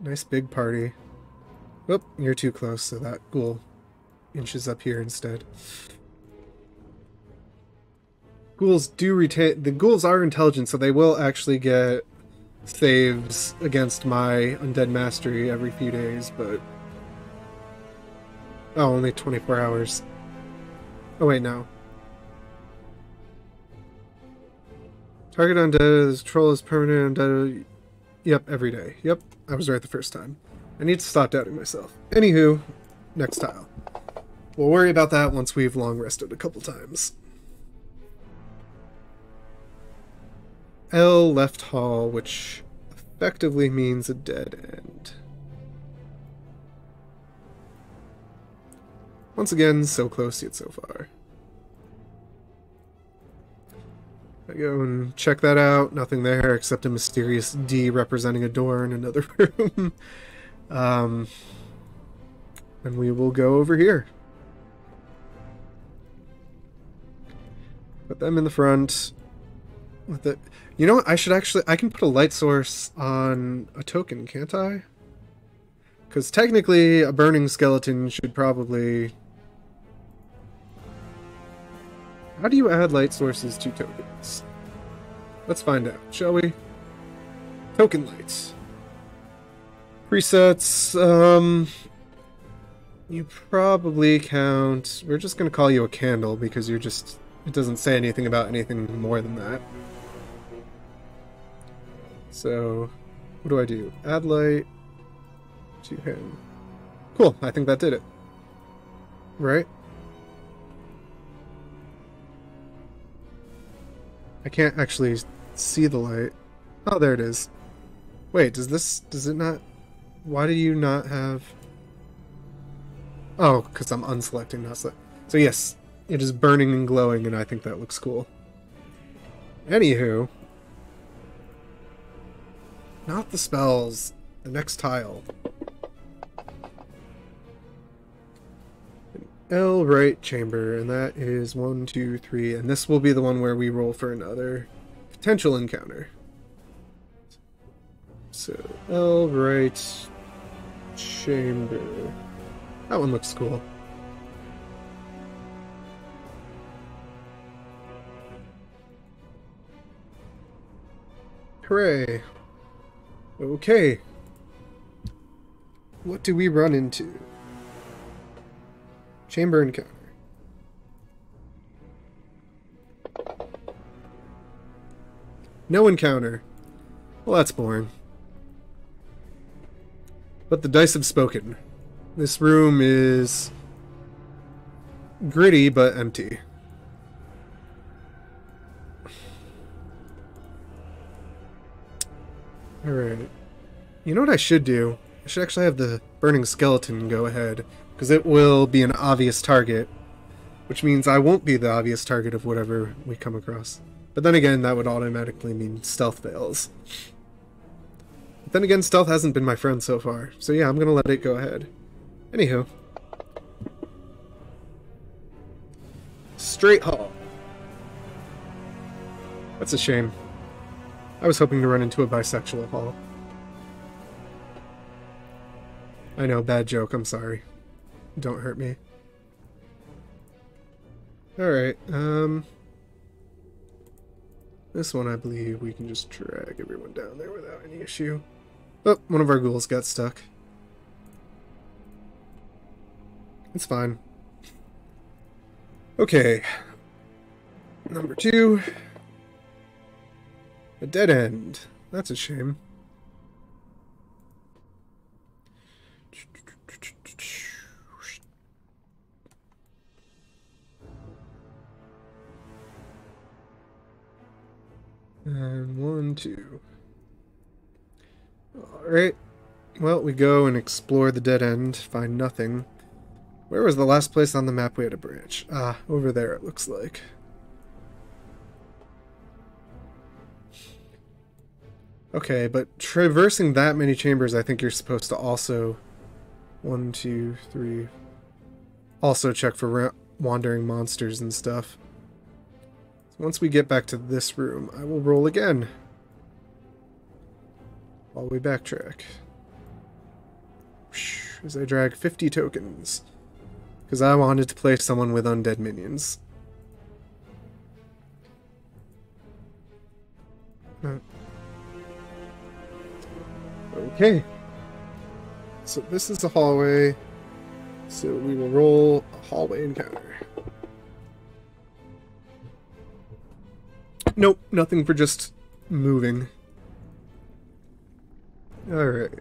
Nice big party. Oh, you're too close, so that ghoul inches up here instead. Ghouls do retain... The ghouls are intelligent, so they will actually get saves against my undead mastery every few days, but... Oh, only 24 hours. Oh, wait, no. Target undead, troll is permanent undead. Yep, every day. Yep, I was right the first time. I need to stop doubting myself. Anywho, next tile. We'll worry about that once we've long rested a couple times. L left hall, which effectively means a dead end. Once again, so close yet so far. I go and check that out. Nothing there except a mysterious D representing a door in another room. And we will go over here. Put them in the front. With the, you know what? I can put a light source on a token, can't I? Because technically, a burning skeleton should probably... How do you add light sources to tokens? Let's find out, shall we? Token lights. Presets, you probably count... We're just going to call you a candle because you're just... It doesn't say anything about anything more than that. So, what do I do? Add light to him. Cool, I think that did it. Right? I can't actually see the light. Oh, there it is. Wait, does it not... Why do you not have... Oh, because I'm unselecting, not select. So yes, it is burning and glowing, and I think that looks cool. Anywho... Not the spells. The next tile. L right chamber, and that is 1, 2, 3, and this will be the one where we roll for another potential encounter. So, L right chamber. That one looks cool. Hooray. Okay. What do we run into? Chamber encounter. No encounter. Well, that's boring. But the dice have spoken. This room is gritty but empty. Alright. You know what I should do? I should actually have the burning skeleton go ahead, because it will be an obvious target, which means I won't be the obvious target of whatever we come across. But then again, that would automatically mean stealth fails. But then again, stealth hasn't been my friend so far, so yeah, I'm gonna let it go ahead. Anywho. Straight hall. That's a shame. I was hoping to run into a bisexual hall. I know, bad joke, I'm sorry. Don't hurt me. Alright, this one I believe we can just drag everyone down there without any issue. Oh, one of our ghouls got stuck. It's fine. Okay. Number 2. A dead end. That's a shame. And 1, 2. Alright. Well, we go and explore the dead end, find nothing. Where was the last place on the map we had a branch? Ah, over there it looks like. Okay, but traversing that many chambers, I think you're supposed to also... 1, 2, 3... Also check for wandering monsters and stuff. So once we get back to this room, I will roll again. While we backtrack. As I drag 50 tokens. Because I wanted to play someone with undead minions. Okay. So this is a hallway. So we will roll a hallway encounter. Nope, nothing for just moving. Alright.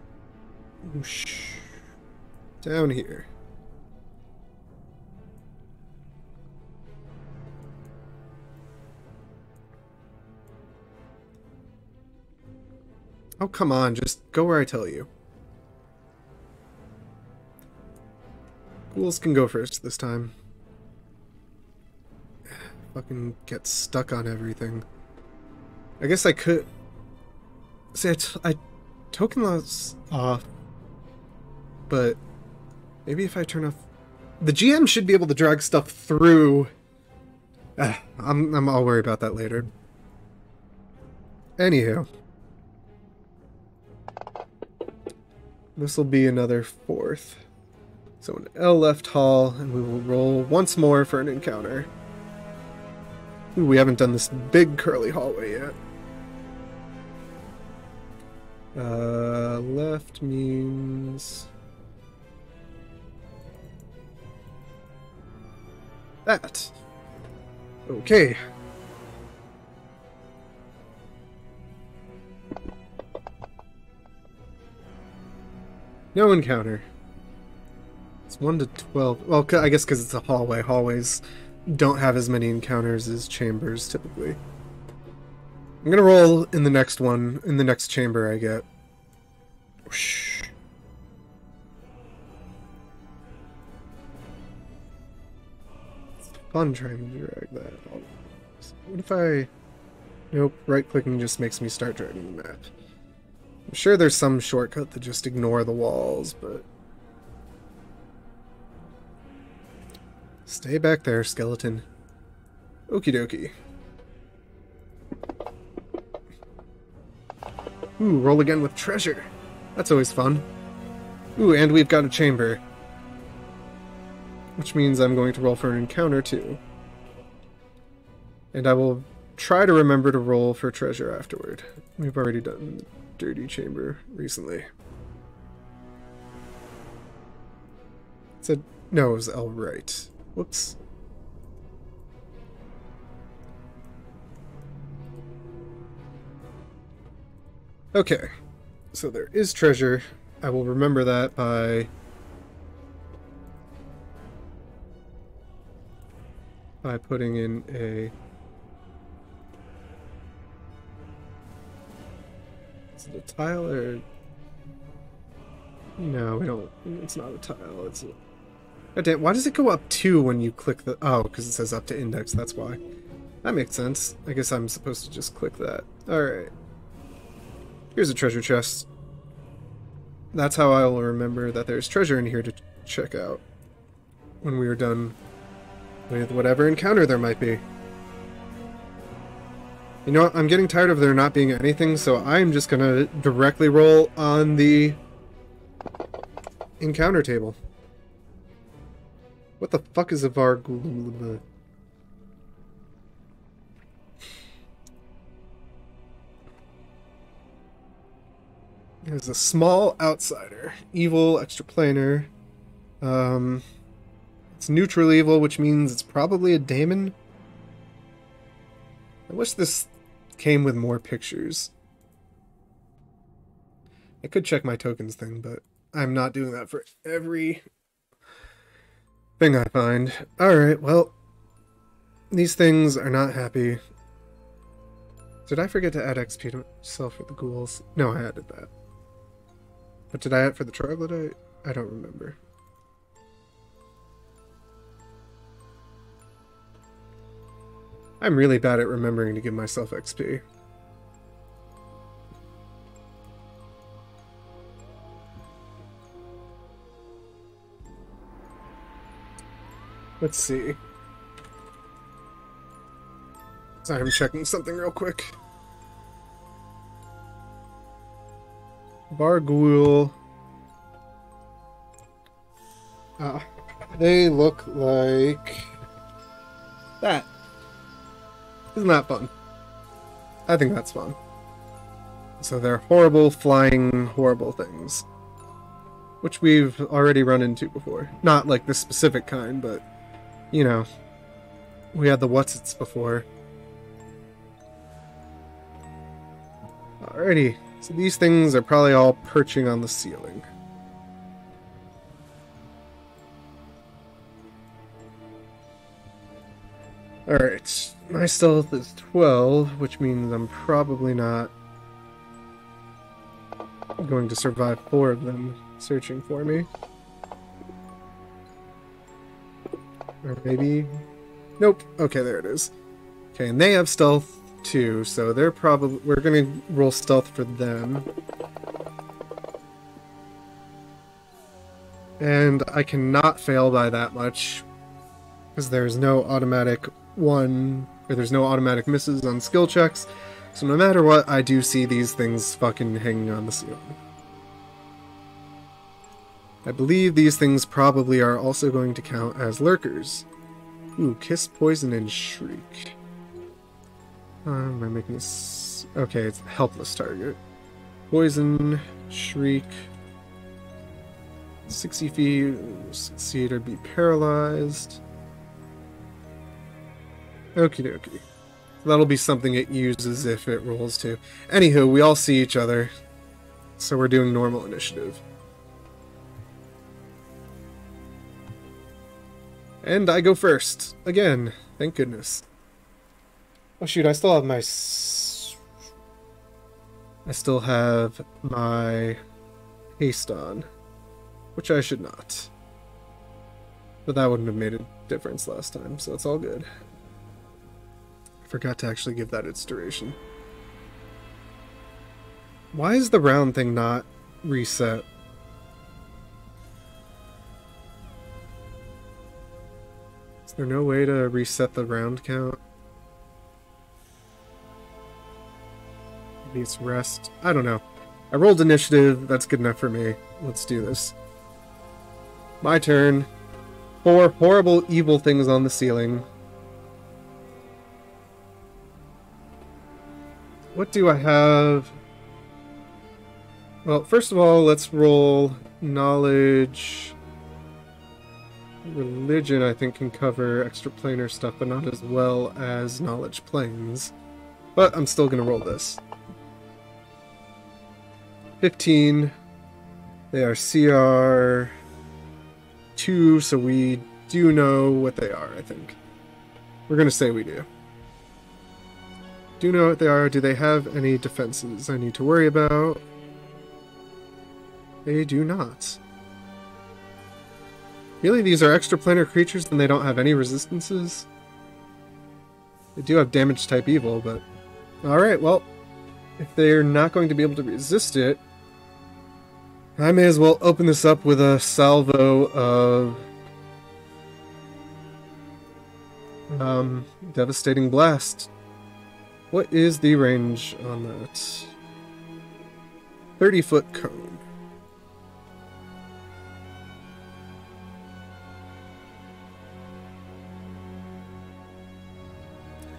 Down here. Oh, come on, just go where I tell you. Ghouls can go first this time. Fucking get stuck on everything. I guess I could... See, I token loss off. But maybe if I turn off... The GM should be able to drag stuff through... I'll worry about that later. Anywho. This will be another 4th. So an L left hall, and we will roll once more for an encounter. Ooh, we haven't done this big curly hallway yet. Left means... that. Okay. No encounter. It's 1 to 12. Well, I guess because it's a hallway. Hallways don't have as many encounters as chambers, typically. I'm gonna roll in the next one, in the next chamber I get. Whoosh. It's fun trying to drag that. What if I... Nope, right-clicking just makes me start dragging the map. I'm sure there's some shortcut to just ignore the walls, but... Stay back there, skeleton. Okie dokie. Ooh, roll again with treasure. That's always fun. Ooh, and we've got a chamber. Which means I'm going to roll for an encounter, too. And I will try to remember to roll for treasure afterward. We've already done the dirty chamber recently. It said... No, it was L right. Whoops. Okay. So there is treasure. I will remember that by putting in a... Is it a tile or... No, we don't... It's not a tile, it's a... God damn, why does it go up 2 when you click the... Oh, because it says up to index, that's why. That makes sense. I guess I'm supposed to just click that. Alright. Here's a treasure chest. That's how I'll remember that there's treasure in here to check out when we are done with whatever encounter there might be. You know what? I'm getting tired of there not being anything, so I'm just gonna directly roll on the encounter table. What the fuck is a Vargul? There's a small outsider. Evil, extraplanar. Let's It's neutral evil, which means it's probably a daemon. I wish this came with more pictures. I could check my tokens thing, but I'm not doing that for every thing I find. Alright, well, these things are not happy. Did I forget to add XP to myself for the ghouls? No, I added that. But did I add it for the troglodyte? I don't remember. I'm really bad at remembering to give myself XP. Let's see. Sorry, I'm checking something real quick. Barghoul. They look like that. Isn't that fun? I think that's fun. So they're horrible, flying, horrible things. Which we've already run into before. Not like this specific kind, but, you know, we had the what's-its before. Alrighty, so these things are probably all perching on the ceiling. Alright, my stealth is 12, which means I'm probably not going to survive 4 of them searching for me. Or maybe... Nope. Okay, there it is. Okay, and they have stealth too, so they're probably... We're gonna roll stealth for them. And I cannot fail by that much, because there's no automatic there's no automatic misses on skill checks, so no matter what, I do see these things fucking hanging on the ceiling. I believe these things probably are also going to count as lurkers. Ooh, kiss, poison, and shriek. Am I making this... Okay, it's a helpless target. Poison, shriek... 60 feet, succeed or be paralyzed. Okie dokie. That'll be something it uses if it rolls too. Anywho, we all see each other, so we're doing normal initiative. And I go first. Again, thank goodness. Oh shoot, I still have my... I still have my haste on, which I should not. But that wouldn't have made a difference last time, so it's all good. I forgot to actually give that its duration. Why is the round thing not reset? Is there no way to reset the round count? Maybe it's rest. I don't know. I rolled initiative. That's good enough for me. Let's do this. My turn. 4 horrible, evil things on the ceiling. What do I have? Well, first of all, let's roll knowledge. Religion, I think, can cover extraplanar stuff, but not as well as knowledge planes. But I'm still going to roll this. 15. They are CR 2, so we do know what they are, I think. We're going to say we do. Do know what they are. Do they have any defenses I need to worry about? They do not. Really, these are extraplanar creatures and they don't have any resistances? They do have damage type evil, but... Alright, well, if they're not going to be able to resist it, I may as well open this up with a salvo of... Devastating Blast. What is the range on that? 30-foot cone.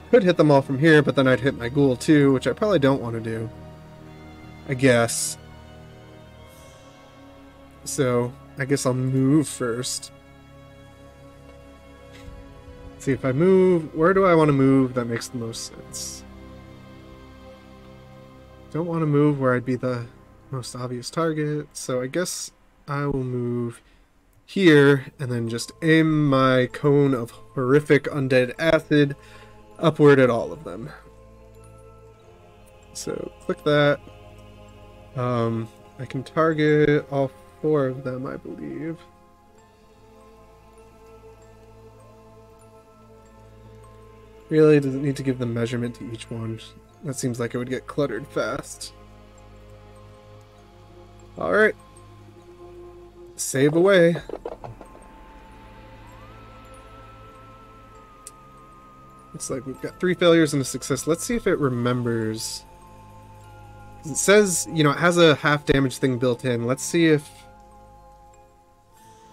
Could hit them all from here, but then I'd hit my ghoul too, which I probably don't want to do. I guess. So, I guess I'll move first. see if I move. Where do I want to move that makes the most sense? Don't want to move where I'd be the most obvious target, so I guess I will move here and then just aim my cone of horrific undead acid upward at all of them. So click that. I can target all 4 of them, I believe. Really doesn't need to give the measurement to each one. That seems like it would get cluttered fast. Alright. Save away. Looks like we've got 3 failures and a success. Let's see if it remembers. It says, you know, it has a half damage thing built in. Let's see if...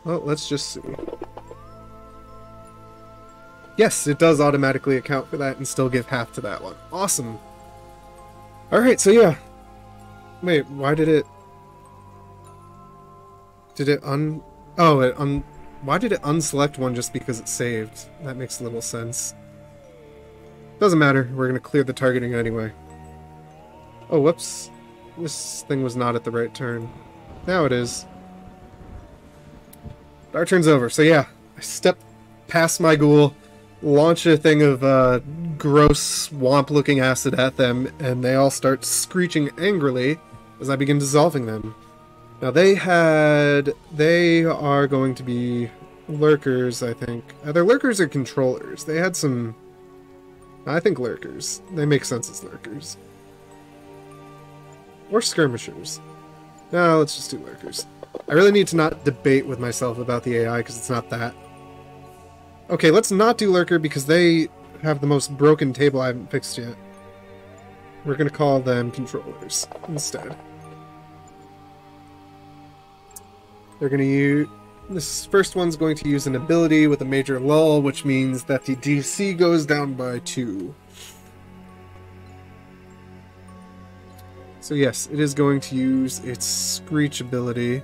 Well, let's just see. Yes, it does automatically account for that and still give half to that one. Awesome. Alright, so yeah. Wait, why did it... Did it Oh, why did it unselect one just because it saved? That makes little sense. Doesn't matter, we're gonna clear the targeting anyway. Oh, whoops. This thing was not at the right turn. Now it is. Our turn's over, so yeah. I step past my ghoul, launch a thing of gross swamp-looking acid at them, and they all start screeching angrily as I begin dissolving them. Now they are going to be lurkers, I think. Either lurkers or controllers. They had some... I think lurkers. They make sense as lurkers. Or skirmishers. No, let's just do lurkers. I really need to not debate with myself about the AI because it's not that. Okay, let's not do lurker because they have the most broken table I haven't fixed yet. We're going to call them controllers instead. They're going to use... This first one's going to use an ability with a major lull, which means that the DC goes down by 2. So yes, it is going to use its Screech ability,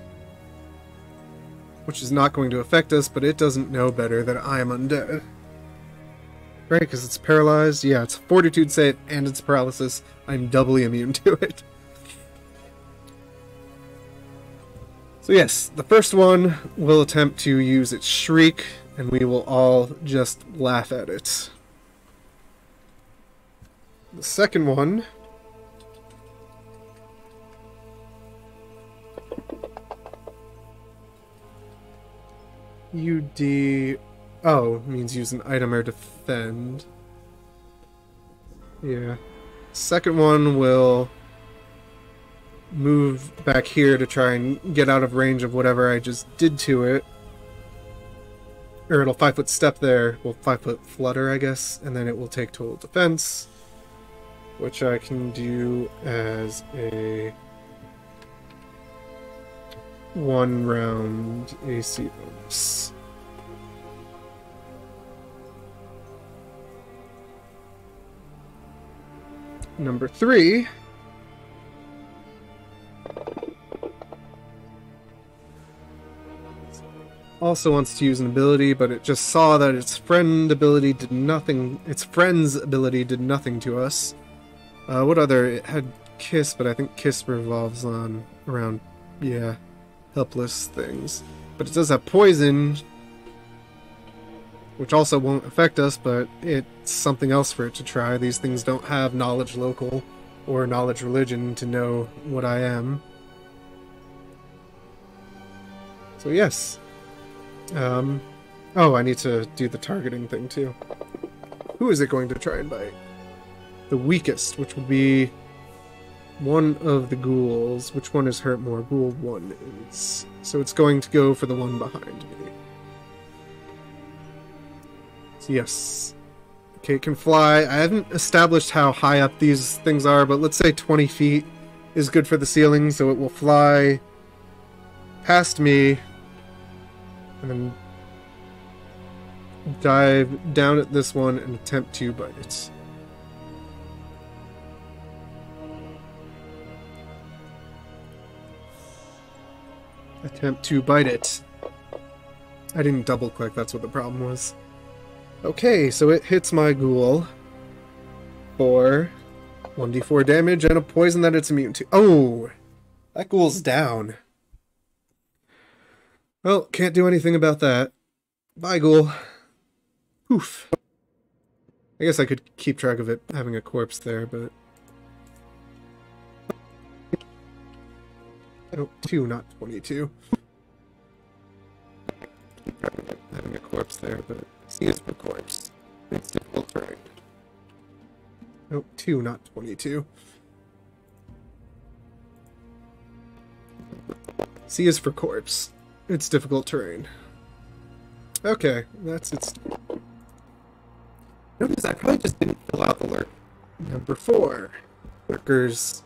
which is not going to affect us, but it doesn't know better that I am undead. Right, because it's paralyzed? Yeah, it's Fortitude save and it's paralysis. I'm doubly immune to it. So yes, the first one will attempt to use its Shriek, and we will all just laugh at it. The second one... UD... Oh, means use an item or defend. Yeah. Second one will move back here to try and get out of range of whatever I just did to it. Or it'll 5-foot step there. Well, 5-foot flutter, I guess. And then it will take total defense, which I can do as a 1-round AC bonus. Number 3. Also wants to use an ability, but it just saw that its friend ability did nothing. Its friend's ability did nothing to us. What other? It had Kiss, but I think Kiss revolves on around, yeah, helpless things. But it does have Poison, which also won't affect us, but it's something else for it to try. These things don't have knowledge local or knowledge religion to know what I am. So yes. Oh, I need to do the targeting thing too. Who is it going to try and bite? The weakest, which will be one of the ghouls. Which one is hurt more? Ghoul 1 is. So it's going to go for the one behind me. So yes. Okay, it can fly. I haven't established how high up these things are, but let's say 20 feet is good for the ceiling, so it will fly past me and then dive down at this one and attempt to bite it. Attempt to bite it. I didn't double click, that's what the problem was. Okay, so it hits my ghoul for 1d4 damage and a poison that it's immune to. Oh! That ghoul's down. Well, can't do anything about that. Bye, ghoul. Poof. I guess I could keep track of it having a corpse there, but... Oh, 2, not 22. Having a corpse there, but C is for corpse. It's difficult terrain. Oh, 2, not 22. C is for corpse. It's difficult terrain. Okay, that's its... Notice I probably just didn't fill out the lurk. Number 4. Lurkers.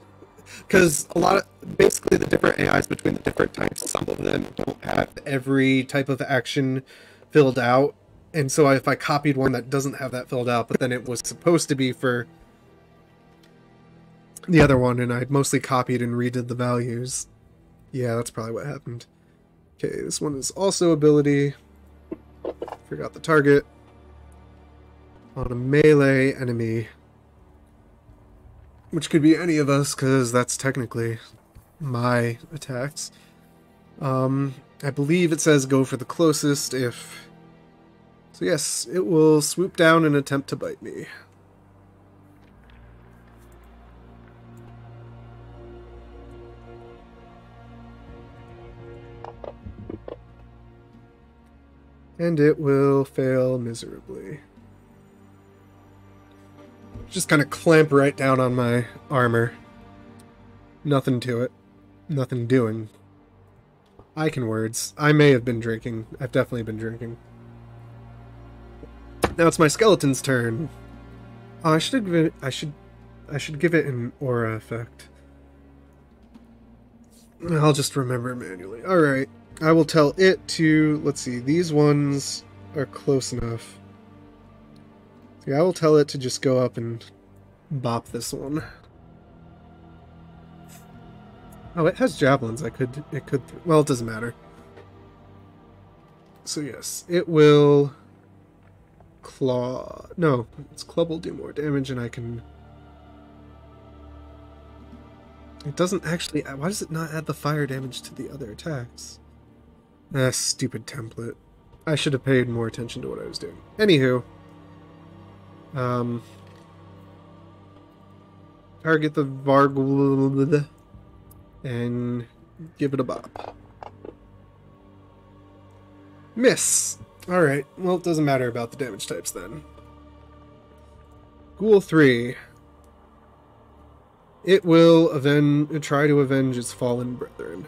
Because a lot of... Basically the different AIs between the different types, some of them don't have every type of action filled out. And so if I copied one that doesn't have that filled out, but then it was supposed to be for the other one, and I mostly copied and redid the values. Yeah, that's probably what happened. Okay, this one is also ability. Forgot the target. On a melee enemy. Which could be any of us, because that's technically my attacks. I believe it says go for the closest if... So yes, it will swoop down and attempt to bite me. And it will fail miserably. Just kind of clamp right down on my armor. Nothing to it. Nothing doing. I can words. I may have been drinking. I've definitely been drinking. Now it's my skeleton's turn. Oh, I should give it, I should give it an aura effect. I'll just remember manually. Alright. I will tell it to... Let's see. These ones are close enough. Yeah, I will tell it to just go up and bop this one. Oh, it has javelins. It could... Well, it doesn't matter. So yes, it will... Claw... No, its club will do more damage and I can... It doesn't actually... Why does it not add the fire damage to the other attacks? Ah, stupid template. I should have paid more attention to what I was doing. Anywho. Target the Vargul and give it a bop. Miss! Alright, well, it doesn't matter about the damage types then. Ghoul 3. It will try to avenge its fallen brethren.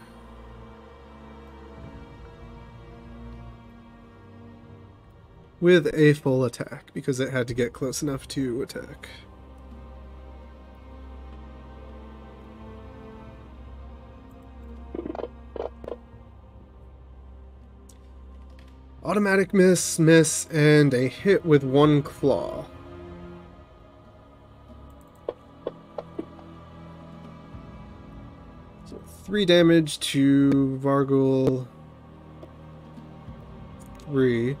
With a full attack, because it had to get close enough to attack. Automatic miss, miss, and a hit with one claw. So 3 damage to Vargul 3.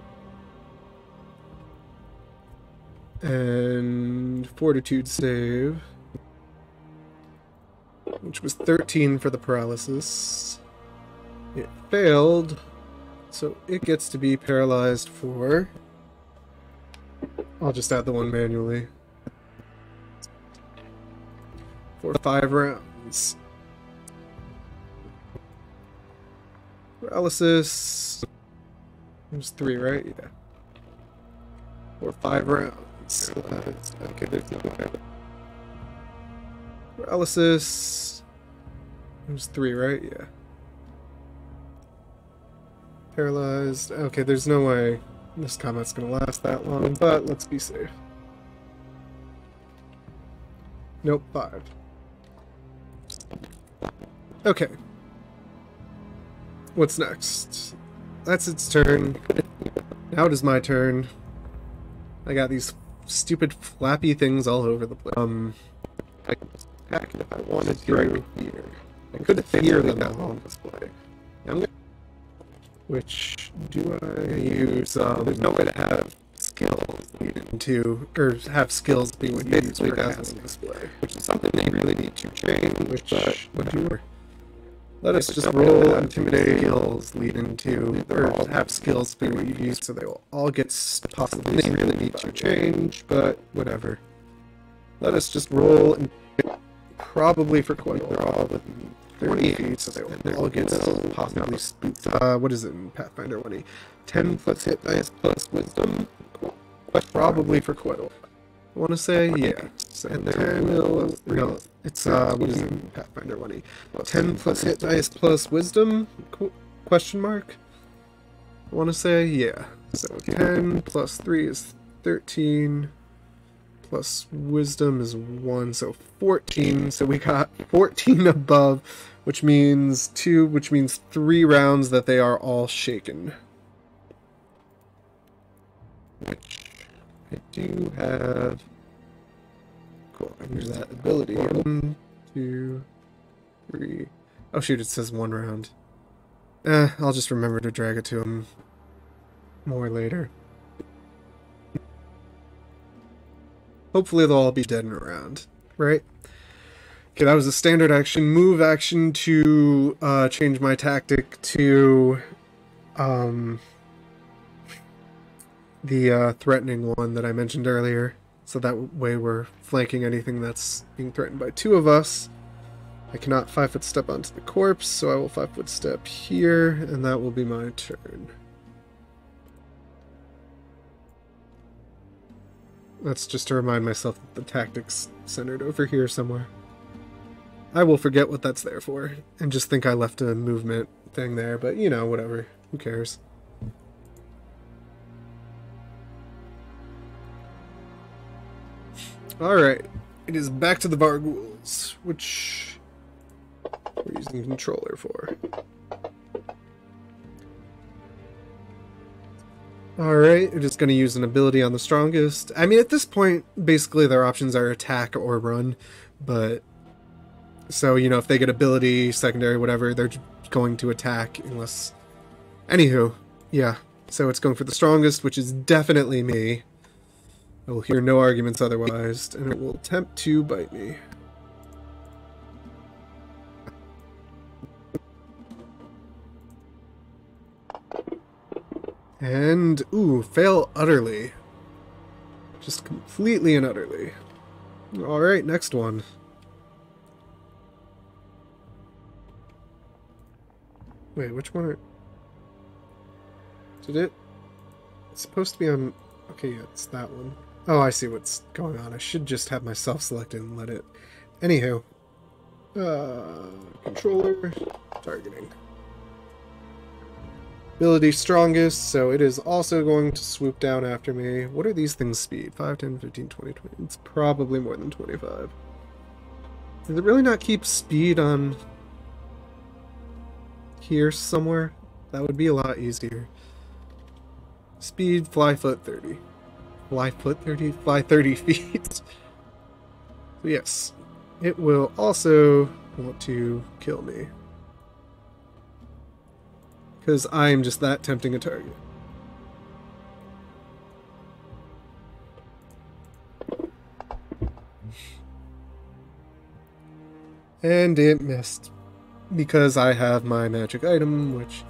And fortitude save, which was 13 for the paralysis. It failed, so it gets to be paralyzed for... I'll just add the one manually. For 5 rounds. Paralysis... It was 3, right? Yeah. For 5 rounds. Okay, there's no way. Paralysis. It was 3, right? Yeah. Paralyzed. Okay, there's no way this combat's gonna last that long, but let's be safe. Nope, 5. Okay. What's next? That's its turn. Now it is my turn. I got these stupid flappy things all over the place. I could just attack it if I wanted to right here. I could fear them now on display. Which do I use? There's no way to have skills lead into, or have skills be what you use for casting display, which is something they really need to change. Which whatever. Let us just roll intimidate skills lead into, or have skills be what you use, so they will all get possibly they really need to change, but whatever. Let us just roll and probably for quite a while with 30 feet, so they will all get possibly spooked. What is it in Pathfinder 20? 10 plus hit dice plus wisdom. Probably for quite a while. I want to say, yeah. So 10 plus 3. No, it's, what is it in Pathfinder 20? 10 plus hit dice plus wisdom? Question mark? I want to say, yeah. So 10 plus 3 is 13. Plus wisdom is 1, so 14. So we got 14 above, which means 3 rounds that they are all shaken. Which I do have. Cool, here's that ability. 1, 2, 3. Oh shoot, it says 1 round. I'll just remember to drag it to him more later. Hopefully they'll all be dead in a round, right? Okay, that was a standard action. Move action to change my tactic to the threatening one that I mentioned earlier. So that way we're flanking anything that's being threatened by 2 of us. I cannot 5-foot step onto the corpse, so I will 5-foot step here, and that will be my turn. That's just to remind myself that the tactic's centered over here somewhere. I will forget what that's there for, and just think I left a movement thing there, but you know, whatever. Who cares? Alright, it is back to the Varghouls, which we're using controller for. Alright, we're just going to use an ability on the strongest. I mean, at this point, basically their options are attack or run, but... So, you know, if they get ability, secondary, whatever, they're going to attack unless... Anywho, yeah. So it's going for the strongest, which is definitely me. I will hear no arguments otherwise, and it will attempt to bite me. And, ooh, fail utterly. Just completely and utterly. Alright, next one. Wait, which one are... Did it... It's supposed to be on... Okay, yeah, it's that one. Oh, I see what's going on. I should just have myself selected and let it... Anywho. Controller... Targeting. Ability strongest, so it is also going to swoop down after me. What are these things' speed? 5, 10, 15, 20, 20. It's probably more than 25. Does it really not keep speed on here somewhere? That would be a lot easier. Speed, fly foot 30. Fly foot 30? Fly 30 feet. So yes, it will also want to kill me. Because I am just that tempting a target. And it missed. Because I have my magic item, which...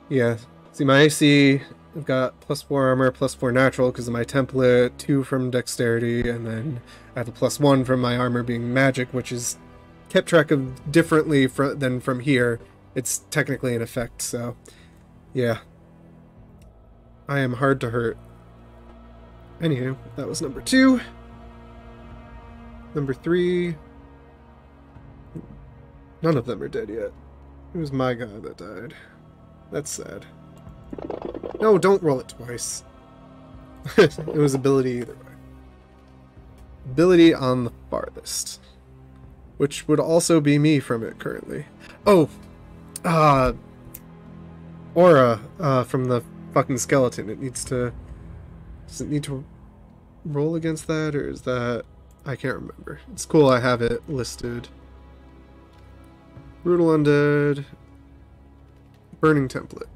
Yeah. See, my AC, I've got +4 armor, +4 natural because of my template, 2 from dexterity, and then I have a +1 from my armor being magic, which is kept track of differently than from here. It's technically an effect, so yeah. I am hard to hurt. Anywho, that was number 2. Number 3. None of them are dead yet. It was my guy that died. That's sad. No, don't roll it twice. It was ability either way. Ability on the farthest. Which would also be me from it currently. Oh! Aura from the fucking skeleton. It needs to... Does it need to roll against that, or is that... I can't remember. It's cool I have it listed. Brutal Undead. Burning Template.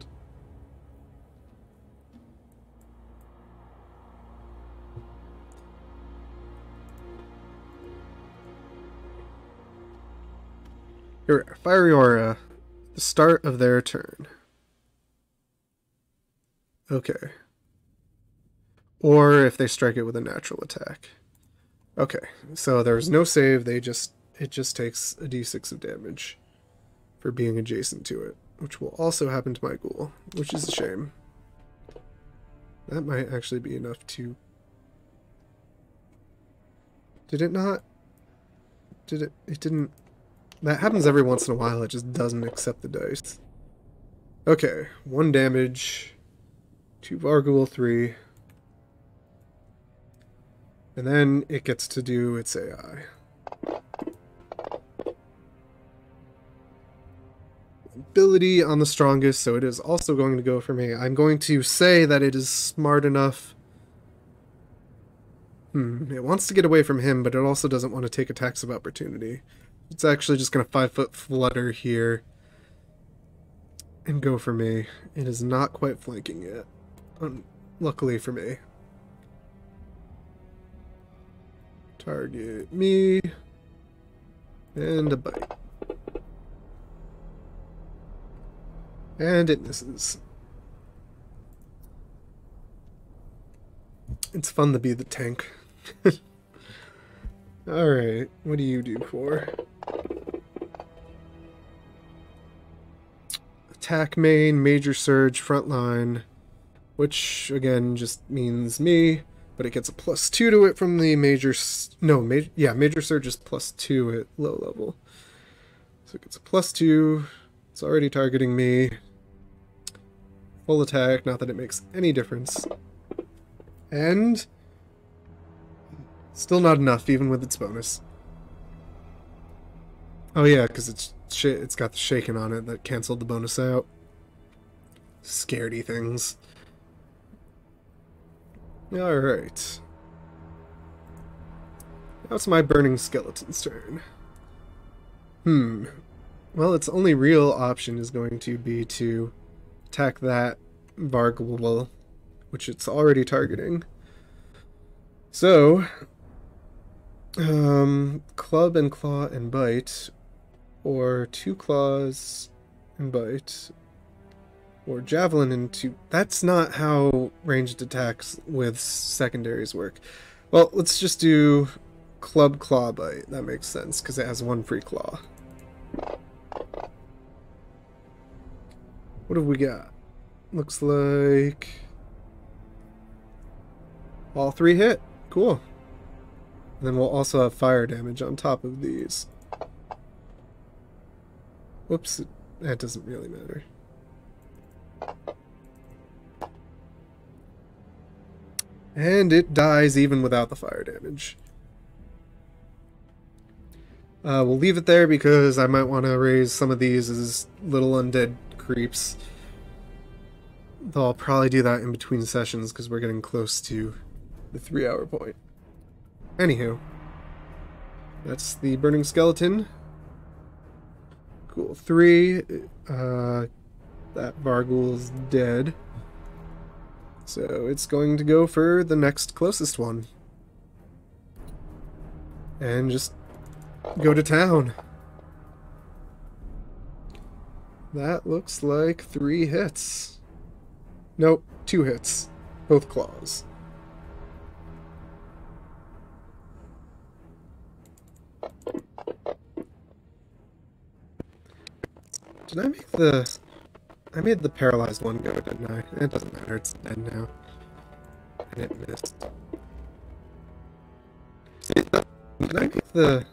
Here, fiery aura. The start of their turn. Okay. Or if they strike it with a natural attack. Okay, so there's no save, it just takes a d6 of damage for being adjacent to it, which will also happen to my ghoul, which is a shame. That might actually be enough to... Did it not? Did it? It didn't... That happens every once in a while, it just doesn't accept the dice. Okay, 1 damage to Varghoul 3. And then it gets to do its AI. Ability on the strongest, so it is also going to go for me. I'm going to say that it is smart enough. It wants to get away from him, but it also doesn't want to take attacks of opportunity. It's actually just going to 5-foot flutter here and go for me. It is not quite flanking yet, luckily for me. Target me, and a bite. And it misses. It's fun to be the tank. Alright, what do you do for? Attack main, major surge, frontline, which again just means me. But it gets a +2 to it from the major... major surge is +2 at low level. So it gets a +2. It's already targeting me. Full attack, not that it makes any difference. And... still not enough, even with its bonus. Oh yeah, because it's got the shaken on it that canceled the bonus out. Scaredy things. Alright. Now it's my burning skeleton's turn. Well, its only real option is going to be to attack that Varghoul, which it's already targeting. So, club and claw and bite, or 2 claws and bite, or javelin and 2... That's not how ranged attacks with secondaries work. Well, let's just do club claw bite. That makes sense, because it has 1 free claw. What have we got? Looks like... all 3 hit. Cool. And then we'll also have fire damage on top of these. Whoops, that doesn't really matter. And it dies even without the fire damage. We'll leave it there because I might want to raise some of these as little undead creeps. Though I'll probably do that in between sessions because we're getting close to the 3-hour point. Anywho, that's the burning skeleton. Cool. 3. That Varghoul's dead. So it's going to go for the next closest one. And just go to town. That looks like 3 hits. Nope, 2 hits. Both claws. Did I make the... I made the paralyzed one go, didn't I? It doesn't matter, it's dead now. And it missed. Did I make the...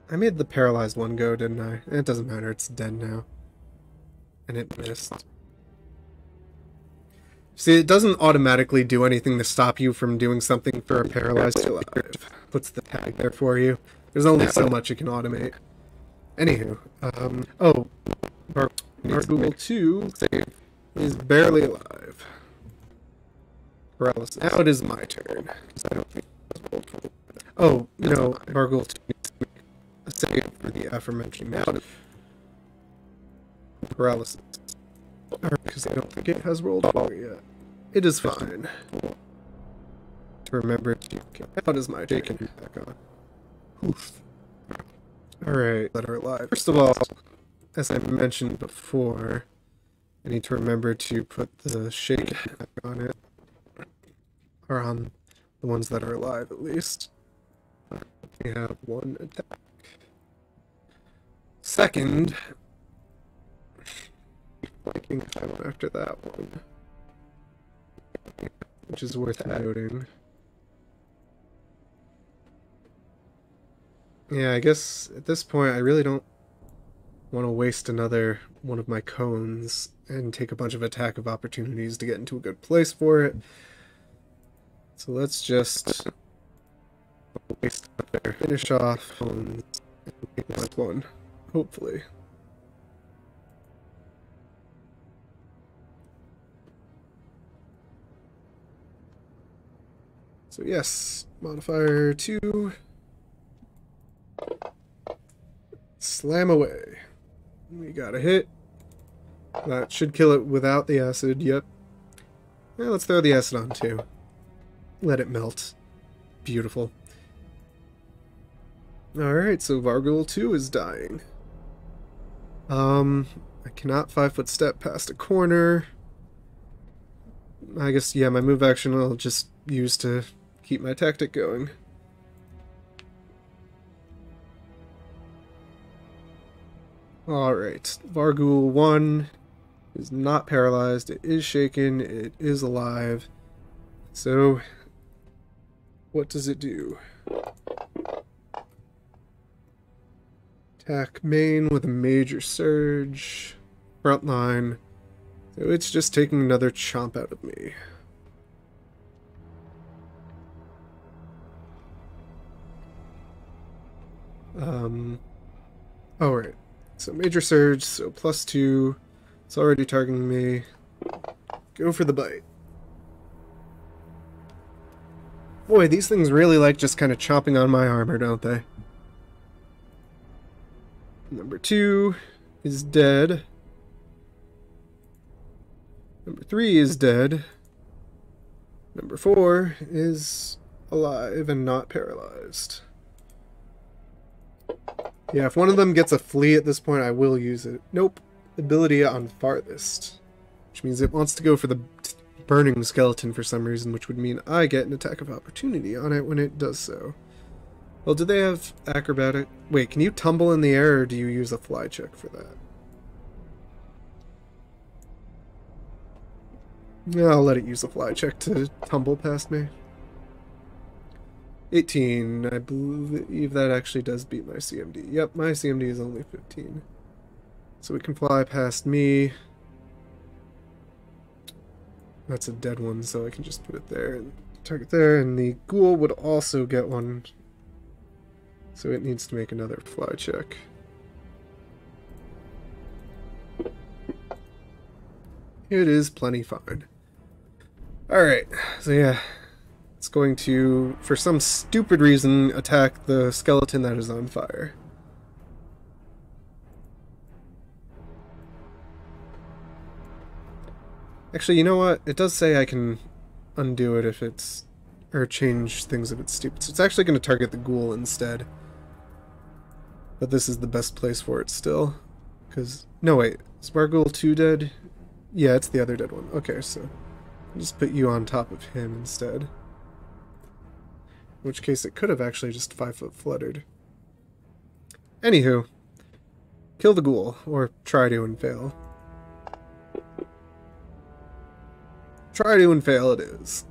I made the paralyzed one go, didn't I? It doesn't matter, it's dead now. And it missed. See, it doesn't automatically do anything to stop you from doing something for a paralyzed alive. Puts the tag there for you. There's only so much you can automate. Anywho, oh, Varghoul 2 is barely alive. Paralysis. Now it is my turn. Oh, no, Varghoul 2 needs to make a save for the aforementioned paralysis. Because I don't think it has rolled over yet. It is fine. To remember to... That is my turn. Back on. Oof. Alright, that are alive. First of all, as I mentioned before, I need to remember to put the shake back on it. Or on the ones that are alive, at least. We have one attack. Second, flanking time after that one, which is worth noting. Yeah, I guess at this point I really don't want to waste another one of my cones and take a bunch of attack of opportunities to get into a good place for it. So let's just waste another finish off cones and take this one, hopefully. So yes, modifier 2. Slam away. We got a hit. That should kill it without the acid, yep. Yeah, let's throw the acid on too. Let it melt. Beautiful. Alright, so Vargul 2 is dying. I cannot 5-foot step past a corner. I guess, yeah, my move action I'll just use to keep my tactic going. Alright, Vargul 1 is not paralyzed, it is shaken, it is alive. So, what does it do? Attack main with a major surge. Frontline. So it's just taking another chomp out of me. Oh, right. So major surge, so +2. It's already targeting me. Go for the bite. Boy, these things really like just kind of chomping on my armor, don't they? Number 2 is dead. Number 3 is dead. Number 4 is alive and not paralyzed. Yeah, if one of them gets a flea at this point, I will use it. Nope. Ability on farthest. Which means it wants to go for the burning skeleton for some reason, which would mean I get an attack of opportunity on it when it does so. Well, do they have acrobatic? Wait, can you tumble in the air, or do you use a fly check for that? Yeah, I'll let it use a fly check to tumble past me. 18. I believe that actually does beat my CMD. Yep, my CMD is only 15. So it can fly past me. That's a dead one, so I can just put it there and target there, and the ghoul would also get one. So it needs to make another fly check. It is plenty fine. Alright, so yeah. It's going to, for some stupid reason, attack the skeleton that is on fire. Actually, you know what? It does say I can undo it if it's... or change things if it's stupid. So it's actually going to target the ghoul instead. But this is the best place for it still. Because... no, wait. Is Vargul 2 dead? Yeah, it's the other dead one. Okay, so... I'll just put you on top of him instead. In which case it could have actually just 5-foot fluttered. Anywho. Kill the ghoul. Or try to and fail. Try to and fail it is.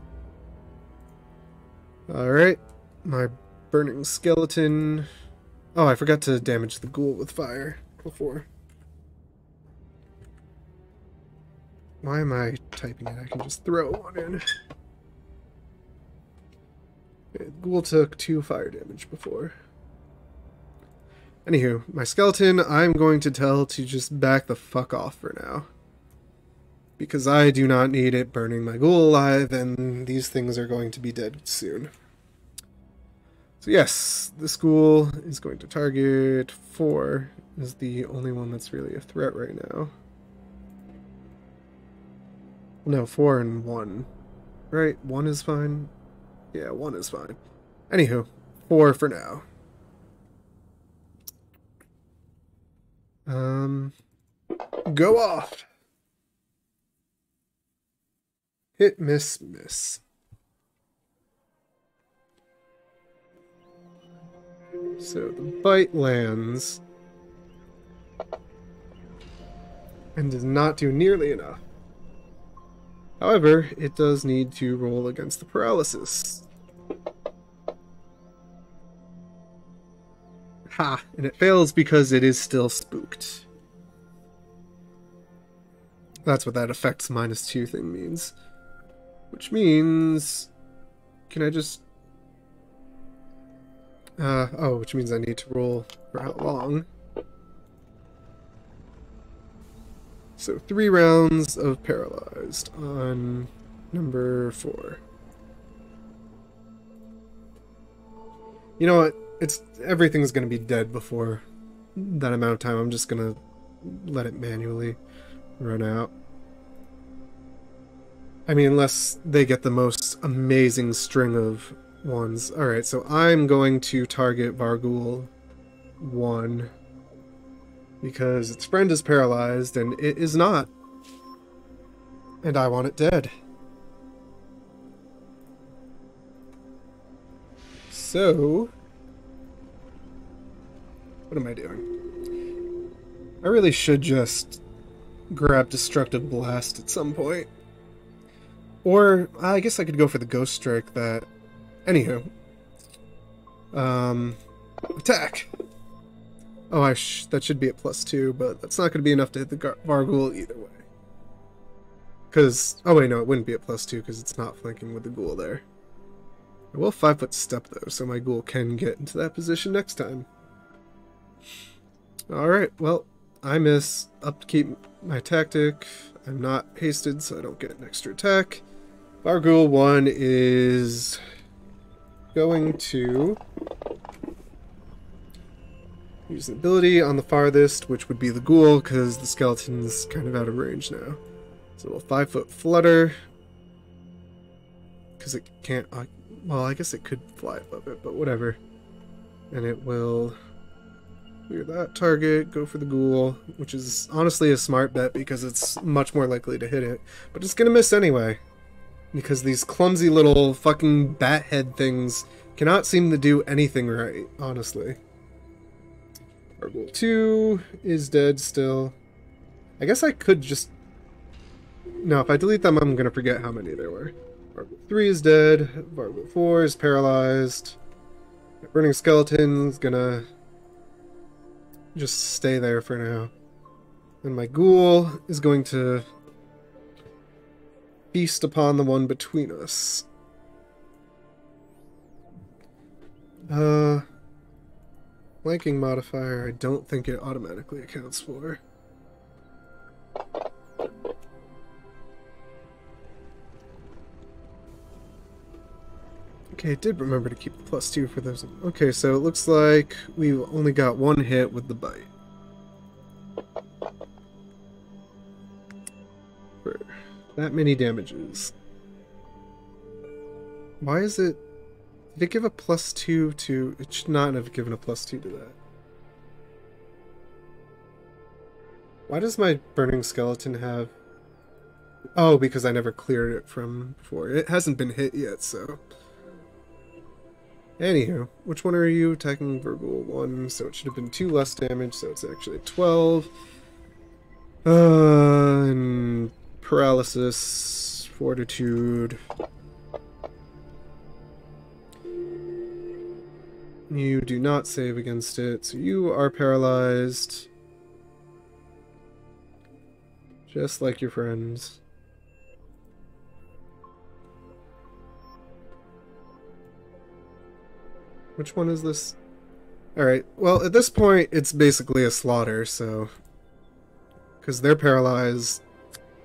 Alright. My burning skeleton... oh, I forgot to damage the ghoul with fire before. Why am I typing it? I can just throw one in. Okay, the ghoul took 2 fire damage before. Anywho, my skeleton, I'm going to tell to just back the fuck off for now. Because I do not need it burning my ghoul alive, and these things are going to be dead soon. So yes, this ghoul is going to target 4, is the only one that's really a threat right now. No, 4 and 1. Right, 1 is fine? Yeah, 1 is fine. Anywho, 4 for now. Go off. Hit, miss, miss. So the bite lands and does not do nearly enough. However, it does need to roll against the paralysis. Ha! And it fails because it is still spooked. That's what that effects -2 thing means. Which means... Can I just... which means I need to roll for how long. So 3 rounds of paralyzed on number 4. You know what? Everything's gonna be dead before that amount of time. I'm just gonna let it manually run out. I mean, unless they get the most amazing string of ones. Alright, so I'm going to target Vargul 1 because its friend is paralyzed and it is not. And I want it dead. So... what am I doing? I really should just grab Destructive Blast at some point. Or, I guess I could go for the Ghost Strike that... Anywho. Attack! Oh, that should be at +2, but that's not going to be enough to hit the Vargul either way. Because... oh wait, no, it wouldn't be at +2 because it's not flanking with the ghoul there. I will 5-foot step though, so my ghoul can get into that position next time. Alright, well, I miss. Upkeep my tactic. I'm not hasted, so I don't get an extra attack. Vargul 1 is going to use an ability on the farthest, which would be the ghoul, because the skeleton's kind of out of range now. So a 5-foot flutter, because it can't... well, I guess it could fly above it, but whatever. And it will clear that target, go for the ghoul, which is honestly a smart bet because it's much more likely to hit it. But it's gonna miss anyway, because these clumsy little fucking bat head things cannot seem to do anything right, honestly. Vargul 2 is dead still. I guess I could just... no, if I delete them, I'm gonna forget how many there were. Vargul 3 is dead. Vargul 4 is paralyzed. My burning skeleton's gonna just stay there for now. And my ghoul is going to feast upon the one between us. Flanking modifier, I don't think it automatically accounts for. Okay, I did remember to keep the +2 for those. Okay, so it looks like we've only got 1 hit with the bite. For that many damages. Why is it... did it give a +2 to... it should not have given a +2 to that. Why does my burning skeleton have... oh, because I never cleared it from before. It hasn't been hit yet, so... anywho, which one are you attacking? Vargul 1, so it should have been 2 less damage, so it's actually 12. And paralysis, fortitude. You do not save against it, so you are paralyzed. Just like your friends. Which one is this? Alright, well, at this point, it's basically a slaughter, so... because they're paralyzed,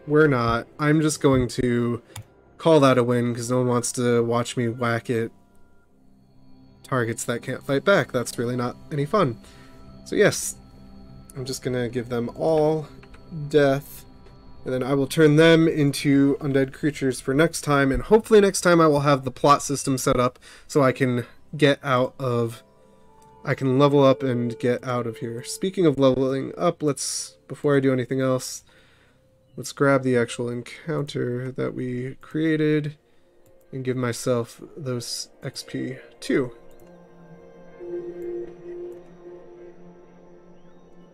we're not. I'm just going to call that a win, because no one wants to watch me whack at targets that can't fight back. That's really not any fun. So yes, I'm just gonna give them all death, and then I will turn them into undead creatures for next time, and hopefully next time I will have the plot system set up so I can get out of I can level up and get out of here. Speaking of leveling up, before I do anything else, let's grab the actual encounter that we created and give myself those XP too.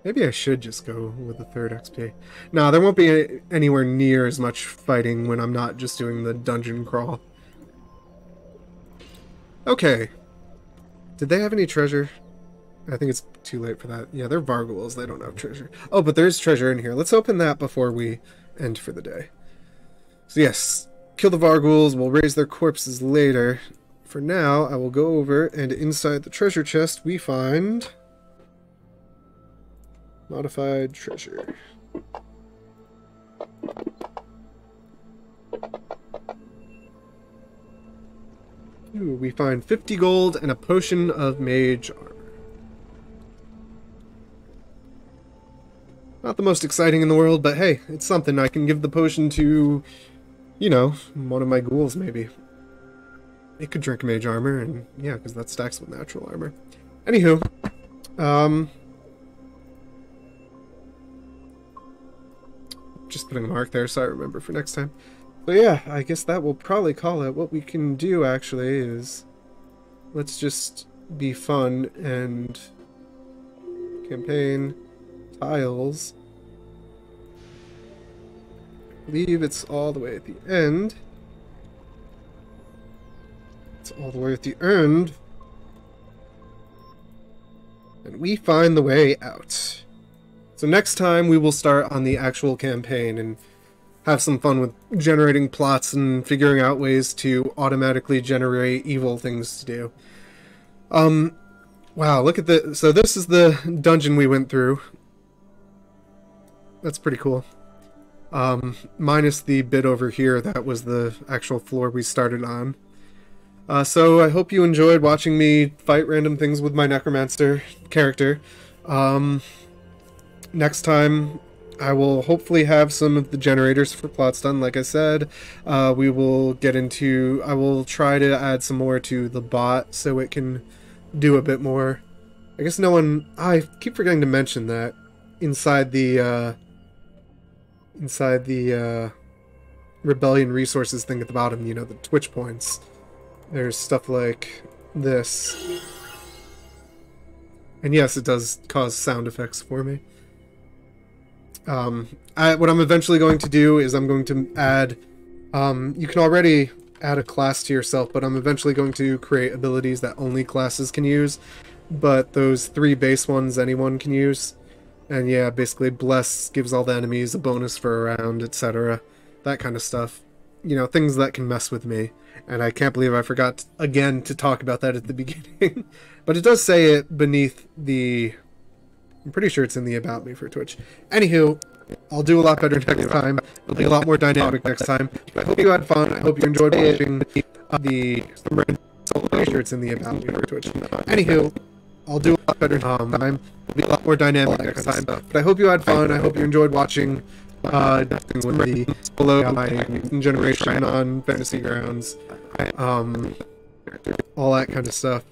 Maybe I should just go with the third XP. No, there won't be anywhere near as much fighting when I'm not just doing the dungeon crawl. Okay. Did they have any treasure? I think it's too late for that. Yeah, they're Vargulls. They don't have treasure. Oh, but there's treasure in here. Let's open that before we end for the day. So yes, kill the Vargulls. We'll raise their corpses later. For now, I will go over, and inside the treasure chest we find modified treasure. Ooh, we find 50 gold and a potion of mage armor. Not the most exciting in the world, but hey, it's something. I can give the potion to, you know, one of my ghouls, maybe. It could drink mage armor, and yeah, because that stacks with natural armor. Anywho, just putting a mark there so I remember for next time. But yeah, I guess that will probably call it. What we can do, actually, is let's just be fun and campaign tiles. I believe it's all the way at the end. It's all the way at the end. And we find the way out. So next time we will start on the actual campaign and have some fun with generating plots and figuring out ways to automatically generate evil things to do. Wow, look at the... So this is the dungeon we went through. That's pretty cool. Minus the bit over here, that was the actual floor we started on. So I hope you enjoyed watching me fight random things with my Necromancer character. Next time, I will hopefully have some of the generators for plots done, like I said. We will get into... I will try to add some more to the bot so it can do a bit more. I guess no one... I keep forgetting to mention that inside the Rebellion resources thing at the bottom, you know, the Twitch points. There's stuff like this. And yes, it does cause sound effects for me. What I'm eventually going to do is I'm going to add... you can already add a class to yourself, but I'm eventually going to create abilities that only classes can use. But those 3 base ones anyone can use. And yeah, basically Bless gives all the enemies a bonus for a round, etc. That kind of stuff. You know, things that can mess with me. And I can't believe I forgot, again, to talk about that at the beginning. But it does say it beneath the... I'm pretty sure it's in the About Me for Twitch. Anywho, I'll do a lot better next time. It'll be a lot more dynamic next time. I hope you had fun. I hope you enjoyed watching the... I'm pretty sure it's in the About Me for Twitch. Anywho, I'll do a lot better next time. It'll be a lot more dynamic next time. But I hope you had fun. I hope you enjoyed watching with the below generation on Fantasy Grounds. All that kind of stuff.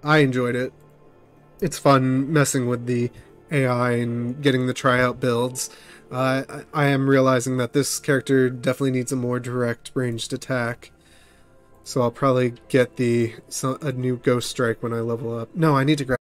I enjoyed it. It's fun messing with the AI and getting the tryout builds. I am realizing that this character definitely needs a more direct ranged attack. So I'll probably get a new Ghost Strike when I level up. No, I need to grab